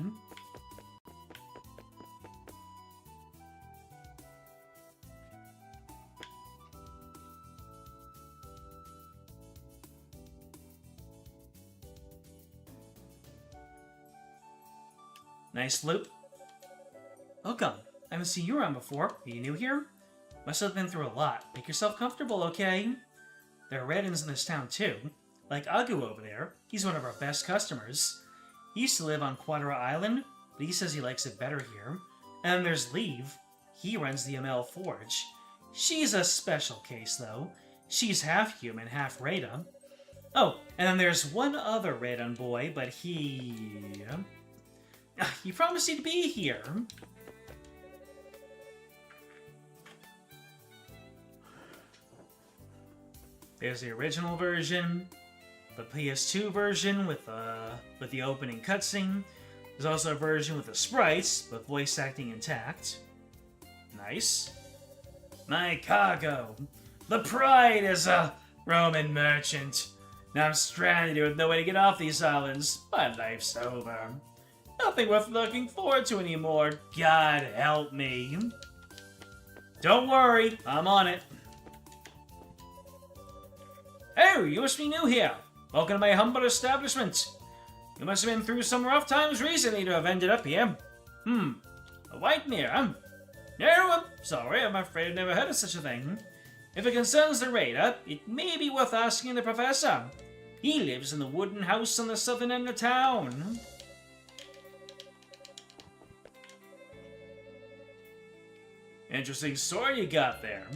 Nice loop. Welcome. I haven't seen you around before. Are you new here? Must have been through a lot. Make yourself comfortable, okay? There are Reddins in this town, too. Like Agu over there. He's one of our best customers. He used to live on Quadra Island, but he says he likes it better here. And then there's Leave. He runs the ML Forge. She's a special case, though. She's half human, half Radon. Oh, and then there's one other Radon boy, but he promised he'd be here. There's the original version, the PS2 version with the opening cutscene. There's also a version with the sprites, but voice acting intact. Nice. My cargo. The Pride is a Roman merchant. Now I'm stranded with no way to get off these islands. My life's over. Nothing worth looking forward to anymore. God help me. Don't worry, I'm on it. Oh, you must be new here. Welcome to my humble establishment. You must have been through some rough times recently to have ended up here. A white mirror? No, I'm sorry, I'm afraid I've never heard of such a thing. If it concerns the raider, it may be worth asking the professor. He lives in the wooden house on the southern end of town. Interesting story you got there.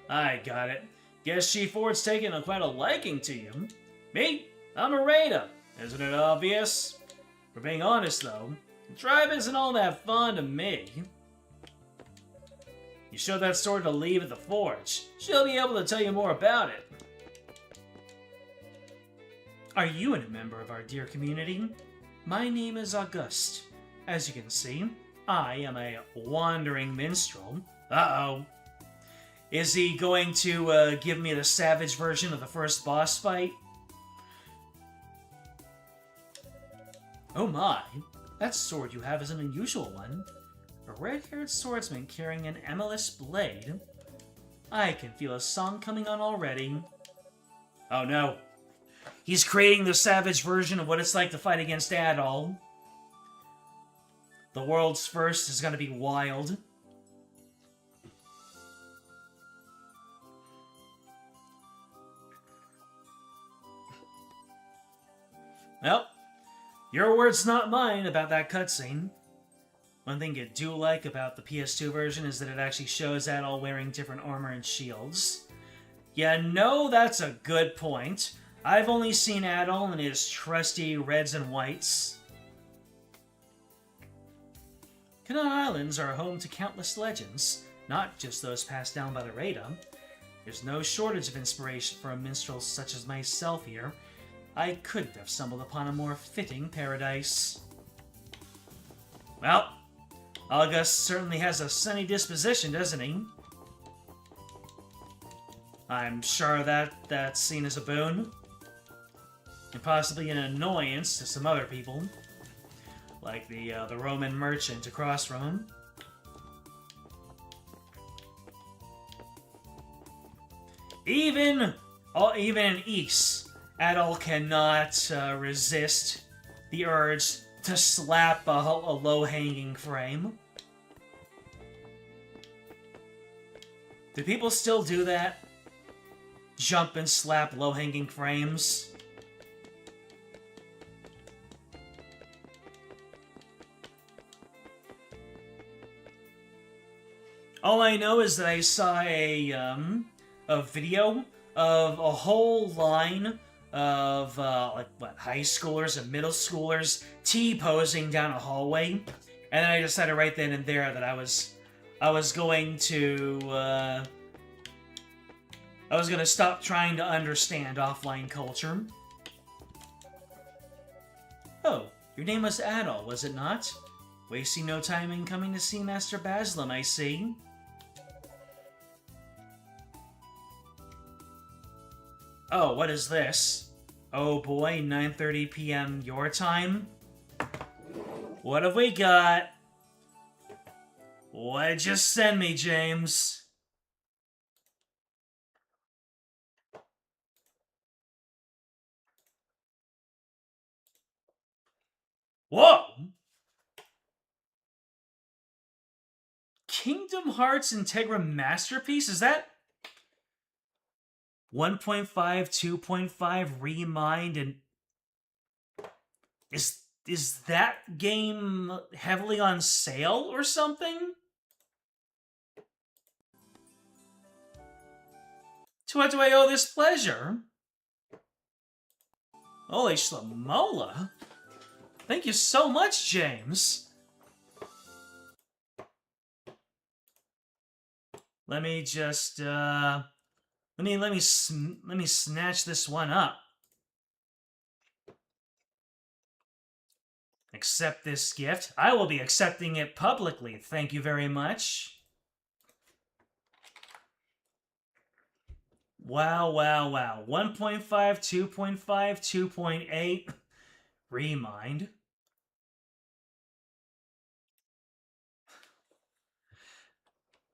I got it. Guess Chief Ford's taken quite a liking to you. Me? I'm a raider. Isn't it obvious? For being honest, though, the tribe isn't all that fond of me. You show that sword to Leave at the Forge. She'll be able to tell you more about it. Are you a member of our dear community? My name is Auguste. As you can see, I am a wandering minstrel. Uh-oh. Is he going to give me the savage version of the first boss fight? Oh my, that sword you have is an unusual one. A red-haired swordsman carrying an amethyst blade. I can feel a song coming on already. Oh no. He's creating the savage version of what it's like to fight against Adol. The world's first is going to be wild. Well, your words, not mine, about that cutscene. One thing I do like about the PS2 version is that it actually shows Adol wearing different armor and shields. Yeah, no, that's a good point. I've only seen Adol in his trusty reds and whites. Canaan Islands are home to countless legends, not just those passed down by the Rada. There's no shortage of inspiration for a minstrel such as myself here. I couldn't have stumbled upon a more fitting paradise. Well, August certainly has a sunny disposition, doesn't he? I'm sure that's seen as a boon. And possibly an annoyance to some other people. Like the Roman merchant across from him. Even in Ys, Adol cannot resist the urge to slap a low-hanging frame. Do people still do that? Jump and slap low-hanging frames? All I know is that I saw a video of a whole line of high schoolers and middle schoolers T-posing down a hallway, and then I decided right then and there that I was going to stop trying to understand offline culture. Oh, your name was Adol, was it not? Wasting no time in coming to see Master Baslam, I see. Oh, what is this? Oh boy, 9:30 p.m. your time? What have we got? What'd you send me, James? Whoa! Kingdom Hearts Integra Masterpiece? Is that 1.5, 2.5 Remind, and is that game heavily on sale or something? To what do I owe this pleasure? Holy Shlomola! Thank you so much, James. Let me just let me snatch this one up. Accept this gift. I will be accepting it publicly. Thank you very much. Wow, wow, wow. 1.5, 2.5, 2.8. Remind.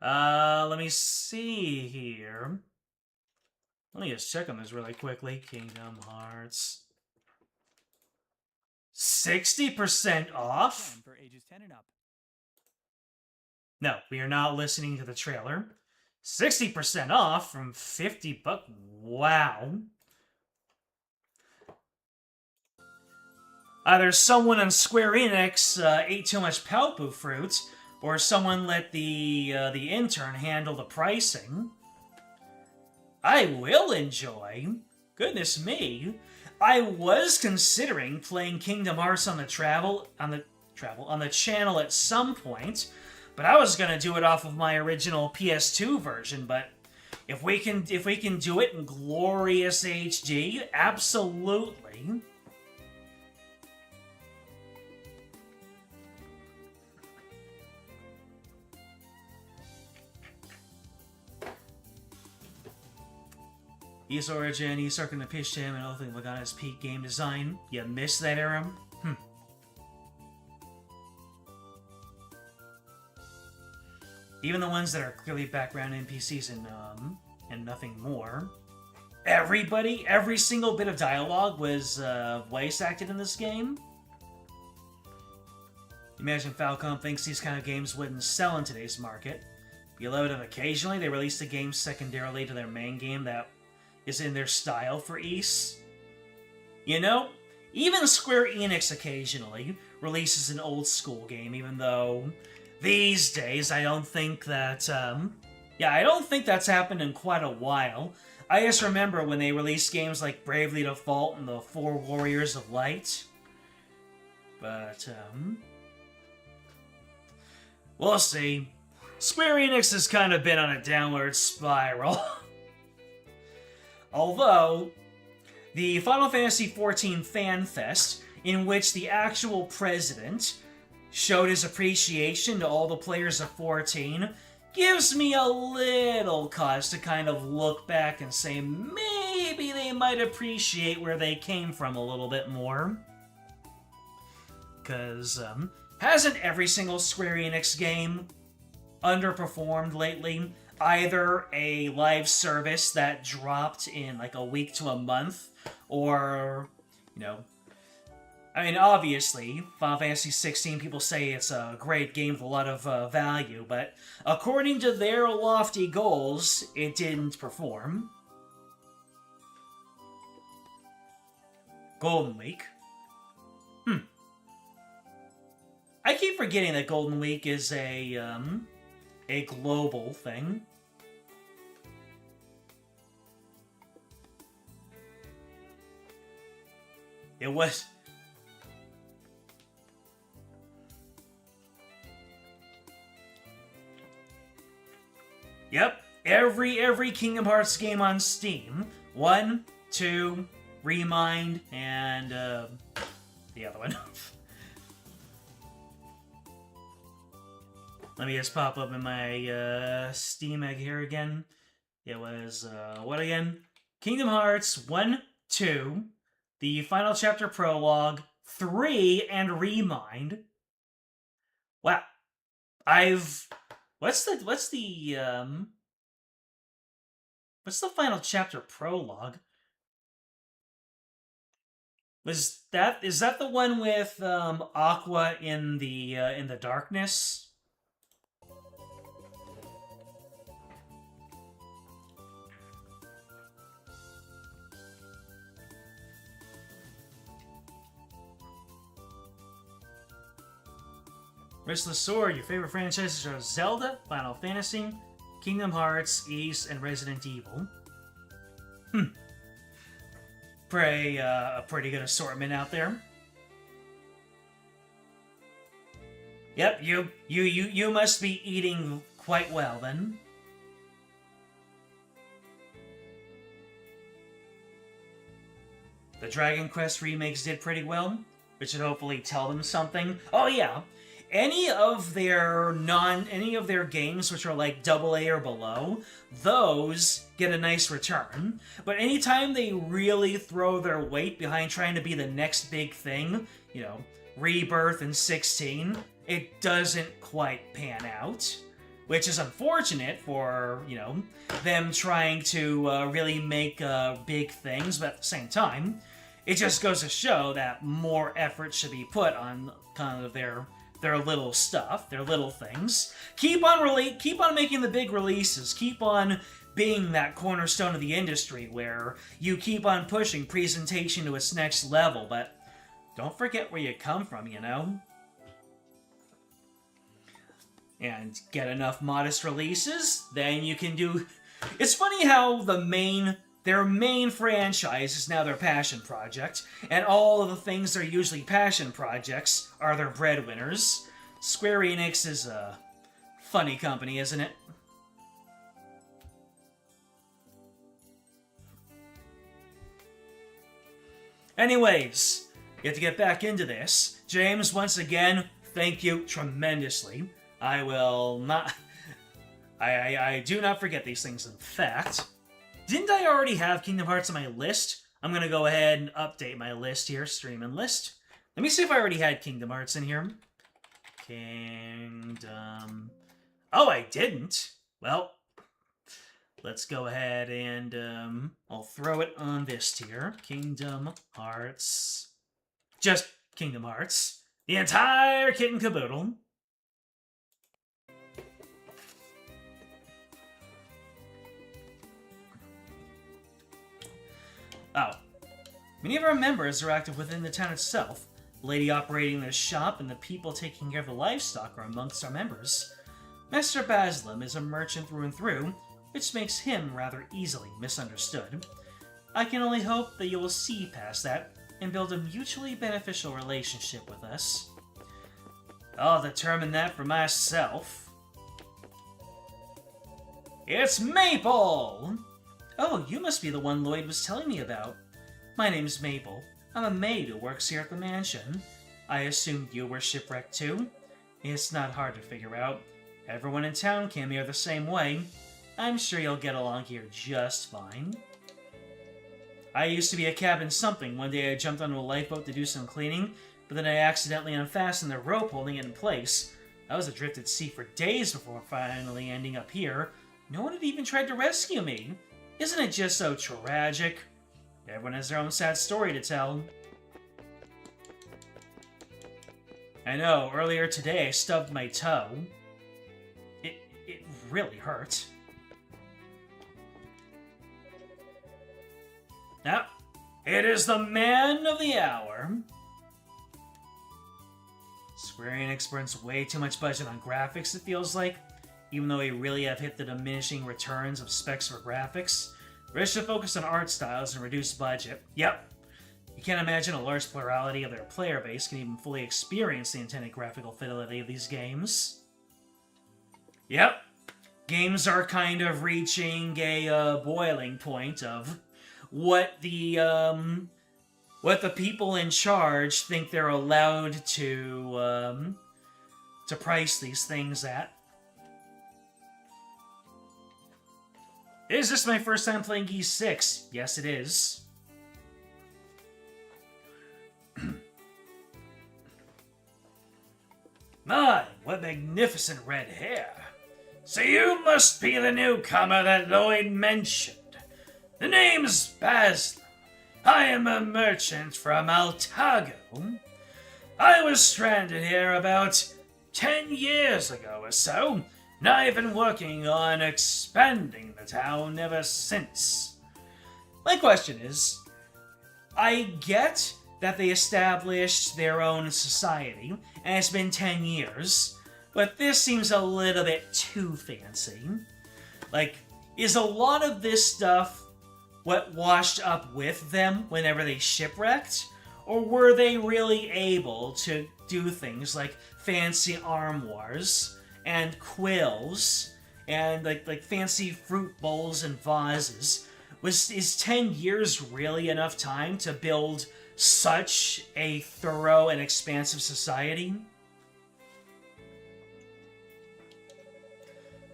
Let me see here. Let me just check on this really quickly. Kingdom Hearts. 60% off? For ages 10 and up. No, we are not listening to the trailer. 60% off from 50 bucks. Wow. Either someone on Square Enix ate too much Palpu fruit, or someone let the intern handle the pricing. I will enjoy. Goodness me. I was considering playing Kingdom Hearts on the channel at some point, but I was gonna do it off of my original PS2 version. But if we can do it in glorious HD, absolutely. East Origin, East Ark of Napishtim, and Ultimate Lagana's peak game design. You missed that era? Even the ones that are clearly background NPCs and nothing more. Every single bit of dialogue was voice acted in this game. Imagine Falcom thinks these kind of games wouldn't sell in today's market. Beloved of occasionally, they released a game secondarily to their main game that is in their style for Ys. You know, even Square Enix occasionally releases an old school game, even though these days I don't think that, I don't think that's happened in quite a while. I just remember when they released games like Bravely Default and the Four Warriors of Light. But, we'll see. Square Enix has kind of been on a downward spiral. Although, the Final Fantasy XIV Fan Fest, in which the actual president showed his appreciation to all the players of 14, gives me a little cause to kind of look back and say maybe they might appreciate where they came from a little bit more. Because, hasn't every single Square Enix game underperformed lately? Either a live service that dropped in like a week to a month, or, you know, I mean, obviously, Final Fantasy XVI, people say it's a great game with a lot of value, but according to their lofty goals, it didn't perform. Golden Week. I keep forgetting that Golden Week is a global thing. It was... Yep, every Kingdom Hearts game on Steam. 1, 2, Remind, and the other one. Let me just pop up in my Steam egg here again. It was, what again? Kingdom Hearts 1, 2, the Final Chapter Prologue, 3, and Remind. Wow. What's the Final Chapter Prologue? Is that the one with Aqua in the darkness? Restless Sword, your favorite franchises are Zelda, Final Fantasy, Kingdom Hearts, Ys, and Resident Evil. A pretty good assortment out there. Yep, you must be eating quite well then. The Dragon Quest remakes did pretty well, which should hopefully tell them something. Oh yeah, any of their games which are like AA or below, those get a nice return. But anytime they really throw their weight behind trying to be the next big thing, you know, Rebirth and 16, it doesn't quite pan out. Which is unfortunate for, you know, them trying to really make big things, but at the same time, it just goes to show that more effort should be put on kind of their little stuff, their little things. Keep on making the big releases. Keep on being that cornerstone of the industry where you keep on pushing presentation to its next level, but don't forget where you come from, you know? And get enough modest releases, then you can do... It's funny how their main franchise is now their passion project, and all of the things that are usually passion projects are their breadwinners. Square Enix is a funny company, isn't it? Anyways, you have to get back into this. James, once again, thank you tremendously. I will not... I do not forget these things, in fact. Didn't I already have Kingdom Hearts on my list? I'm gonna go ahead and update my list here, stream and list. Let me see if I already had Kingdom Hearts in here. Kingdom... Oh, I didn't! Well, let's go ahead and, I'll throw it on this tier. Kingdom Hearts... Just Kingdom Hearts. The entire kit and caboodle. Oh. Many of our members are active within the town itself. The lady operating the shop and the people taking care of the livestock are amongst our members. Master Baslam is a merchant through and through, which makes him rather easily misunderstood. I can only hope that you will see past that and build a mutually beneficial relationship with us. I'll determine that for myself. It's Maple! Oh, you must be the one Lloyd was telling me about. My name's Maple. I'm a maid who works here at the mansion. I assumed you were shipwrecked too? It's not hard to figure out. Everyone in town came here the same way. I'm sure you'll get along here just fine. I used to be a cabin something. One day I jumped onto a lifeboat to do some cleaning, but then I accidentally unfastened the rope holding it in place. I was adrift at sea for days before finally ending up here. No one had even tried to rescue me. Isn't it just so tragic? Everyone has their own sad story to tell. I know, earlier today I stubbed my toe. It really hurt. Now, it is the man of the hour. Square Enix burns way too much budget on graphics, it feels like. Even though we really have hit the diminishing returns of specs for graphics, we should focus on art styles and reduce budget. Yep. You can't imagine a large plurality of their player base can even fully experience the intended graphical fidelity of these games. Yep. Games are kind of reaching a boiling point of what the people in charge think they're allowed to price these things at. Is this my first time playing Ys 6? Yes, it is. My, what magnificent red hair. So you must be the newcomer that Lloyd mentioned. The name's Baslam. I am a merchant from Altago. I was stranded here about 10 years ago or so, and I've been working on expanding the town ever since. My question is, I get that they established their own society, and it's been 10 years. But this seems a little bit too fancy. Like, is a lot of this stuff what washed up with them whenever they shipwrecked? Or were they really able to do things like fancy armoires and quills and like fancy fruit bowls and vases? Is 10 years really enough time to build such a thorough and expansive society?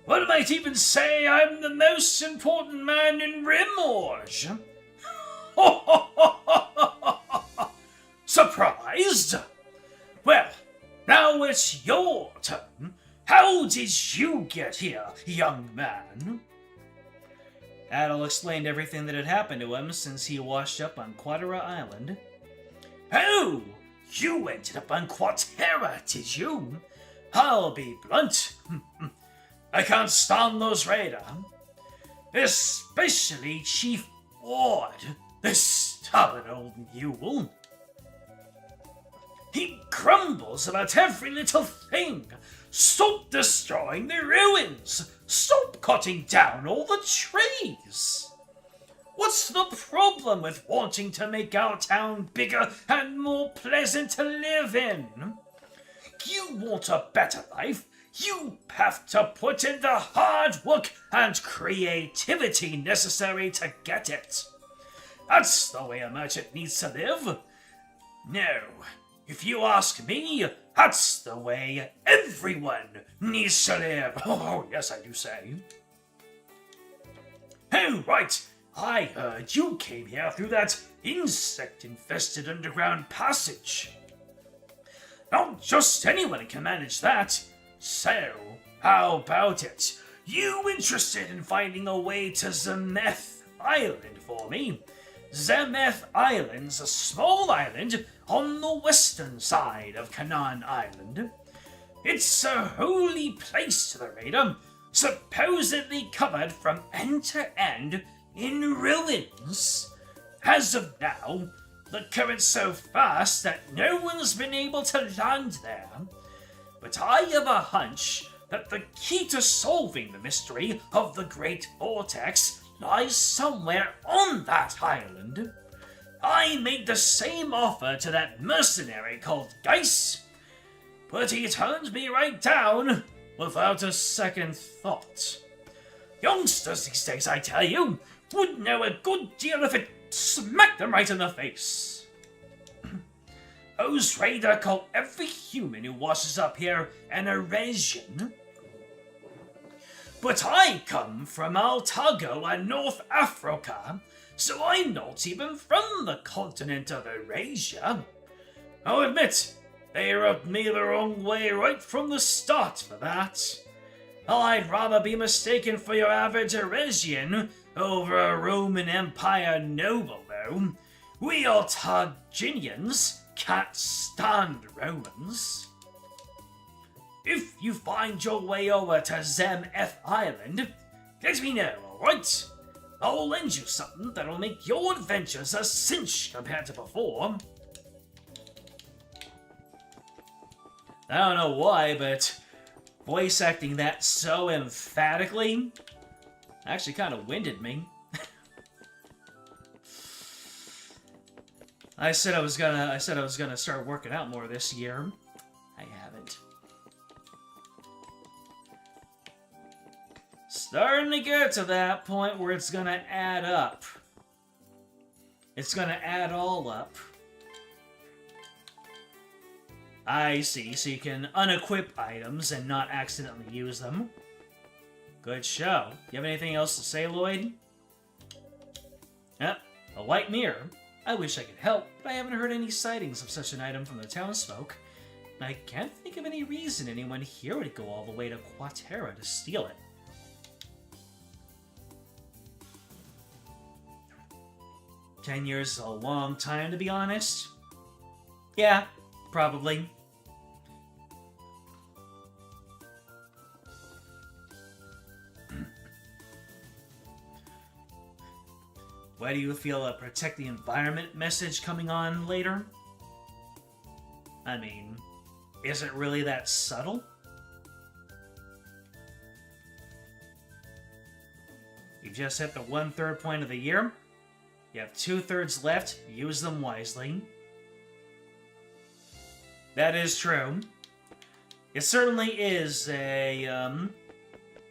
One might even say I'm the most important man in Rimorge. Surprised? Well, now it's your turn. How did you get here, young man? Adol explained everything that had happened to him since he washed up on Quatera Island. Oh, you ended up on Quatera, did you? I'll be blunt. I can't stand those Raider. Especially Chief Ward, this stubborn old mule. He grumbles about every little thing. Stop destroying the ruins! Stop cutting down all the trees! What's the problem with wanting to make our town bigger and more pleasant to live in? You want a better life? You have to put in the hard work and creativity necessary to get it. That's the way a merchant needs to live. No, if you ask me, that's the way everyone needs to live. Oh, yes, I do say. Oh, right. I heard you came here through that insect-infested underground passage. Not just anyone can manage that. So, how about it? You interested in finding a way to Zemeth Island for me? Zemeth Island's a small island on the western side of Canaan Island. It's a holy place to the Raider, supposedly covered from end to end in ruins. As of now, the current's so fast that no one's been able to land there. But I have a hunch that the key to solving the mystery of the Great Vortex lies somewhere on that island. I made the same offer to that mercenary called Geis, but he turned me right down without a second thought. Youngsters these days, I tell you, would know a good deal if it smacked them right in the face. Those Raider call every human who washes up here an Eurasian. But I come from Altago and North Africa, so I'm not even from the continent of Eurasia. I'll admit, they rubbed me the wrong way right from the start for that. I'd rather be mistaken for your average Eurasian over a Roman Empire noble, though. We Altaginians can't stand Romans. If you find your way over to Zemeth Island, let me know, alright? I'll lend you something that'll make your adventures a cinch compared to before. I don't know why, but voice acting that so emphatically actually kind of winded me. I said I was gonna start working out more this year. I haven't. Starting to get to that point where it's gonna add up. It's gonna add all up. I see, so you can unequip items and not accidentally use them. Good show. You have anything else to say, Lloyd? Yep, a white mirror. I wish I could help, but I haven't heard any sightings of such an item from the townsfolk. I can't think of any reason anyone here would go all the way to Quatera to steal it. "10 years is a long time, to be honest." Yeah, probably. Why do you feel a protect the environment message coming on later? I mean, is it really that subtle? You've just hit the 1/3 point of the year. You have 2/3 left. Use them wisely. That is true. It certainly is an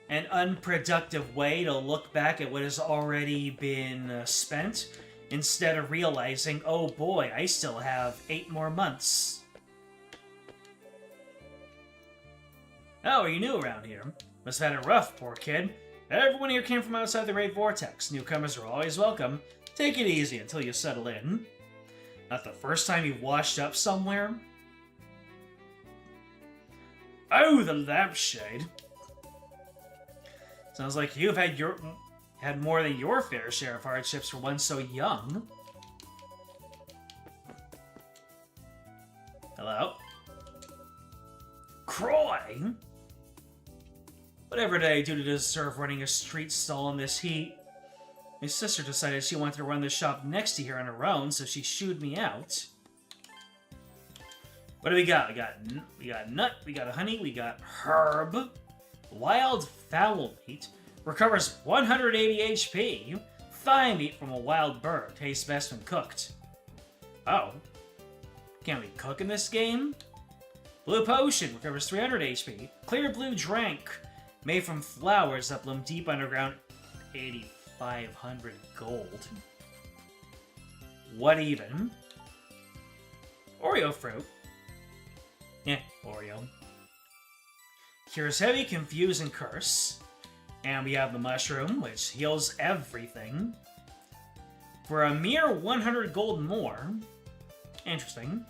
unproductive way to look back at what has already been spent, instead of realizing, oh boy, I still have 8 more months. Oh, are you new around here? Must have had it rough, poor kid. Everyone here came from outside the Great Vortex. Newcomers are always welcome. Take it easy until you settle in. Not the first time you've washed up somewhere? Oh, the lampshade. Sounds like you've had more than your fair share of hardships for one so young. Hello? Croy? Whatever did I do to deserve running a street stall in this heat? My sister decided she wanted to run the shop next to here on her own, so she shooed me out. What do we got? We got nut, we got honey, we got herb. Wild fowl meat. Recovers 180 HP. Thigh meat from a wild bird. Tastes best when cooked. Oh. Can we cook in this game? Blue potion. Recovers 300 HP. Clear blue drink. Made from flowers that bloom deep underground. 8,500 gold. What even? Oreo fruit. Yeah, Oreo. Cures heavy, confuse, and curse. And we have the mushroom, which heals everything. For a mere 100 gold more. Interesting.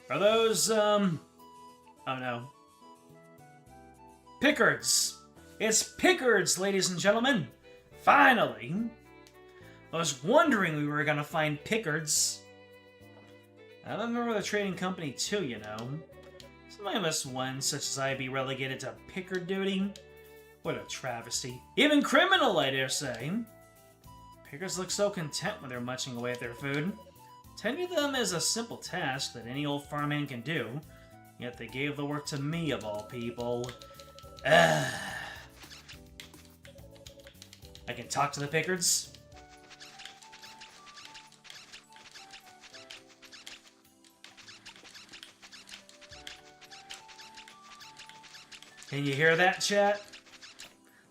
Are those, oh no. Pickards! It's Pickards, ladies and gentlemen! Finally! I was wondering we were gonna find Pickards. I remember the trading company too, you know. Somebody must one such as I be relegated to Pickard duty. What a travesty. Even criminal, I dare say. Pickards look so content when they're munching away at their food. Tending them is a simple task that any old farmhand can do, yet they gave the work to me, of all people. I can talk to the Pickards? Can you hear that, chat?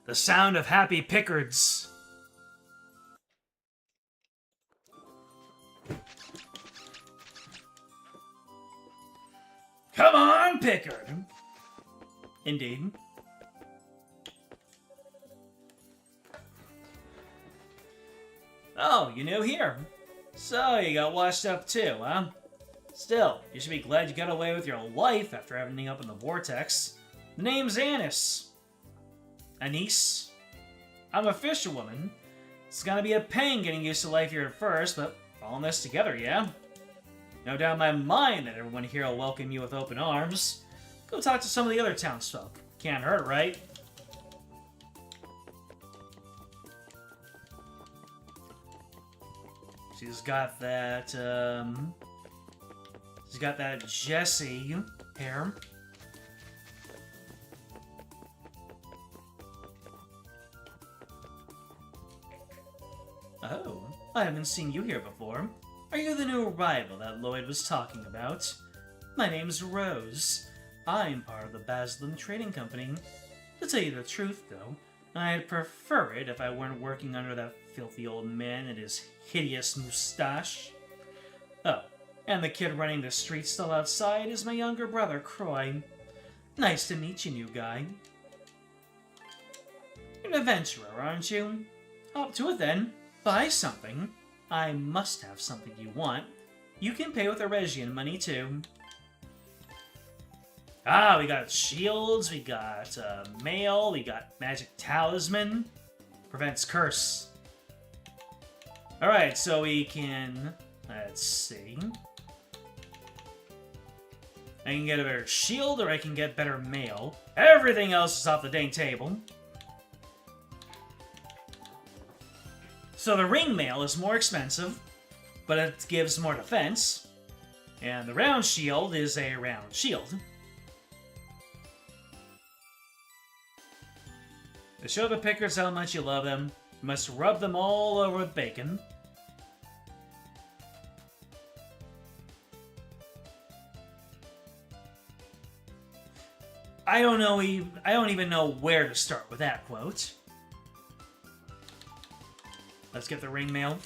The sound of happy Pickards. Come on, Pickard! Indeed. Oh, you new here. So, you got washed up too, huh? Still, you should be glad you got away with your life after ending up in the vortex. The name's Anis. Anise? I'm a fisherwoman. It's gonna be a pain getting used to life here at first, but we're all in this together, yeah? No doubt in my mind that everyone here will welcome you with open arms. Go talk to some of the other townsfolk. Can't hurt, right? She's got that, she's got that Jessie hair. Oh, I haven't seen you here before. Are you the new arrival that Lloyd was talking about? My name's Rose. I'm part of the Basildon Trading Company. To tell you the truth, though, I'd prefer it if I weren't working under that filthy old man and his hideous moustache. Oh, and the kid running the street stall outside is my younger brother, Croy. Nice to meet you, new guy. You're an adventurer, aren't you? Up to it, then. Buy something. I must have something you want. You can pay with Eresian money, too. Ah, we got shields, we got mail, we got magic talisman. Prevents curse. Alright, so we can... Let's see. I can get a better shield, or I can get better mail. Everything else is off the dang table. So the ring mail is more expensive, but it gives more defense. And the round shield is a round shield. To show the pickers how much you love them, you must rub them all over with bacon. I don't even know where to start with that quote. Let's get the ring mail.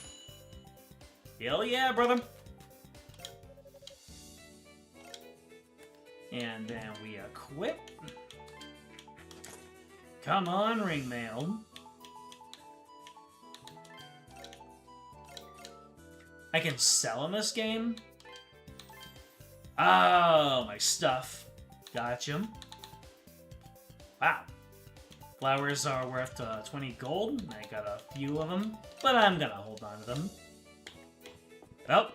Hell yeah, brother! And then we equip. Come on, ring mail. I can sell in this game? Oh, my stuff. Gotcha. Wow. Flowers are worth 20 gold. I got a few of them, but I'm gonna hold on to them. Oh,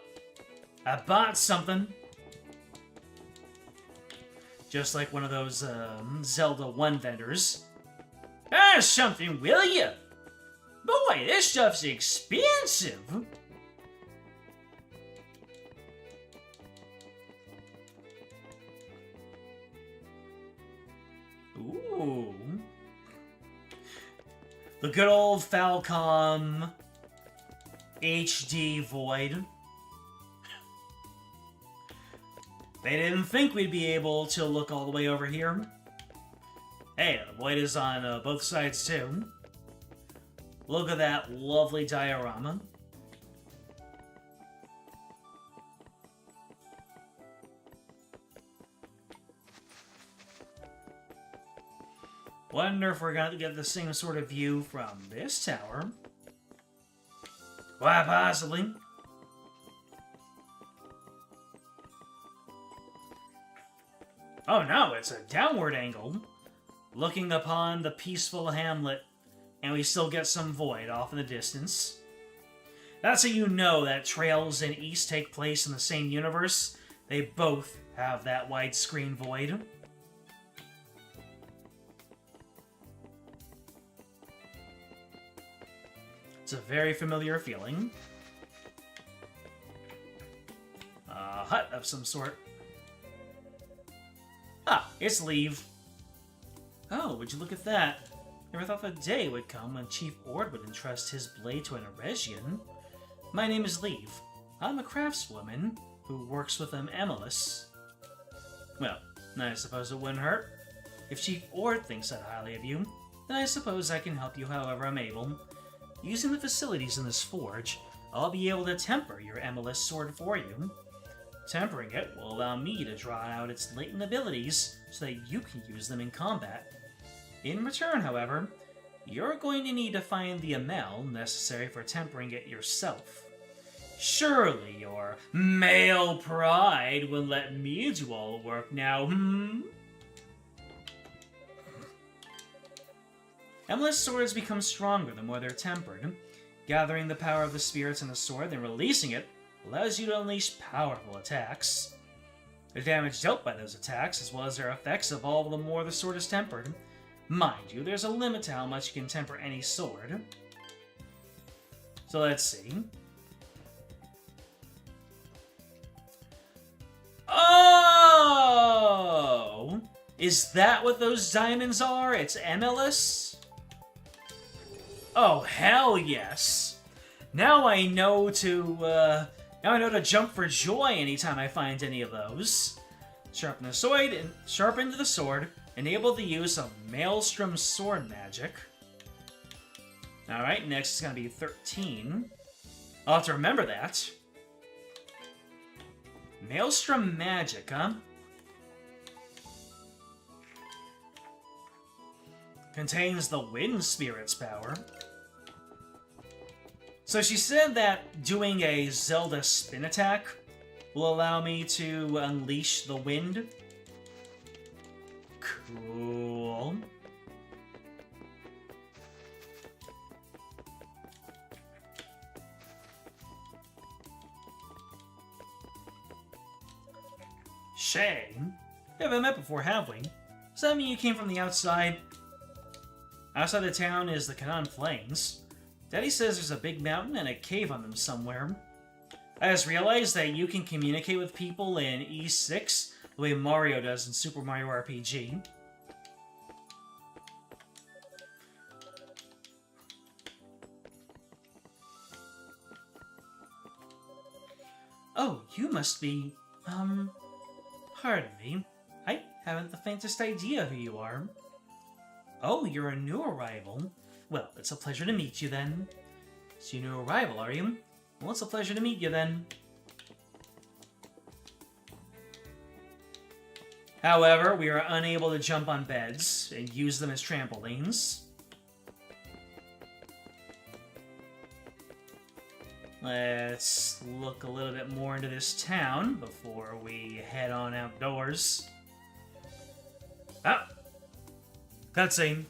I bought something. Just like one of those Zelda 1 vendors. Ah, something, will ya? Boy, this stuff's expensive. Ooh. The good old Falcom HD Void. They didn't think we'd be able to look all the way over here. Hey, the Void is on both sides too. Look at that lovely diorama. Wonder if we're going to get the same sort of view from this tower. Why, possibly. Oh no, it's a downward angle. Looking upon the peaceful hamlet, and we still get some void off in the distance. That's how you know that Trails and East take place in the same universe. They both have that widescreen void. It's a very familiar feeling. A hut of some sort. Ah, it's Leave. Oh, would you look at that? Never thought the day would come when Chief Ord would entrust his blade to an Eresian. My name is Leave. I'm a craftswoman who works with Harmless. Well, I suppose it wouldn't hurt. If Chief Ord thinks that highly of you, then I suppose I can help you however I'm able. Using the facilities in this forge, I'll be able to temper your Harmless sword for you. Tempering it will allow me to draw out its latent abilities so that you can use them in combat. In return, however, you're going to need to find the amel necessary for tempering it yourself. Surely your male pride will let me do all the work now, Harmless swords become stronger the more they're tempered. Gathering the power of the spirits in the sword, then releasing it, allows you to unleash powerful attacks. The damage dealt by those attacks, as well as their effects, evolve the more the sword is tempered. Mind you, there's a limit to how much you can temper any sword. So let's see. Oh! Is that what those diamonds are? It's Harmless? Oh, hell yes! Now I know to jump for joy anytime I find any of those. Sharpen the sword, enable the use of Maelstrom sword magic. Alright, next is gonna be 13. I'll have to remember that. Maelstrom magic, huh? Contains the wind spirit's power. So she said that doing a Zelda spin attack will allow me to unleash the wind. Cool. Shay, we haven't met before, have we? Does that mean you came from the outside? Outside the town is the Canaan Plains. Daddy says there's a big mountain and a cave on them somewhere. I just realized that you can communicate with people in E6 the way Mario does in Super Mario RPG. Oh, you must be, pardon me. I haven't the faintest idea who you are. Oh, you're a new arrival. Well, it's a pleasure to meet you then. So you're a new arrival, are you? Well, it's a pleasure to meet you then. However, we are unable to jump on beds and use them as trampolines. Let's look a little bit more into this town before we head on outdoors. Ah! Cutscene.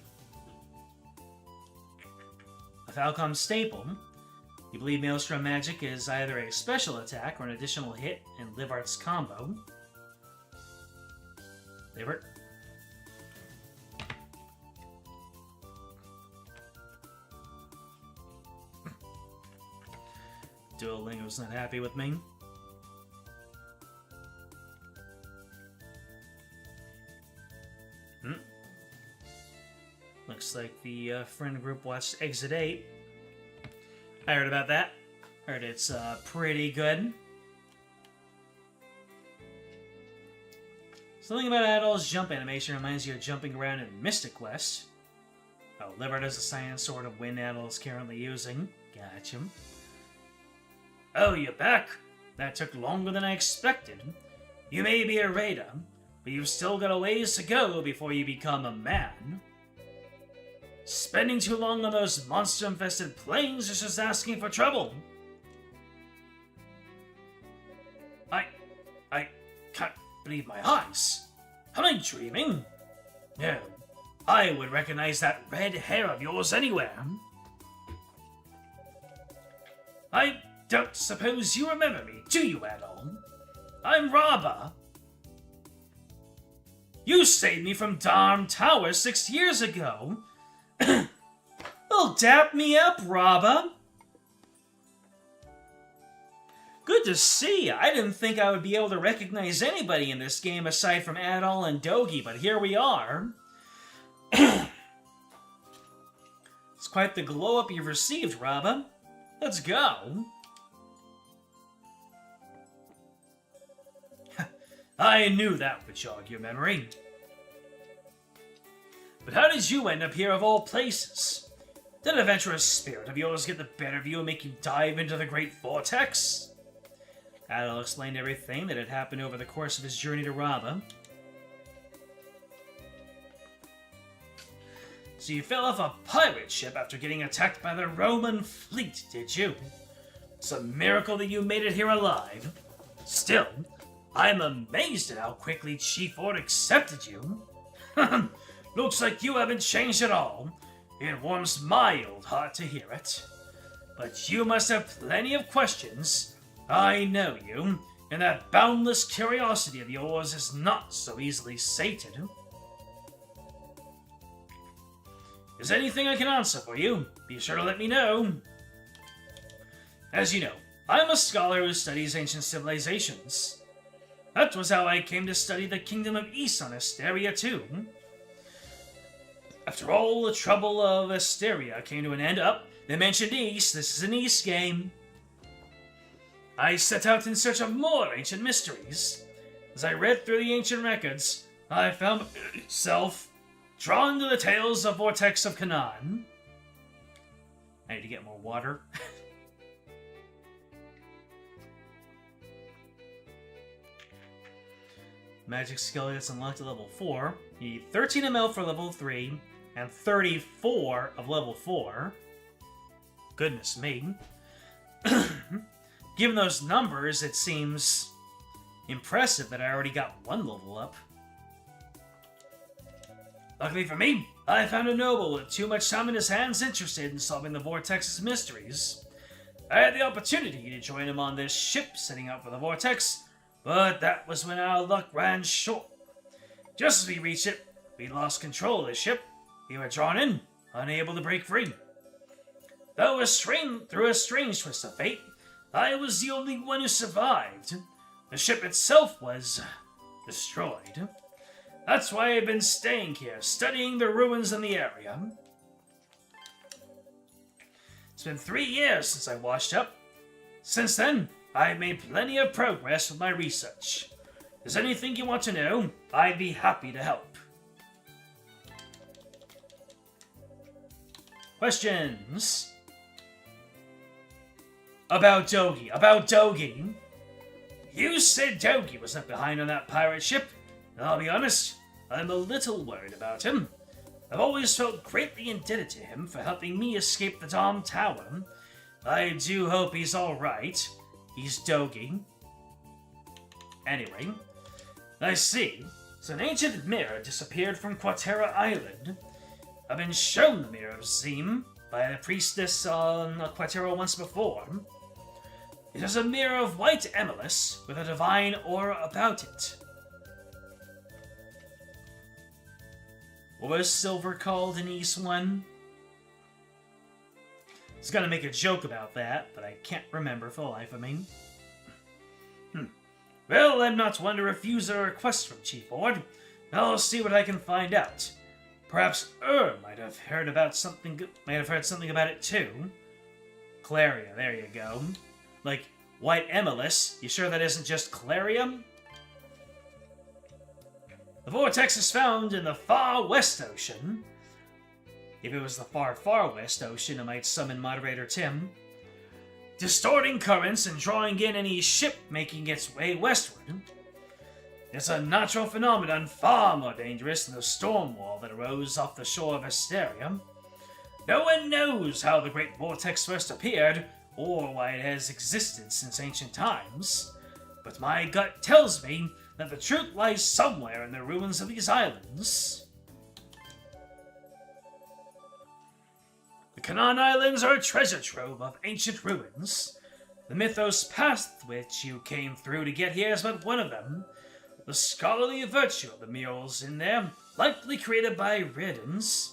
A Falcom staple. You believe Maelstrom magic is either a special attack or an additional hit in Livart's combo. Livart. Duolingo's not happy with me. Looks like the friend group watched Exit 8. I heard about that. Heard it's pretty good. Something about Adol's jump animation reminds you of jumping around in Mystic Quest. Oh, Livart has a science sword of wind Adol is currently using. Gotcha. Oh, you're back? That took longer than I expected. You may be a raider, but you've still got a ways to go before you become a man. Spending too long on those monster-infested plains is just asking for trouble. I can't believe my eyes. Am I dreaming? No, I would recognize that red hair of yours anywhere. I don't suppose you remember me, do you, Adol? I'm Raba. You saved me from Darm Tower 6 years ago. Well, dap me up, Raba. Good to see you. I didn't think I would be able to recognize anybody in this game aside from Adol and Dogi, but here we are. It's quite the glow-up you've received, Raba. Let's go. I knew that would jog your memory. But how did you end up here of all places? Did an adventurous spirit of yours get the better of you and make you dive into the Great Vortex? Adol explained everything that had happened over the course of his journey to Raba. So you fell off a pirate ship after getting attacked by the Roman fleet, did you? It's a miracle that you made it here alive. Still, I'm amazed at how quickly Chief Ord accepted you. Looks like you haven't changed at all. It warms my old heart to hear it. But you must have plenty of questions. I know you, and that boundless curiosity of yours is not so easily sated. Is there anything I can answer for you? Be sure to let me know. As you know, I'm a scholar who studies ancient civilizations. That was how I came to study the Kingdom of Ys on Asteria too. After all the trouble of Asteria came to an end, they mentioned Ys. This is an Ys game. I set out in search of more ancient mysteries. As I read through the ancient records, I found myself drawn to the tales of Vortex of Canaan. I need to get more water. Magic skill gets unlocked at level 4. You need 13 ML for level 3, and 34 of level 4. Goodness me. Given those numbers, it seems impressive that I already got one level up. Luckily for me, I found a noble with too much time in his hands interested in solving the Vortex's mysteries. I had the opportunity to join him on this ship setting out for the Vortex, but that was when our luck ran short. Just as we reached it, we lost control of the ship. We were drawn in, unable to break free. Though through a strange twist of fate, I was the only one who survived. The ship itself was destroyed. That's why I've been staying here, studying the ruins in the area. It's been 3 years since I washed up. Since then, I've made plenty of progress with my research. If there's anything you want to know, I'd be happy to help. Questions? About Dogi. You said Dogi was left behind on that pirate ship. I'll be honest, I'm a little worried about him. I've always felt greatly indebted to him for helping me escape the Dom Tower. I do hope he's alright. He's Dogi. Anyway, I see. So an ancient mirror disappeared from Quatera Island. I've been shown the Mirror of Zim by the priestess on Quatera once before. It is a mirror of white emulous with a divine aura about it. What was silver called in East 1? I was gonna make a joke about that, but I can't remember for the life of me. Well, I'm not one to refuse a request from Chief Ord. I'll see what I can find out. Perhaps might have heard something about it too. Claria, there you go. Like, white emulous, you sure that isn't just Clarium? The vortex is found in the far west ocean. If it was the far, far west ocean, it might summon Moderator Tim. Distorting currents and drawing in any ship making its way westward. It's a natural phenomenon far more dangerous than the storm wall that arose off the shore of Asteria. No one knows how the Great Vortex first appeared, or why it has existed since ancient times, but my gut tells me that the truth lies somewhere in the ruins of these islands. The Canaan Islands are a treasure trove of ancient ruins. The mythos past which you came through to get here is but one of them. The scholarly virtue of the murals in there, likely created by Reduns,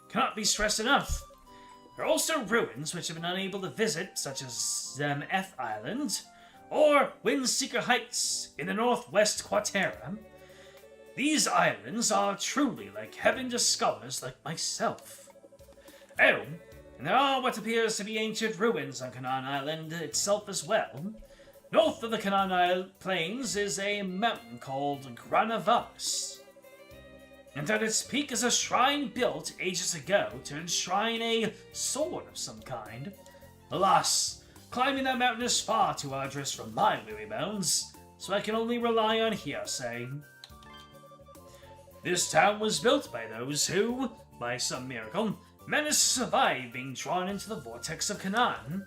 cannot be stressed enough. There are also ruins which have been unable to visit, such as Zemeth Island, or Windseeker Heights in the northwest Quatera. These islands are truly like heaven to scholars like myself. Oh, and there are what appears to be ancient ruins on Canaan Island itself as well. North of the Canaan Plains is a mountain called Granavalis. And at its peak is a shrine built ages ago to enshrine a sword of some kind. Alas, climbing that mountain is far too arduous for my weary bones, so I can only rely on hearsay. This town was built by those who, by some miracle, managed to survive being drawn into the vortex of Canaan.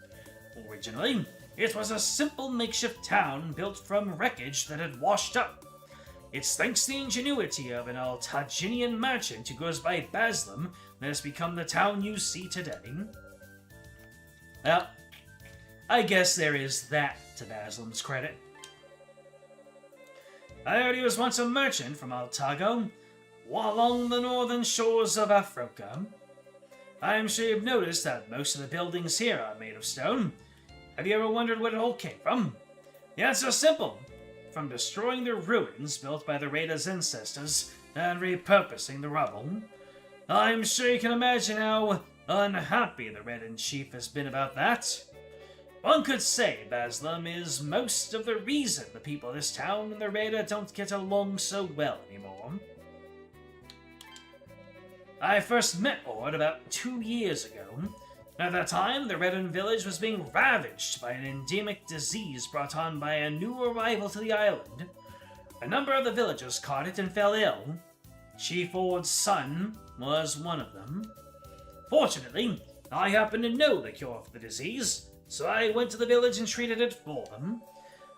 Originally, it was a simple makeshift town built from wreckage that had washed up. It's thanks to the ingenuity of an Altaginian merchant who goes by Baslam that has become the town you see today. Well, I guess there is that to Baslam's credit. I heard he was once a merchant from Altago, along the northern shores of Africa. I'm sure you've noticed that most of the buildings here are made of stone. Have you ever wondered where it all came from? The answer's simple. From destroying the ruins built by the Raida's ancestors and repurposing the rubble. I'm sure you can imagine how unhappy the Red Chief has been about that. One could say Baslam is most of the reason the people of this town and the Raida don't get along so well anymore. I first met Ord about 2 years ago. At that time, the Redden village was being ravaged by an endemic disease brought on by a new arrival to the island. A number of the villagers caught it and fell ill. Chief Ord's son was one of them. Fortunately, I happened to know the cure for the disease, so I went to the village and treated it for them.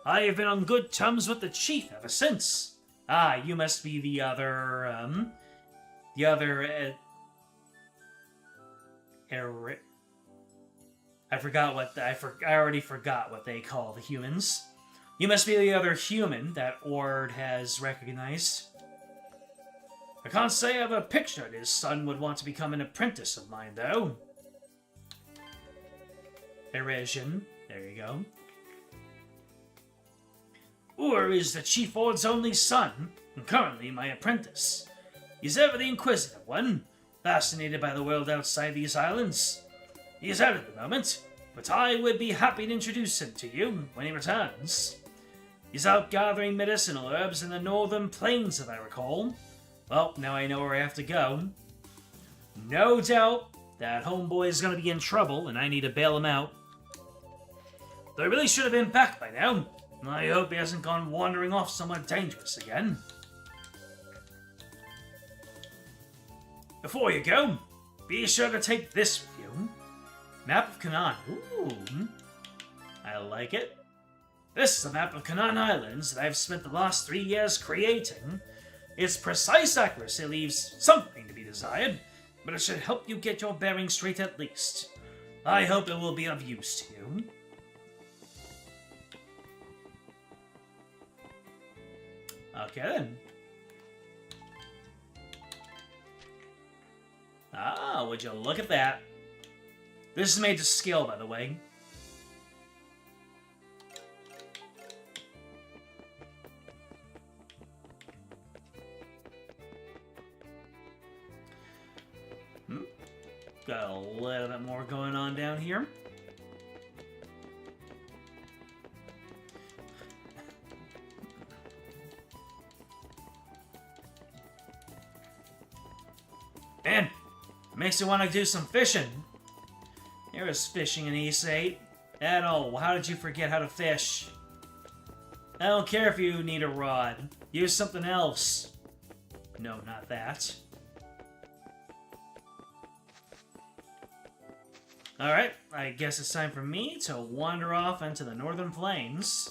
I have been on good terms with the chief ever since. Ah, you must be the other, I already forgot what they call the humans. You must be the other human that Ord has recognized. I can't say I've ever pictured his son would want to become an apprentice of mine, though. Erosion. There you go. Ur is the Chief Lord's only son, and currently my apprentice. He's ever the inquisitive one, fascinated by the world outside these islands. He is out at the moment, but I would be happy to introduce him to you when he returns. He's out gathering medicinal herbs in the northern plains, if I recall. Well, now I know where I have to go. No doubt that homeboy is going to be in trouble, and I need to bail him out. Though I really should have been back by now. I hope he hasn't gone wandering off somewhere dangerous again. Before you go, be sure to take this with you. Map of Canaan. Ooh. I like it. This is a map of Canaan Islands that I've spent the last 3 years creating. Its precise accuracy leaves something to be desired, but it should help you get your bearings straight at least. I hope it will be of use to you. Okay then. Ah, would you look at that? This is made to scale, by the way. Got a little bit more going on down here. Man, makes you want to do some fishing. There is fishing in East 8. Adol, how did you forget how to fish? I don't care if you need a rod. Use something else. No, not that. Alright, I guess it's time for me to wander off into the northern plains.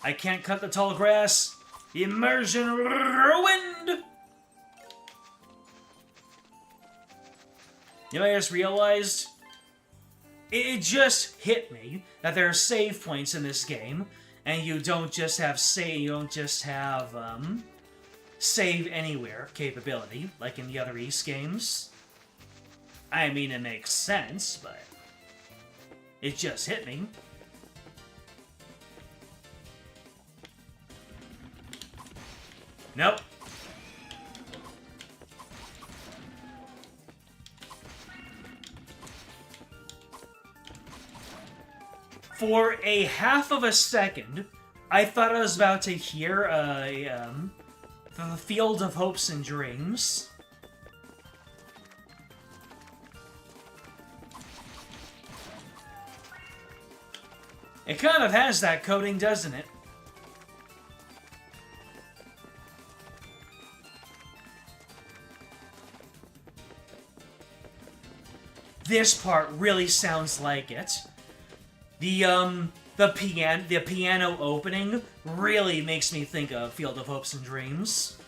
I can't cut the tall grass. Immersion ruined! You know, I just realized? It just hit me that there are save points in this game, and you don't just have save anywhere capability, like in the other East games. I mean, it makes sense, but it just hit me. Nope. For a half of a second, I thought I was about to hear the Field of Hopes and Dreams. It kind of has that coding, doesn't it? This part really sounds like it. The piano opening really makes me think of Field of Hopes and Dreams.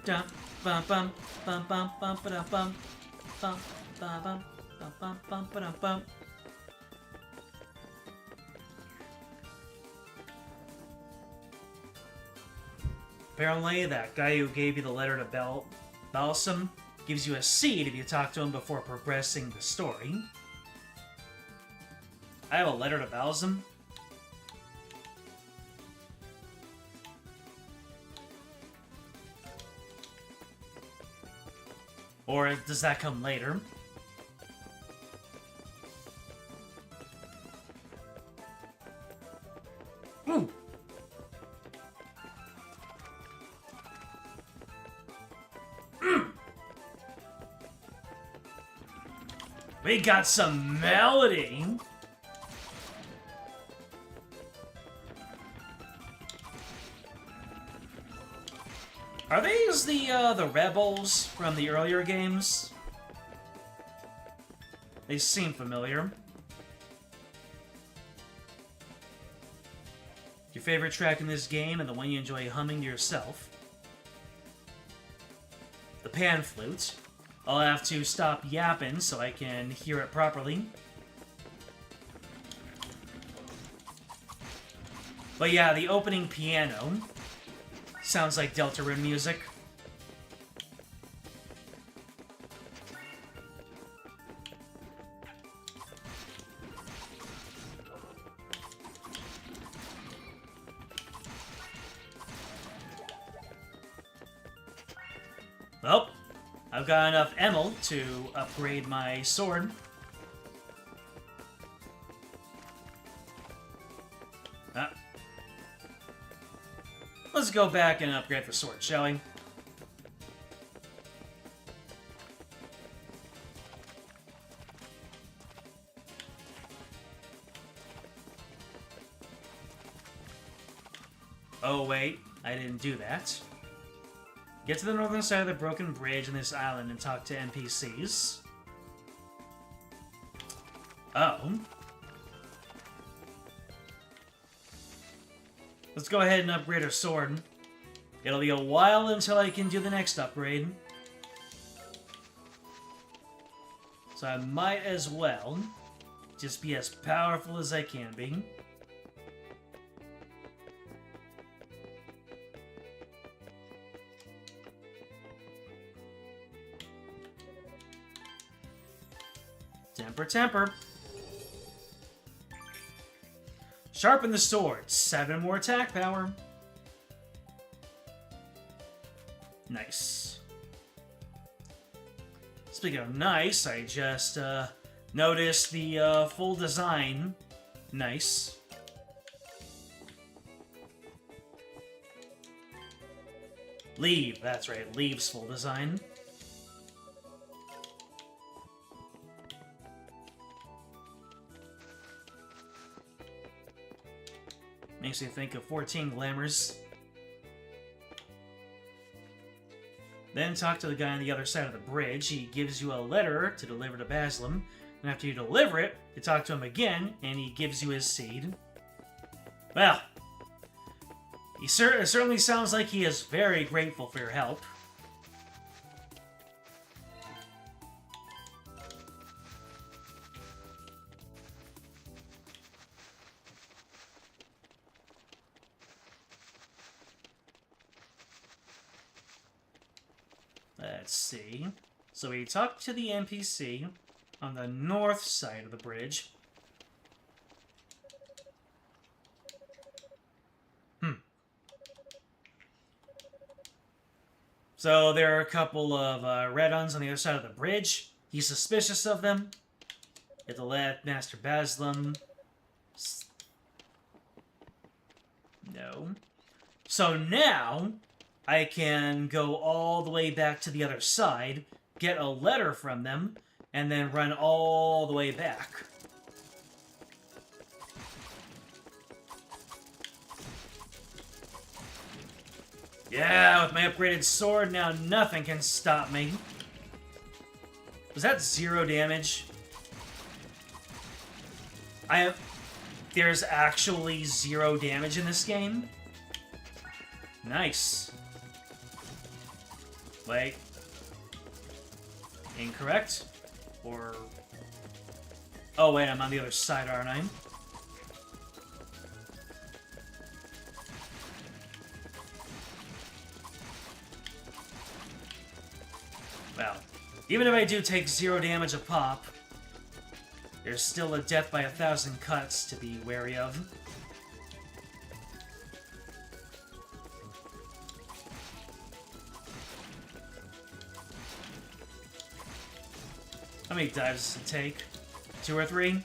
Dum bum bum bum bum bum ba bum bum bum bum bum bum bum bum. Apparently, that guy who gave you the letter to Balsam gives you a seed if you talk to him before progressing the story. I have a letter to Balsam. Or does that come later? Ooh! We got some melody. Are these the rebels from the earlier games? They seem familiar. Your favorite track in this game and the one you enjoy humming to yourself? The pan flute. I'll have to stop yapping so I can hear it properly. But yeah, the opening piano sounds like Deltarune music. Well, I've got enough emerald to upgrade my sword. Let's go back and upgrade the sword, shall we? Oh wait, I didn't do that. Get to the northern side of the broken bridge on this island and talk to NPCs. Oh. Let's go ahead and upgrade our sword. It'll be a while until I can do the next upgrade. So I might as well just be as powerful as I can be. Temper, temper. Sharpen the sword. 7 more attack power. Nice. Speaking of nice, I just noticed the full design. Nice. Leave, that's right. Leave's full design. Makes me think of 14 glamours. Then talk to the guy on the other side of the bridge. He gives you a letter to deliver to Baslam. And after you deliver it, you talk to him again, and he gives you his seed. Well, it certainly sounds like he is very grateful for your help. Let's see. So we talked to the NPC on the north side of the bridge. So there are a couple of Red-Uns on the other side of the bridge. He's suspicious of them. You have to let Master Baslam... No. So now, I can go all the way back to the other side, get a letter from them, and then run all the way back. Yeah, with my upgraded sword, now nothing can stop me. Was that 0 damage? There's actually 0 damage in this game? Nice. Wait. Incorrect? Or... Oh wait, I'm on the other side, aren't I? Well, even if I do take 0 damage a pop, there's still a death by 1,000 cuts to be wary of. How many dives does it take? 2 or 3?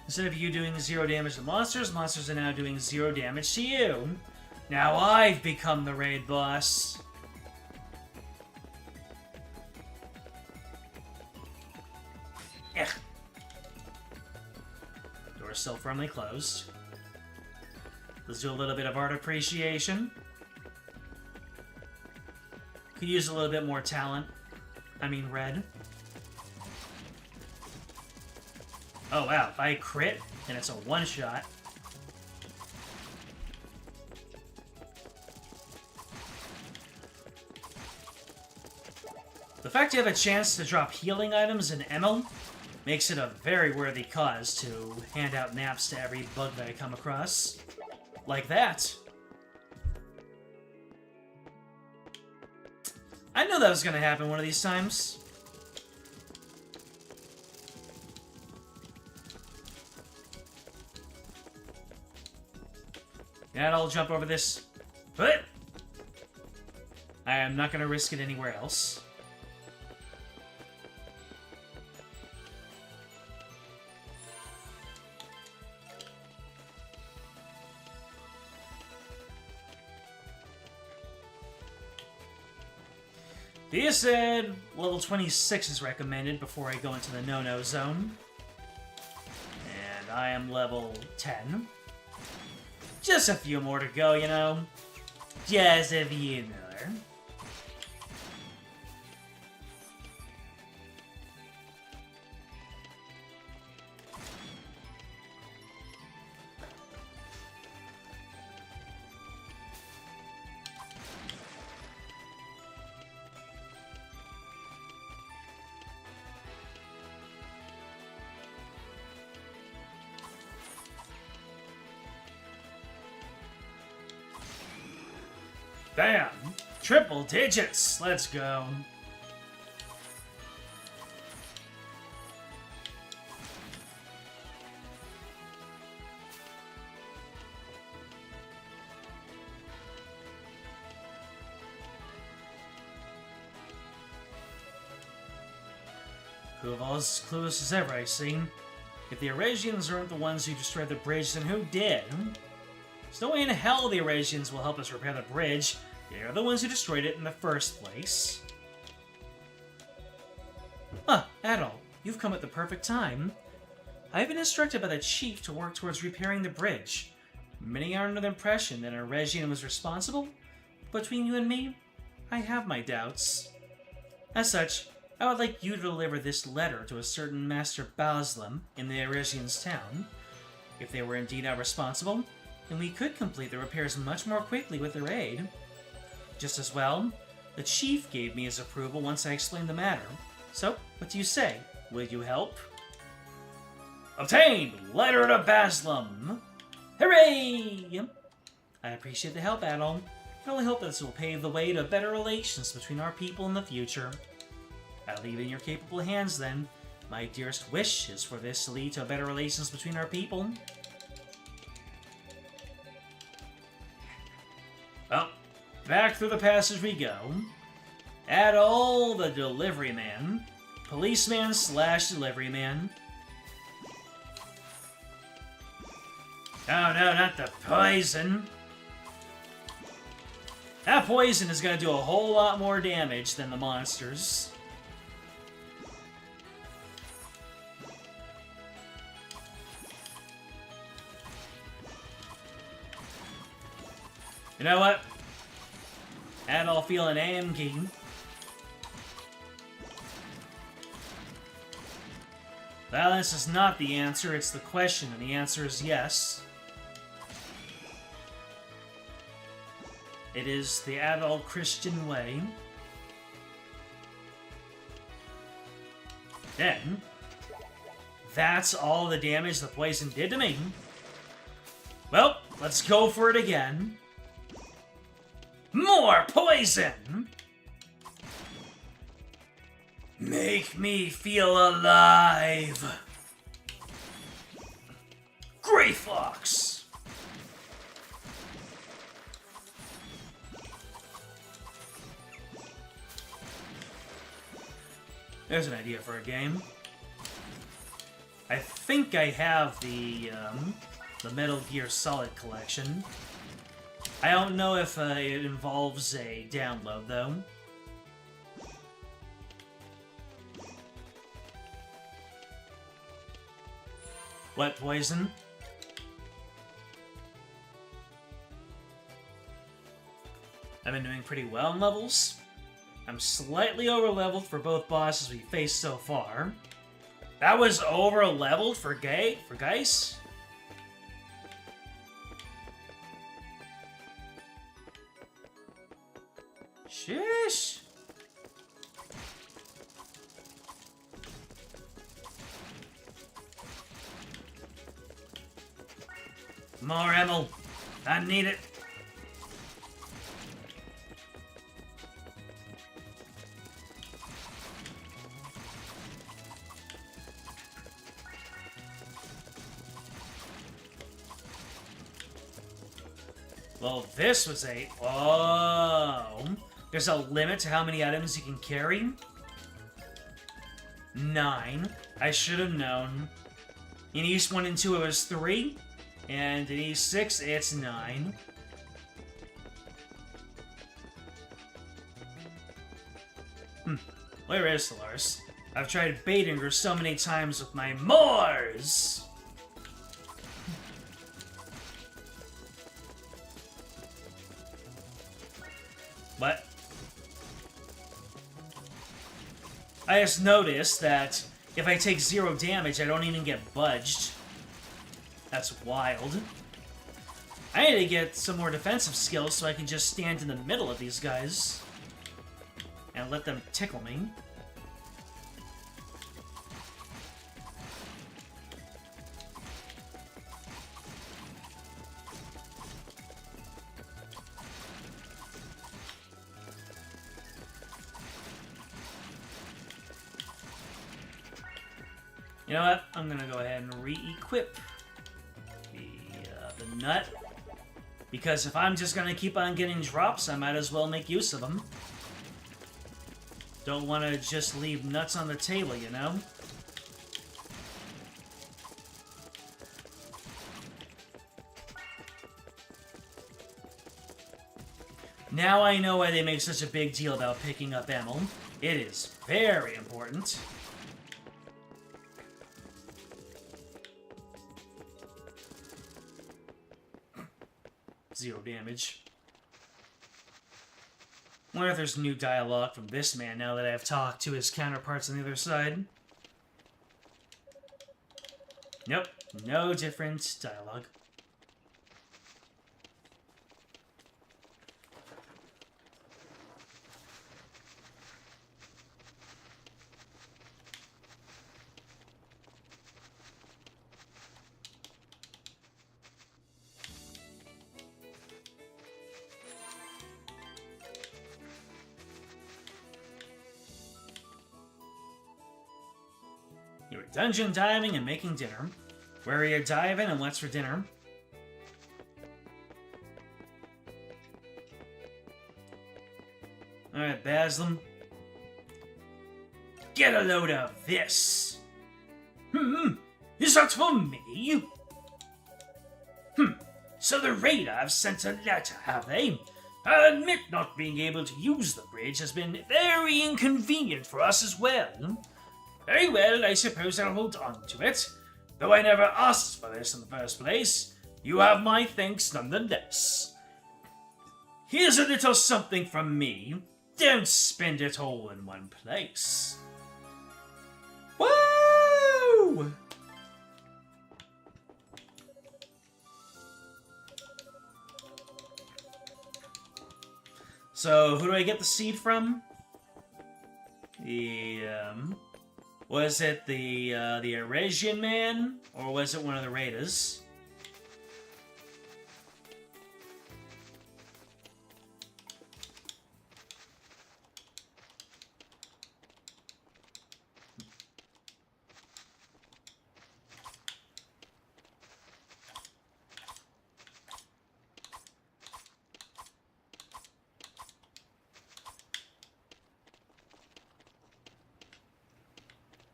Instead of you doing 0 damage to monsters, monsters are now doing 0 damage to you. Now I've become the raid boss. Ugh. Door's still firmly closed. Let's do a little bit of art appreciation. Could use a little bit more talent. I mean red. Oh wow, if I crit, then it's a one-shot. The fact you have a chance to drop healing items and ammo makes it a very worthy cause to hand out naps to every bug that I come across. Like that. I knew that was gonna happen one of these times. And I'll jump over this. But I am not gonna risk it anywhere else. Thea said level 26 is recommended before I go into the no-no zone. And I am level 10. Just a few more to go, you know? Just a few more. Bam! Triple digits! Let's go. Kuval's clueless as ever, I see. If the Eurasians aren't the ones who destroyed the bridge, then who did? There's no way in hell the Eurasians will help us repair the bridge. They're the ones who destroyed it in the first place. Adol, you've come at the perfect time. I've been instructed by the chief to work towards repairing the bridge. Many are under the impression that a Eurasian was responsible. Between you and me, I have my doubts. As such, I would like you to deliver this letter to a certain Master Baslam in the Eurasian's town. If they were indeed not responsible, then we could complete the repairs much more quickly with their aid. Just as well, the chief gave me his approval once I explained the matter. So, what do you say? Will you help? Obtained! Letter to Baslam! Hooray! I appreciate the help, Adol. I only hope this will pave the way to better relations between our people in the future. I'll leave it in your capable hands, then. My dearest wish is for this to lead to better relations between our people. Well, back through the passage we go. Adol, the delivery man. Policeman / delivery man. Oh no, not the poison. That poison is going to do a whole lot more damage than the monsters. You know what? Adol feeling angry. Violence is not the answer, it's the question, and the answer is yes. It is the Adol Christian way. Then, that's all the damage the poison did to me. Well, let's go for it again. More poison! Make me feel alive! Grey Fox! There's an idea for a game. I think I have the Metal Gear Solid collection. I don't know if it involves a download, though. What poison? I've been doing pretty well in levels. I'm slightly over-leveled for both bosses we faced so far. That was over-leveled for Geis? Sheesh! More ammo. I need it. Well, this was a... Oh. There's a limit to how many items you can carry? 9. I should have known. In East 1 and 2, it was 3. And in East 6, it's 9. Where is Solaris? I've tried baiting her so many times with my Moors! What? I just noticed that if I take 0 damage, I don't even get budged. That's wild. I need to get some more defensive skills so I can just stand in the middle of these guys and let them tickle me. You know what? I'm gonna go ahead and re-equip the nut. Because if I'm just gonna keep on getting drops, I might as well make use of them. Don't want to just leave nuts on the table, you know? Now I know why they make such a big deal about picking up ammo. It is very important. Zero damage. Wonder if there's new dialogue from this man now that I've talked to his counterparts on the other side. Nope, no different dialogue. You were dungeon diving and making dinner. Where are you diving and what's for dinner? Alright, Baslam. Get a load of this! Is that for me? So the Raider have sent a letter, have they? I admit not being able to use the bridge has been very inconvenient for us as well. Very well, I suppose I'll hold on to it. Though I never asked for this in the first place, you have my thanks nonetheless. Here's a little something from me. Don't spend it all in one place. Woo! So, who do I get the seed from? Was it the Eurasian man, or was it one of the Raiders?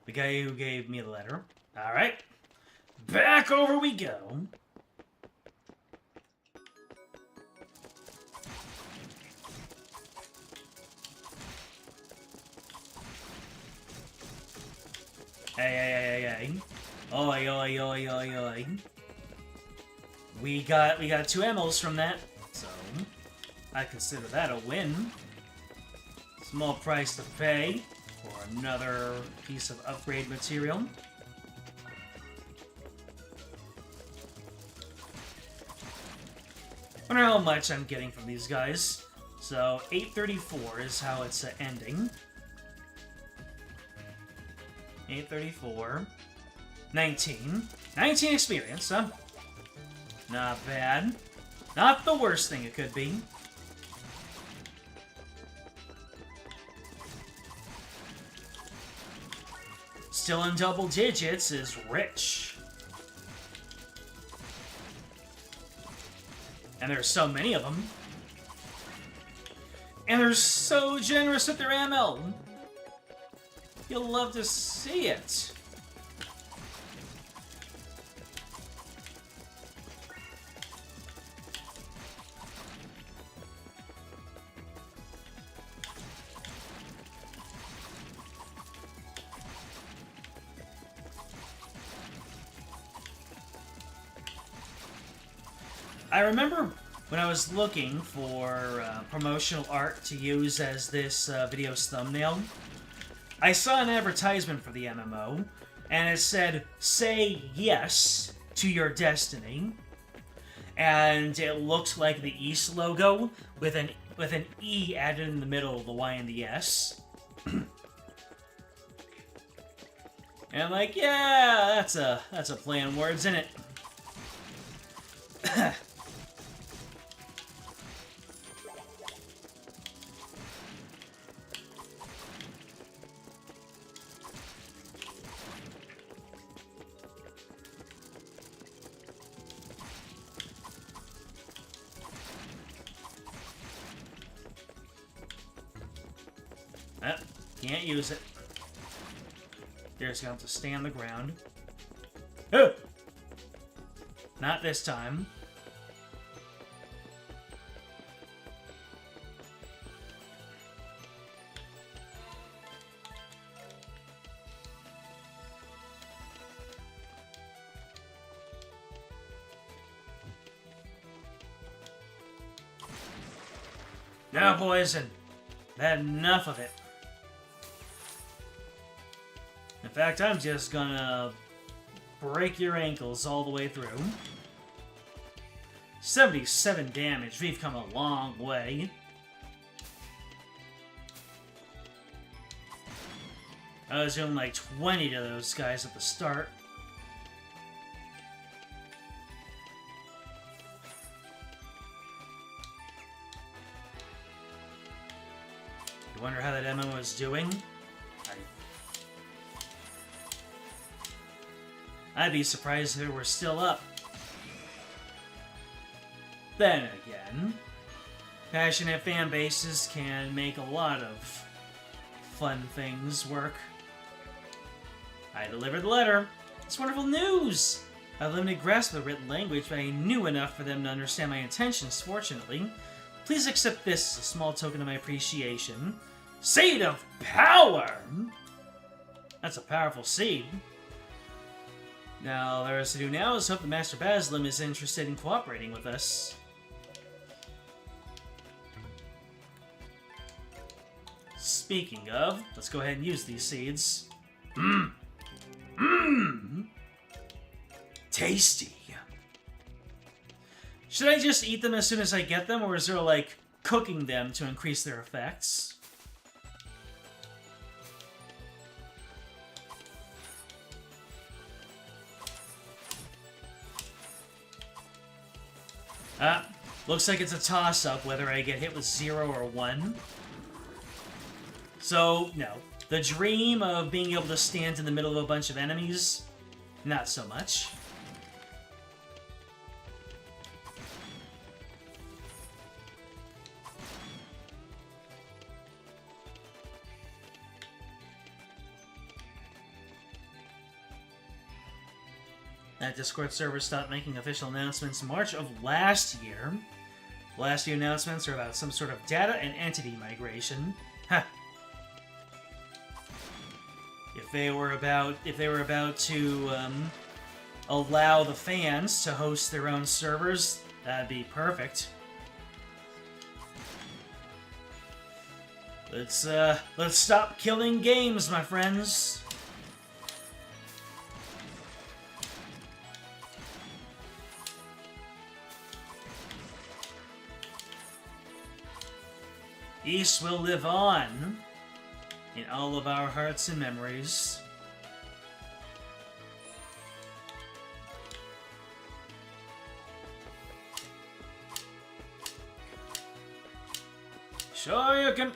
The guy who gave me the letter. Alright. Back over we go. Hey. Oi, oi, oi, oi, oi. We got 2 ammos from that, so I consider that a win. Small price to pay for another piece of upgrade material. Wonder how much I'm getting from these guys. So 834 is how it's ending. 834. 19 experience, huh? Not bad. Not the worst thing it could be. Still in double digits is rich. And there's so many of them. And they're so generous with their ammo. You'll love to see it. I remember when I was looking for promotional art to use as this video's thumbnail, I saw an advertisement for the MMO, and it said, "Say yes to your destiny," and it looked like the East logo with an E added in the middle of the Y and the S. And I'm like, yeah, that's a play on words, isn't it? Can't use it. You're just gonna have to stay on the ground. Oh! Not this time. No poison. Had enough of it. In fact, I'm just gonna break your ankles all the way through. 77 damage. We've come a long way. I was doing like 20 to those guys at the start. You wonder how that MMO is doing? I'd be surprised if it were still up. Then again, passionate fan bases can make a lot of fun things work. I delivered the letter. It's wonderful news! I have limited grasp of the written language, but I knew enough for them to understand my intentions, fortunately. Please accept this as a small token of my appreciation. Seed of Power! That's a powerful seed. Now, all there is to do now is hope the Master Basilium is interested in cooperating with us. Speaking of, let's go ahead and use these seeds. Tasty. Should I just eat them as soon as I get them, or is there, like, cooking them to increase their effects? Looks like it's a toss-up whether I get hit with 0 or 1. So, no. The dream of being able to stand in the middle of a bunch of enemies, not so much. That Discord server stopped making official announcements in March of last year. The last few announcements are about some sort of data and entity migration. Ha! If they were about to allow the fans to host their own servers, that'd be perfect. Let's stop killing games, my friends. East will live on in all of our hearts and memories. Sure you can.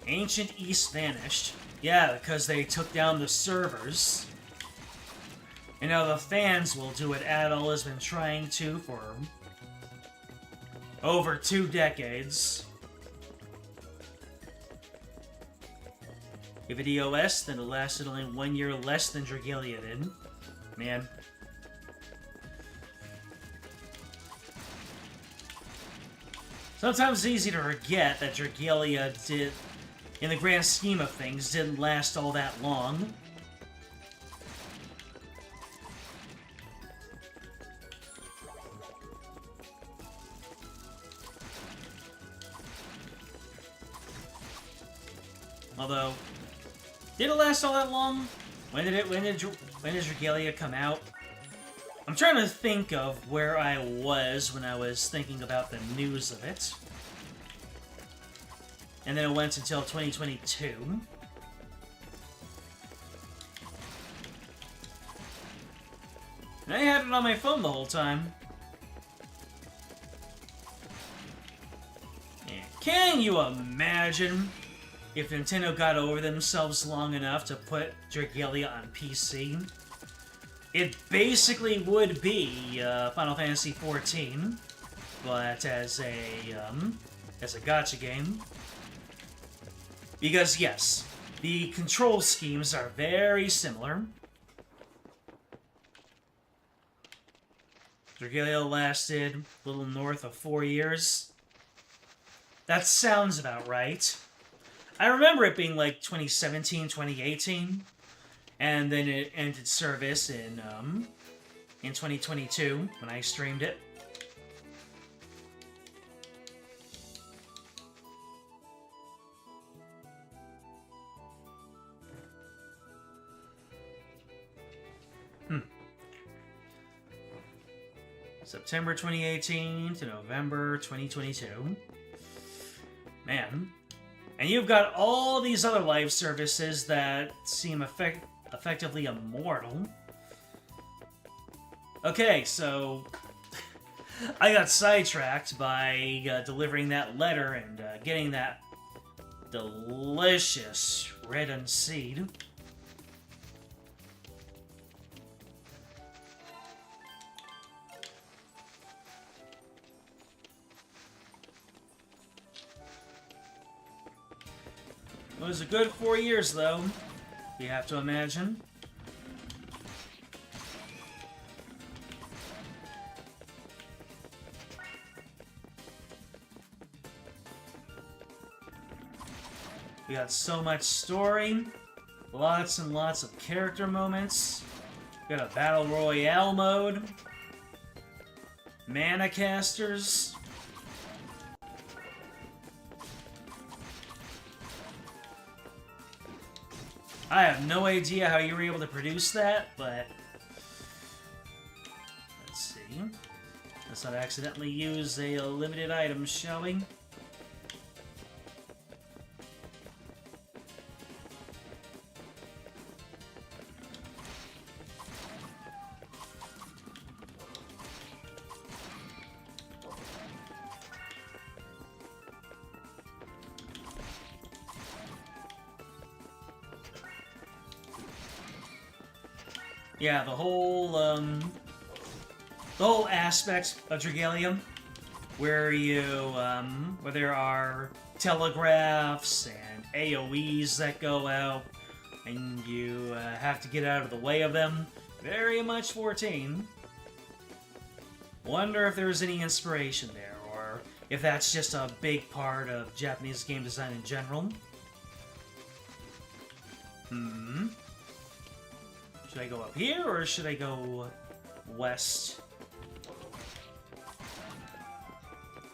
Ancient East vanished. Yeah, because they took down the servers. And now the fans will do what Adol has been trying to for over 2 decades. If it EOS, then it lasted only 1 year less than Dragalia did. Man. Sometimes it's easy to forget that Dragalia did, in the grand scheme of things, didn't last all that long. Although, did it last all that long? When did Dragalia come out? I'm trying to think of where I was when I was thinking about the news of it. And then it went until 2022. And I had it on my phone the whole time. Yeah. Can you imagine if Nintendo got over themselves long enough to put Dragalia on PC? It basically would be Final Fantasy XIV, but as a gacha game. Because yes, the control schemes are very similar. Dragalia lasted a little north of 4 years. That sounds about right. I remember it being like 2017, 2018, and then it ended service in 2022 when I streamed it. September 2018 to November 2022. Man. And you've got all these other live services that seem effectively immortal. Okay, so I got sidetracked by delivering that letter and getting that delicious red seed. It was a good 4 years, though, you have to imagine. We got so much story, lots and lots of character moments. We got a Battle Royale mode, mana casters. I have no idea how you were able to produce that, but let's see. Let's not accidentally use a limited item, shall we? Yeah, the whole aspect of Dragalia, where where there are telegraphs and AoEs that go out, and you have to get out of the way of them. Very much 14. Wonder if there's any inspiration there, or if that's just a big part of Japanese game design in general. Should I go up here, or should I go west?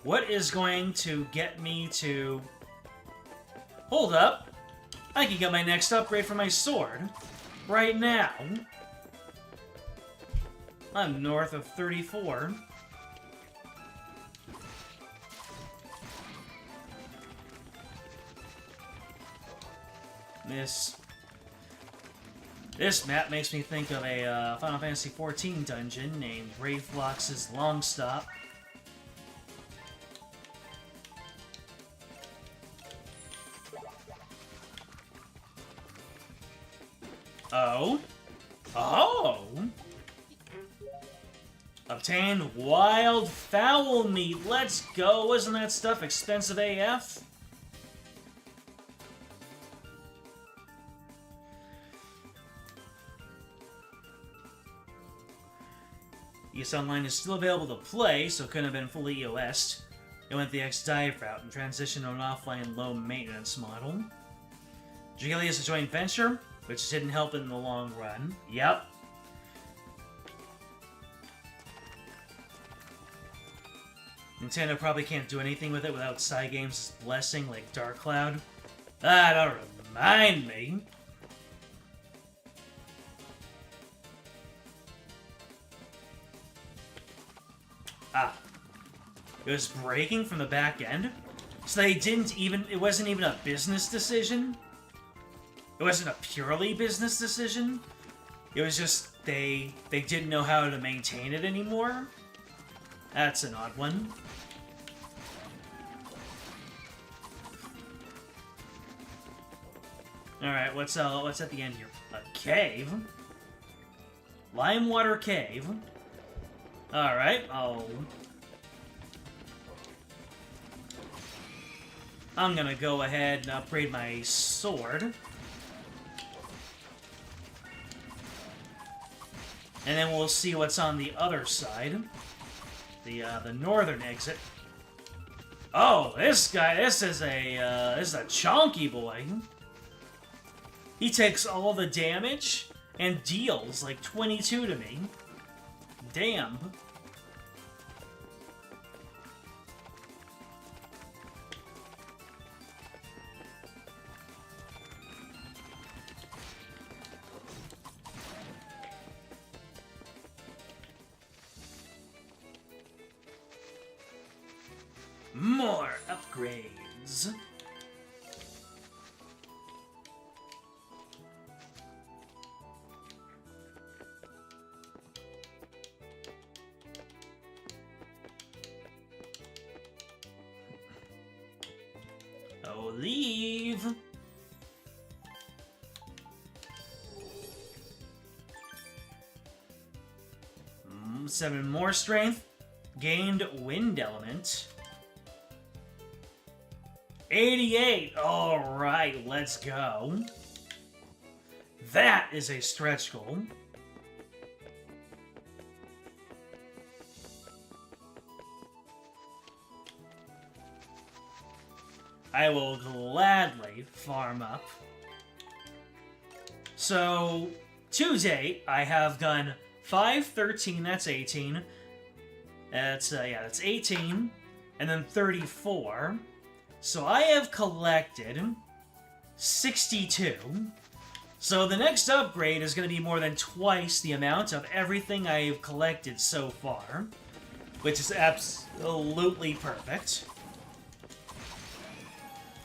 What is going to get me to... Hold up! I can get my next upgrade for my sword right now. I'm north of 34. This map makes me think of a Final Fantasy XIV dungeon named Wraithlox's Long Stop. Oh? Oh! Obtain wild fowl meat. Let's go. Wasn't that stuff expensive AF? ES Online is still available to play, so it couldn't have been fully EOS'd. It went the X-Dive route and transitioned to an offline low-maintenance model. Dragalia is a joint venture, which didn't help in the long run. Yep. Nintendo probably can't do anything with it without Cygames' blessing like Dark Cloud. Ah, don't remind me. Ah. It was breaking from the back end? So they didn't even... It wasn't even a business decision? It wasn't a purely business decision? It was just they didn't know how to maintain it anymore? That's an odd one. Alright, what's at the end here? A cave? Limewater Cave. Alright, I'm gonna go ahead and upgrade my sword. And then we'll see what's on the other side. The northern exit. Oh, this guy, this is a chonky boy. He takes all the damage and deals like 22 to me. Damn. More upgrades. Oh, leave. Seven more strength. Gained wind element. 88! Alright, let's go. That is a stretch goal. I will gladly farm up. So, to date, I have done 5, 13, that's 18. That's 18. And then 34. So I have collected 62. So the next upgrade is going to be more than twice the amount of everything I've collected so far, which is absolutely perfect.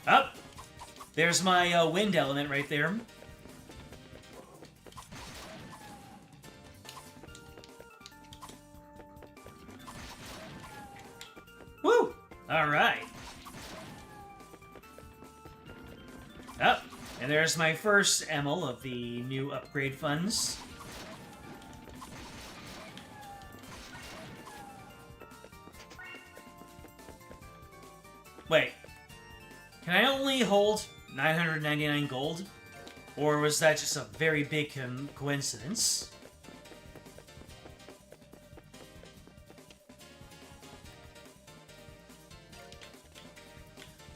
Up. There's my wind element right there. Woo! Alright. Up. And there's my first Emil of the new upgrade funds. Wait. Can I only hold 999 gold? Or was that just a very big coincidence?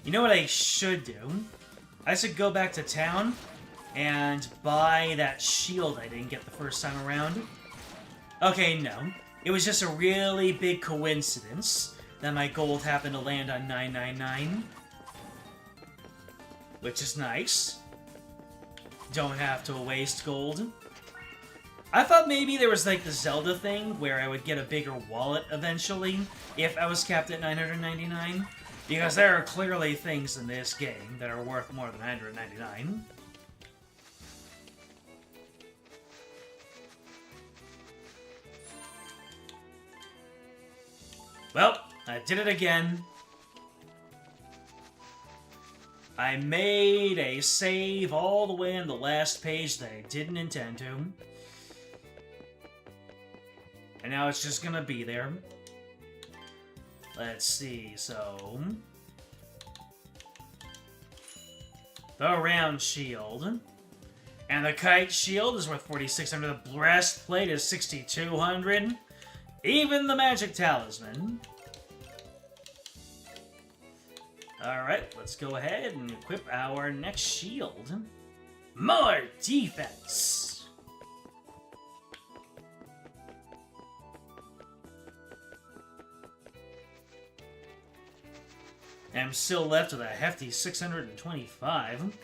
You know what I should do? I should go back to town and buy that shield I didn't get the first time around. Okay, no. It was just a really big coincidence that my gold happened to land on 999. Which is nice. Don't have to waste gold. I thought maybe there was like the Zelda thing where I would get a bigger wallet eventually if I was capped at 999. Because there are clearly things in this game that are worth more than 199. Well, I did it again. I made a save all the way in the last page that I didn't intend to. And now it's just gonna be there. Let's see, so... the round shield. And the kite shield is worth 4,600. The breastplate is 6,200. Even the magic talisman. Alright, let's go ahead and equip our next shield. More defense! I'm still left with a hefty 625.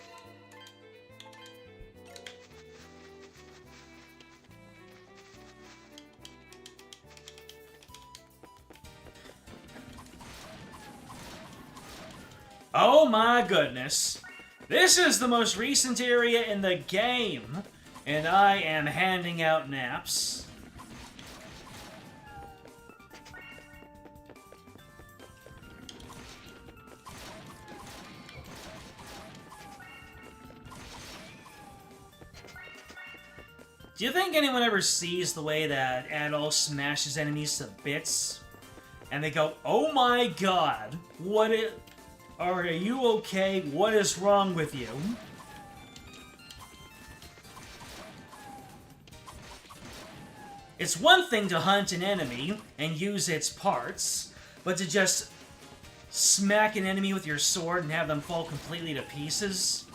Oh my goodness. This is the most recent area in the game, and I am handing out naps. Do you think anyone ever sees the way that Adol smashes enemies to bits? And they go, oh my god, are you okay? What is wrong with you? It's one thing to hunt an enemy and use its parts, but to just smack an enemy with your sword and have them fall completely to pieces?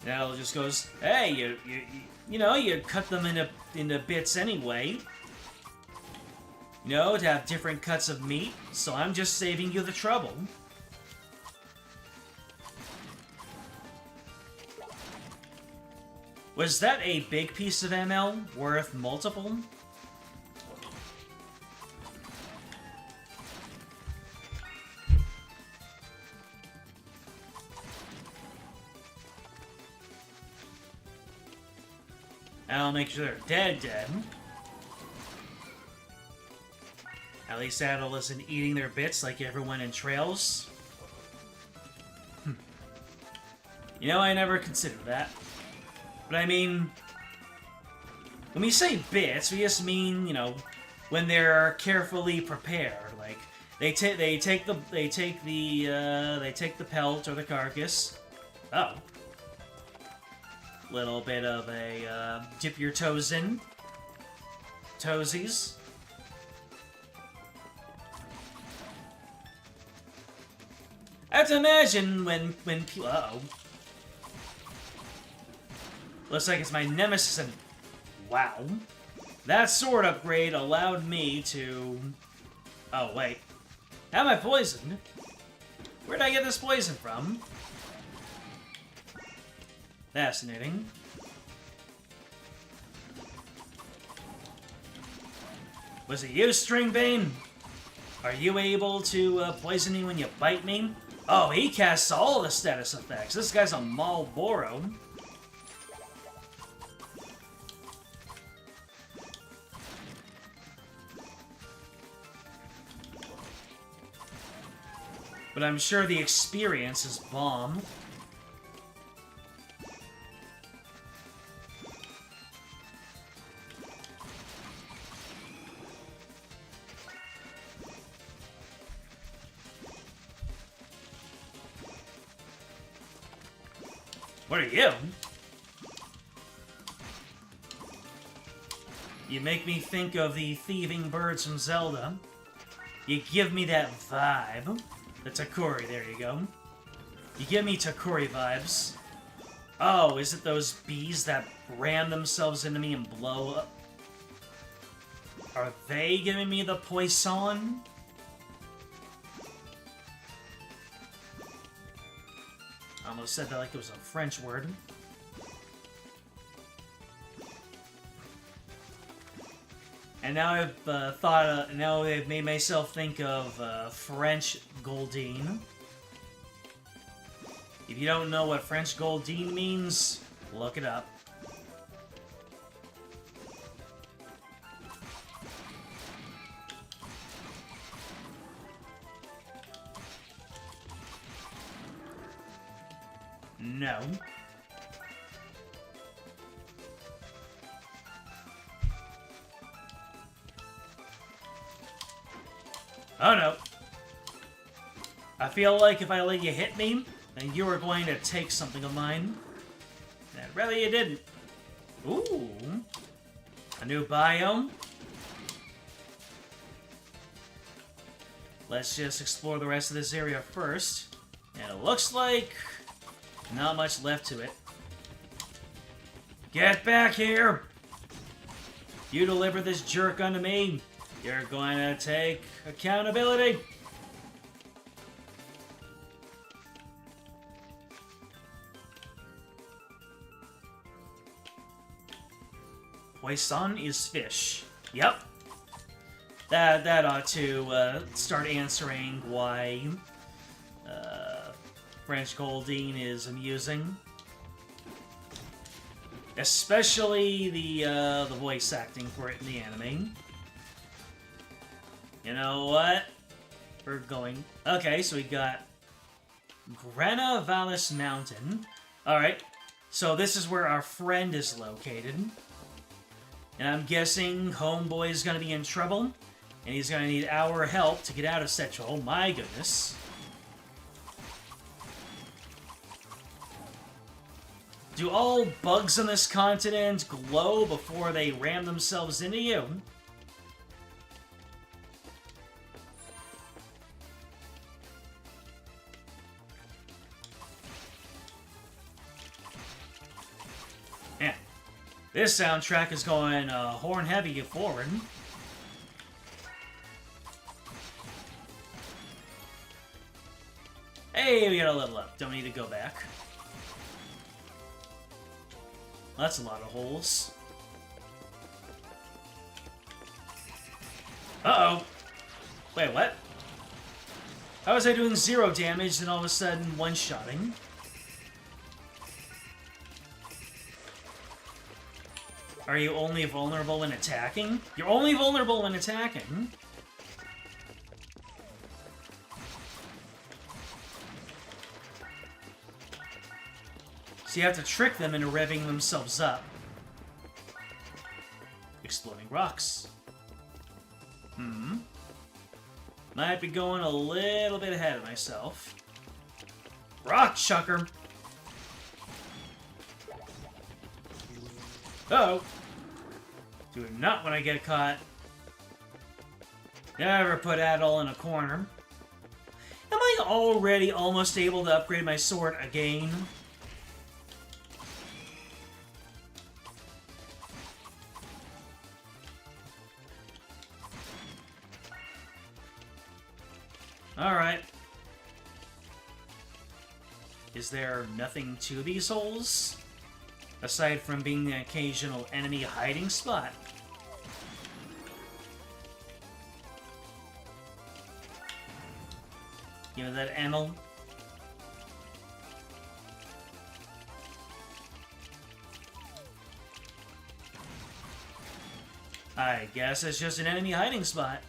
Adol just goes, hey, you know, you cut them into bits anyway. You know, to have different cuts of meat, so I'm just saving you the trouble. Was that a big piece of ML worth multiple? I'll make sure they're dead. At least Adol isn't eating their bits like everyone in Trails. You know, I never considered that. But I mean, when we say bits, we just mean, you know, when they're carefully prepared. Like they take the pelt or the carcass. Oh. Little bit of a dip your toes in. Toesies. I have to imagine when people... Uh-oh. Looks like it's my nemesis and... Wow. That sword upgrade allowed me to... Oh, wait. How am I poisoned? Where'd I get this poison from? Fascinating. Was it you, Stringbane? Are you able to poison me when you bite me? Oh, he casts all the status effects. This guy's a Marlboro. But I'm sure the experience is bomb. What are you? You make me think of the thieving birds from Zelda. You give me that vibe. The Takuri, there you go. You give me Takuri vibes. Oh, is it those bees that ram themselves into me and blow up? Are they giving me the poison? I almost said that like it was a French word. And now now I've made myself think of French Goldine. If you don't know what French Goldine means, look it up. no. Oh no. I feel like if I let you hit me, then you were going to take something of mine. And I'd rather you didn't. Ooh. A new biome. Let's just explore the rest of this area first. And it looks like not much left to it. Get back here! You deliver this jerk unto me. You're going to take accountability. Poisson is fish. Yep. That ought to start answering why French Goldine is amusing. Especially the voice acting for it in the anime. You know what? We're going... Okay, so we got Grana Vallis Mountain. Alright, so this is where our friend is located. And I'm guessing Homeboy is going to be in trouble. And he's going to need our help to get out of such... Oh my goodness. Do all bugs on this continent glow before they ram themselves into you? Yeah. This soundtrack is going horn heavy forward. Hey, we got a level up. Don't need to go back. That's a lot of holes. Uh-oh. Wait, what? How was I doing 0 damage and all of a sudden one-shotting? Are you only vulnerable when attacking? You're only vulnerable when attacking. So you have to trick them into revving themselves up. Exploding rocks. Might be going a little bit ahead of myself. Rock chucker! Uh-oh. Do not want to get caught. Never put Adol in a corner. Am I already almost able to upgrade my sword again? Alright. Is there nothing to these holes? Aside from being the occasional enemy hiding spot? Give me that ammo. I guess it's just an enemy hiding spot.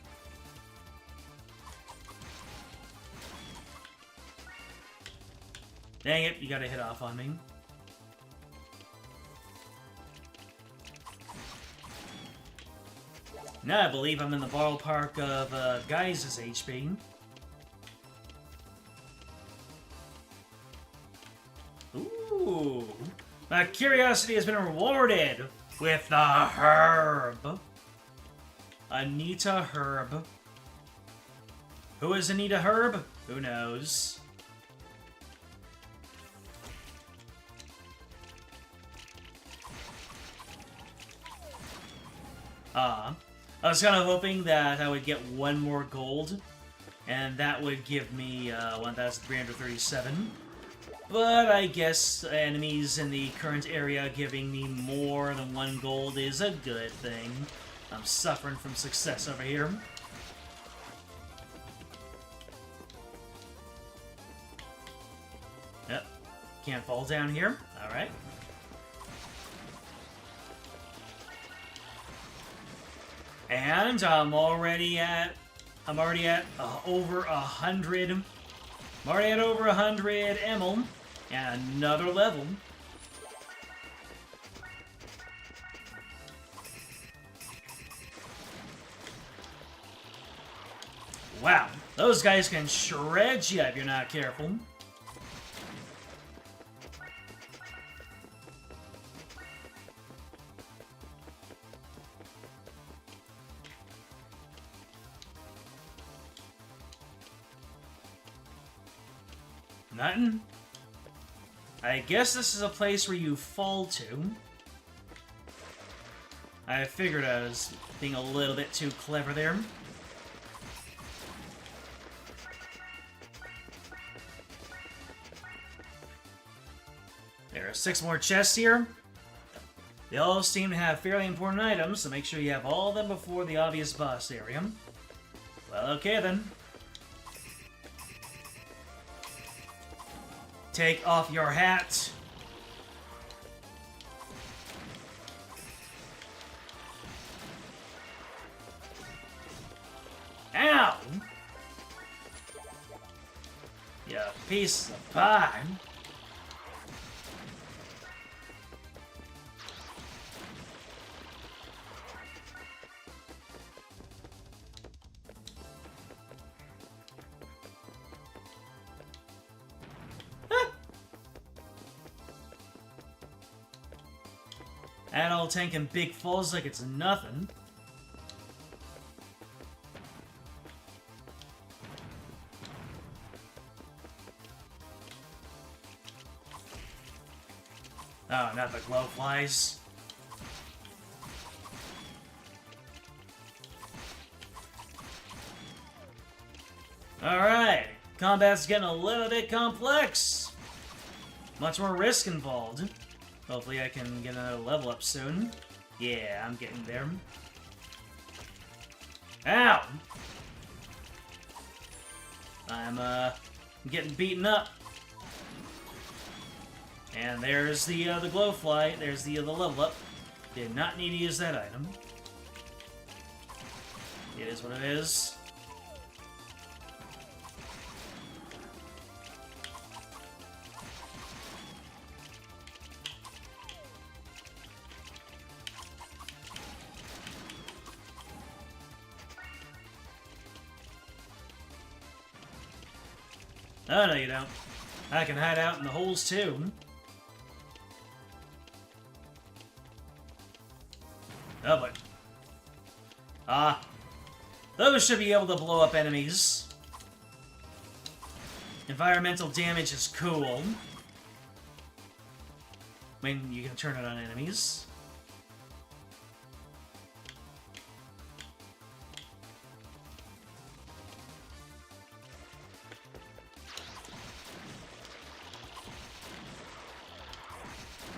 Dang it, you gotta hit off on me. Now I believe I'm in the ballpark of Guys' HP. Ooh. My curiosity has been rewarded with the herb. Anita Herb. Who is Anita Herb? Who knows? I was kind of hoping that I would get one more gold, and that would give me 1,337. But I guess enemies in the current area giving me more than 1 gold is a good thing. I'm suffering from success over here. Yep. Can't fall down here. Alright. And I'm already at over 100. I'm already at over 100 Emil. And another level. Wow, those guys can shred you if you're not careful. Nothing? I guess this is a place where you fall to. I figured I was being a little bit too clever there. There are 6 more chests here. They all seem to have fairly important items, so make sure you have all of them before the obvious boss area. Well, okay then. Take off your hat. Ow! You piece of pie. Adol tanking big falls like it's nothing. Oh, not the glowflies. Alright, combat's getting a little bit complex. Much more risk involved. Hopefully I can get another level up soon. Yeah, I'm getting there. Ow! I'm getting beaten up. And there's the glowfly. There's the level up. Did not need to use that item. It is what it is. Oh, no, you don't. I can hide out in the holes, too. Oh, boy. Those should be able to blow up enemies. Environmental damage is cool. I mean, you can turn it on enemies.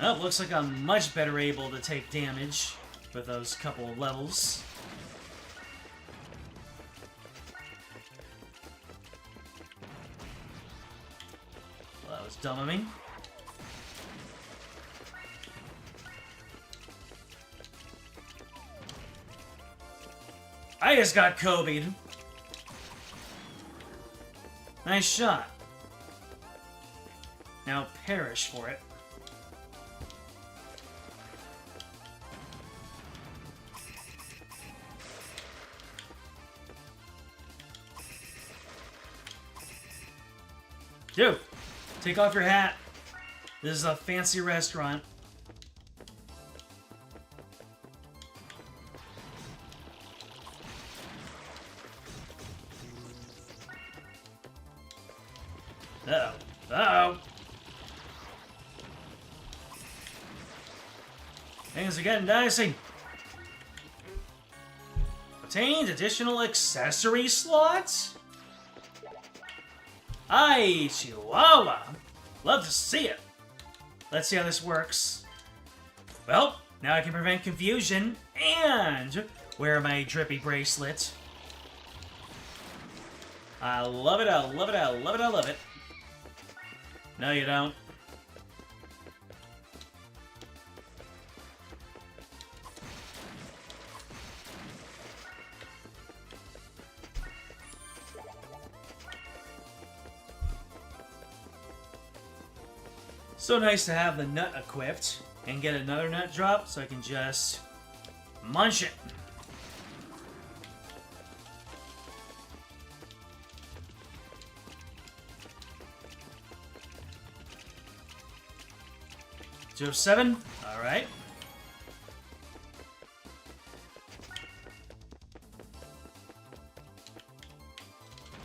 Oh, looks like I'm much better able to take damage with those couple of levels. Well, that was dumb of me. I just got Kobe'd. Nice shot. Now perish for it. Dude, take off your hat. This is a fancy restaurant. Uh-oh. Uh-oh. Things are getting dicey. Obtained additional accessory slots? Aye, Chihuahua! Love to see it. Let's see how this works. Well, now I can prevent confusion and wear my drippy bracelet. I love it, I love it, I love it, I love it. No, you don't. So nice to have the nut equipped and get another nut drop so I can just munch it. Two of 7. All right.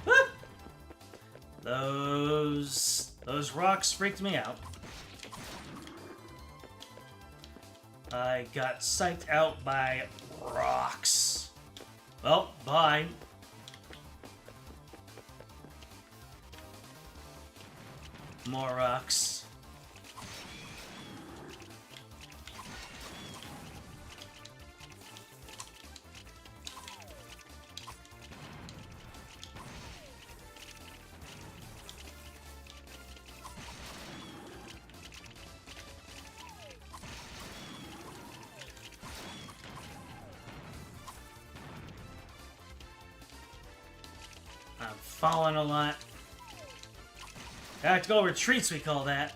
Ah! Those rocks freaked me out. I got psyched out by rocks. Well, bye. More rocks. I'm falling a lot. Tactical retreats, we call that.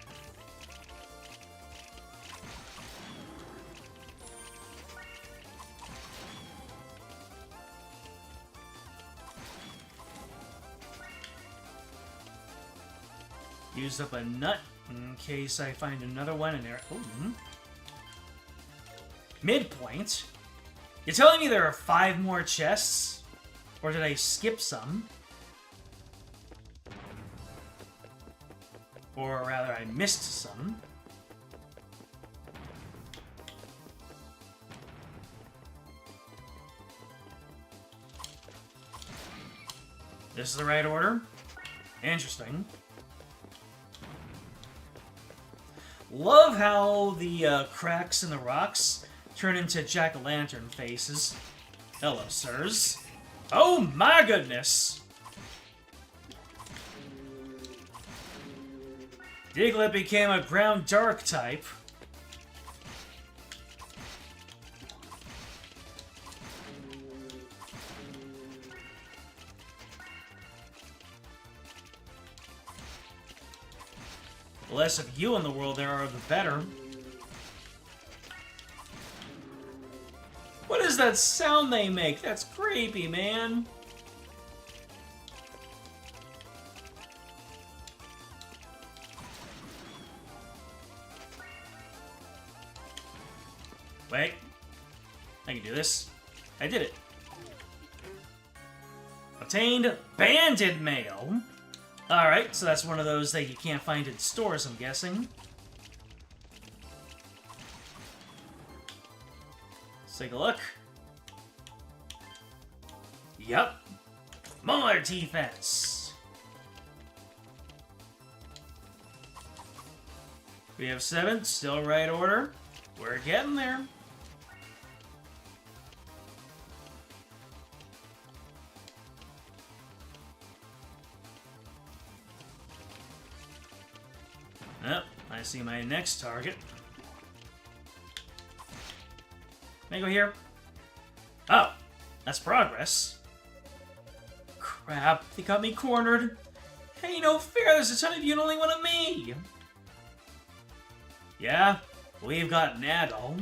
Used up a nut in case I find another one in there. Ooh. Midpoint? You're telling me there are 5 more chests? Or did I skip some? Or rather, I missed some. This is the right order? Interesting. Love how the cracks in the rocks turn into jack-o'-lantern faces. Hello, sirs. Oh my goodness! Diglett became a ground dark type. The less of you in the world there are, the better. What is that sound they make? That's creepy, man. Wait. I can do this. I did it. Obtained banded mail. Alright, so that's one of those that you can't find in stores, I'm guessing. Let's take a look. Yep. More defense. We have 7, still right order. We're getting there. Oh, I see my next target. Can I go here? Oh, that's progress. Crap, they got me cornered. Hey, no fair, there's a ton of you and only one of me. Yeah, we've got an Adol.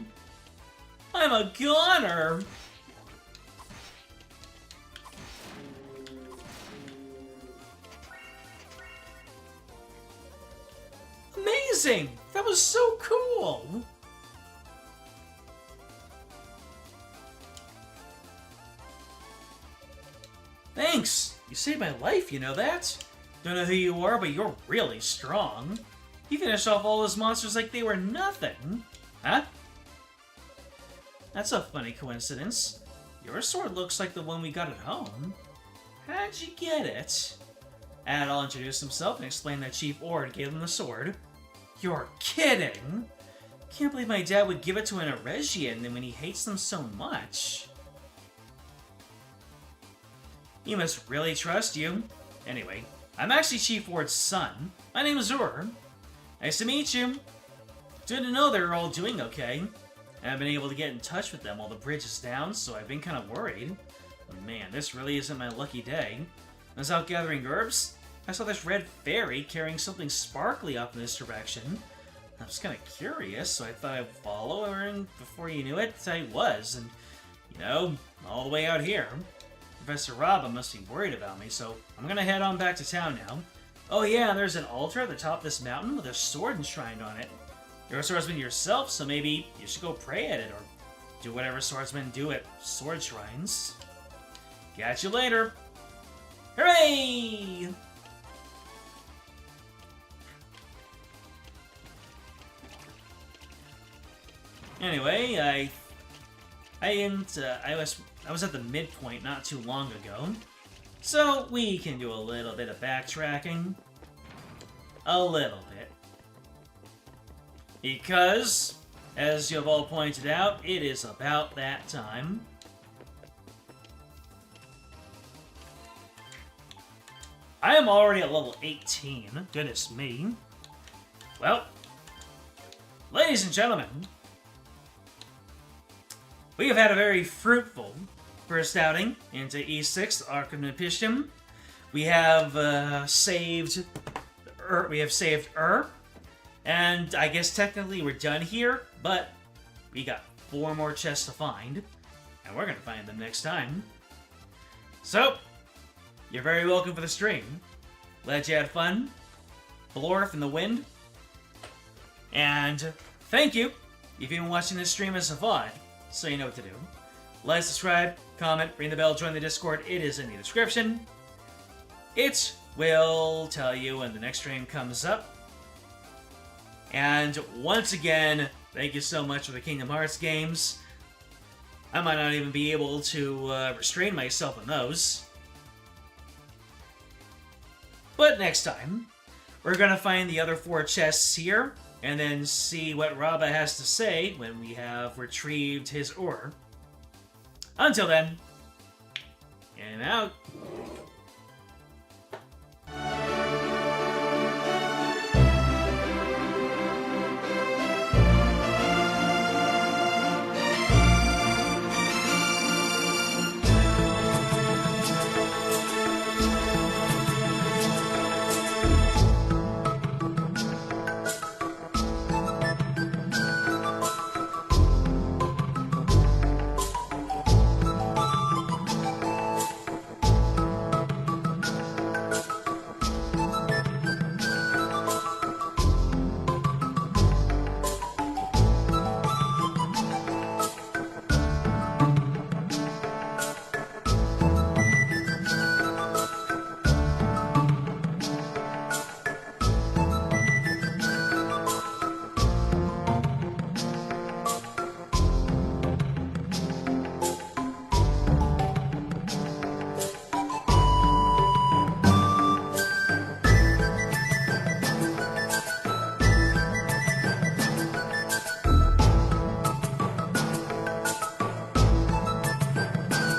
I'm a goner. Amazing! That was so cool! Thanks! You saved my life, you know that? Don't know who you are, but you're really strong. You finished off all those monsters like they were nothing. Huh? That's a funny coincidence. Your sword looks like the one we got at home. How'd you get it? Adol introduced himself and explained that Chief Ord gave him the sword. You're kidding! Can't believe my dad would give it to an Eregian when he hates them so much. He must really trust you. Anyway, I'm actually Chief Ord's son. My name is Zur. Nice to meet you. Good to know they're all doing okay. I haven't been able to get in touch with them while the bridge is down, so I've been kind of worried. But man, this really isn't my lucky day. I was out gathering herbs. I saw this red fairy carrying something sparkly off in this direction. I was kind of curious, so I thought I'd follow her, and before you knew it, I was, and, you know, all the way out here. Professor Robin must be worried about me, so I'm gonna head on back to town now. Oh yeah, there's an altar at the top of this mountain with a sword enshrined on it. You're a swordsman yourself, so maybe you should go pray at it, or do whatever swordsmen do at sword shrines. Catch you later! Hooray! Anyway, I was at the midpoint not too long ago, so we can do a little bit of backtracking. A little bit. Because, as you have all pointed out, it is about that time. I am already at level 18. Goodness me. Well, ladies and gentlemen, we have had a very fruitful first outing into E6, Ark of Napishtim. We have saved and I guess technically we're done here, but we got 4 more chests to find, and we're gonna find them next time. So, you're very welcome for the stream. Glad you had fun. Blorf in the wind. And thank you if you've been watching this stream as a VOD, so you know what to do. Like, subscribe, comment, ring the bell, join the Discord. It is in the description. It will tell you when the next stream comes up. And once again, thank you so much for the Kingdom Hearts games. I might not even be able to restrain myself in those. But next time, we're gonna find the other 4 chests here, and then see what Rabba has to say when we have retrieved his ore. Until then, in and out.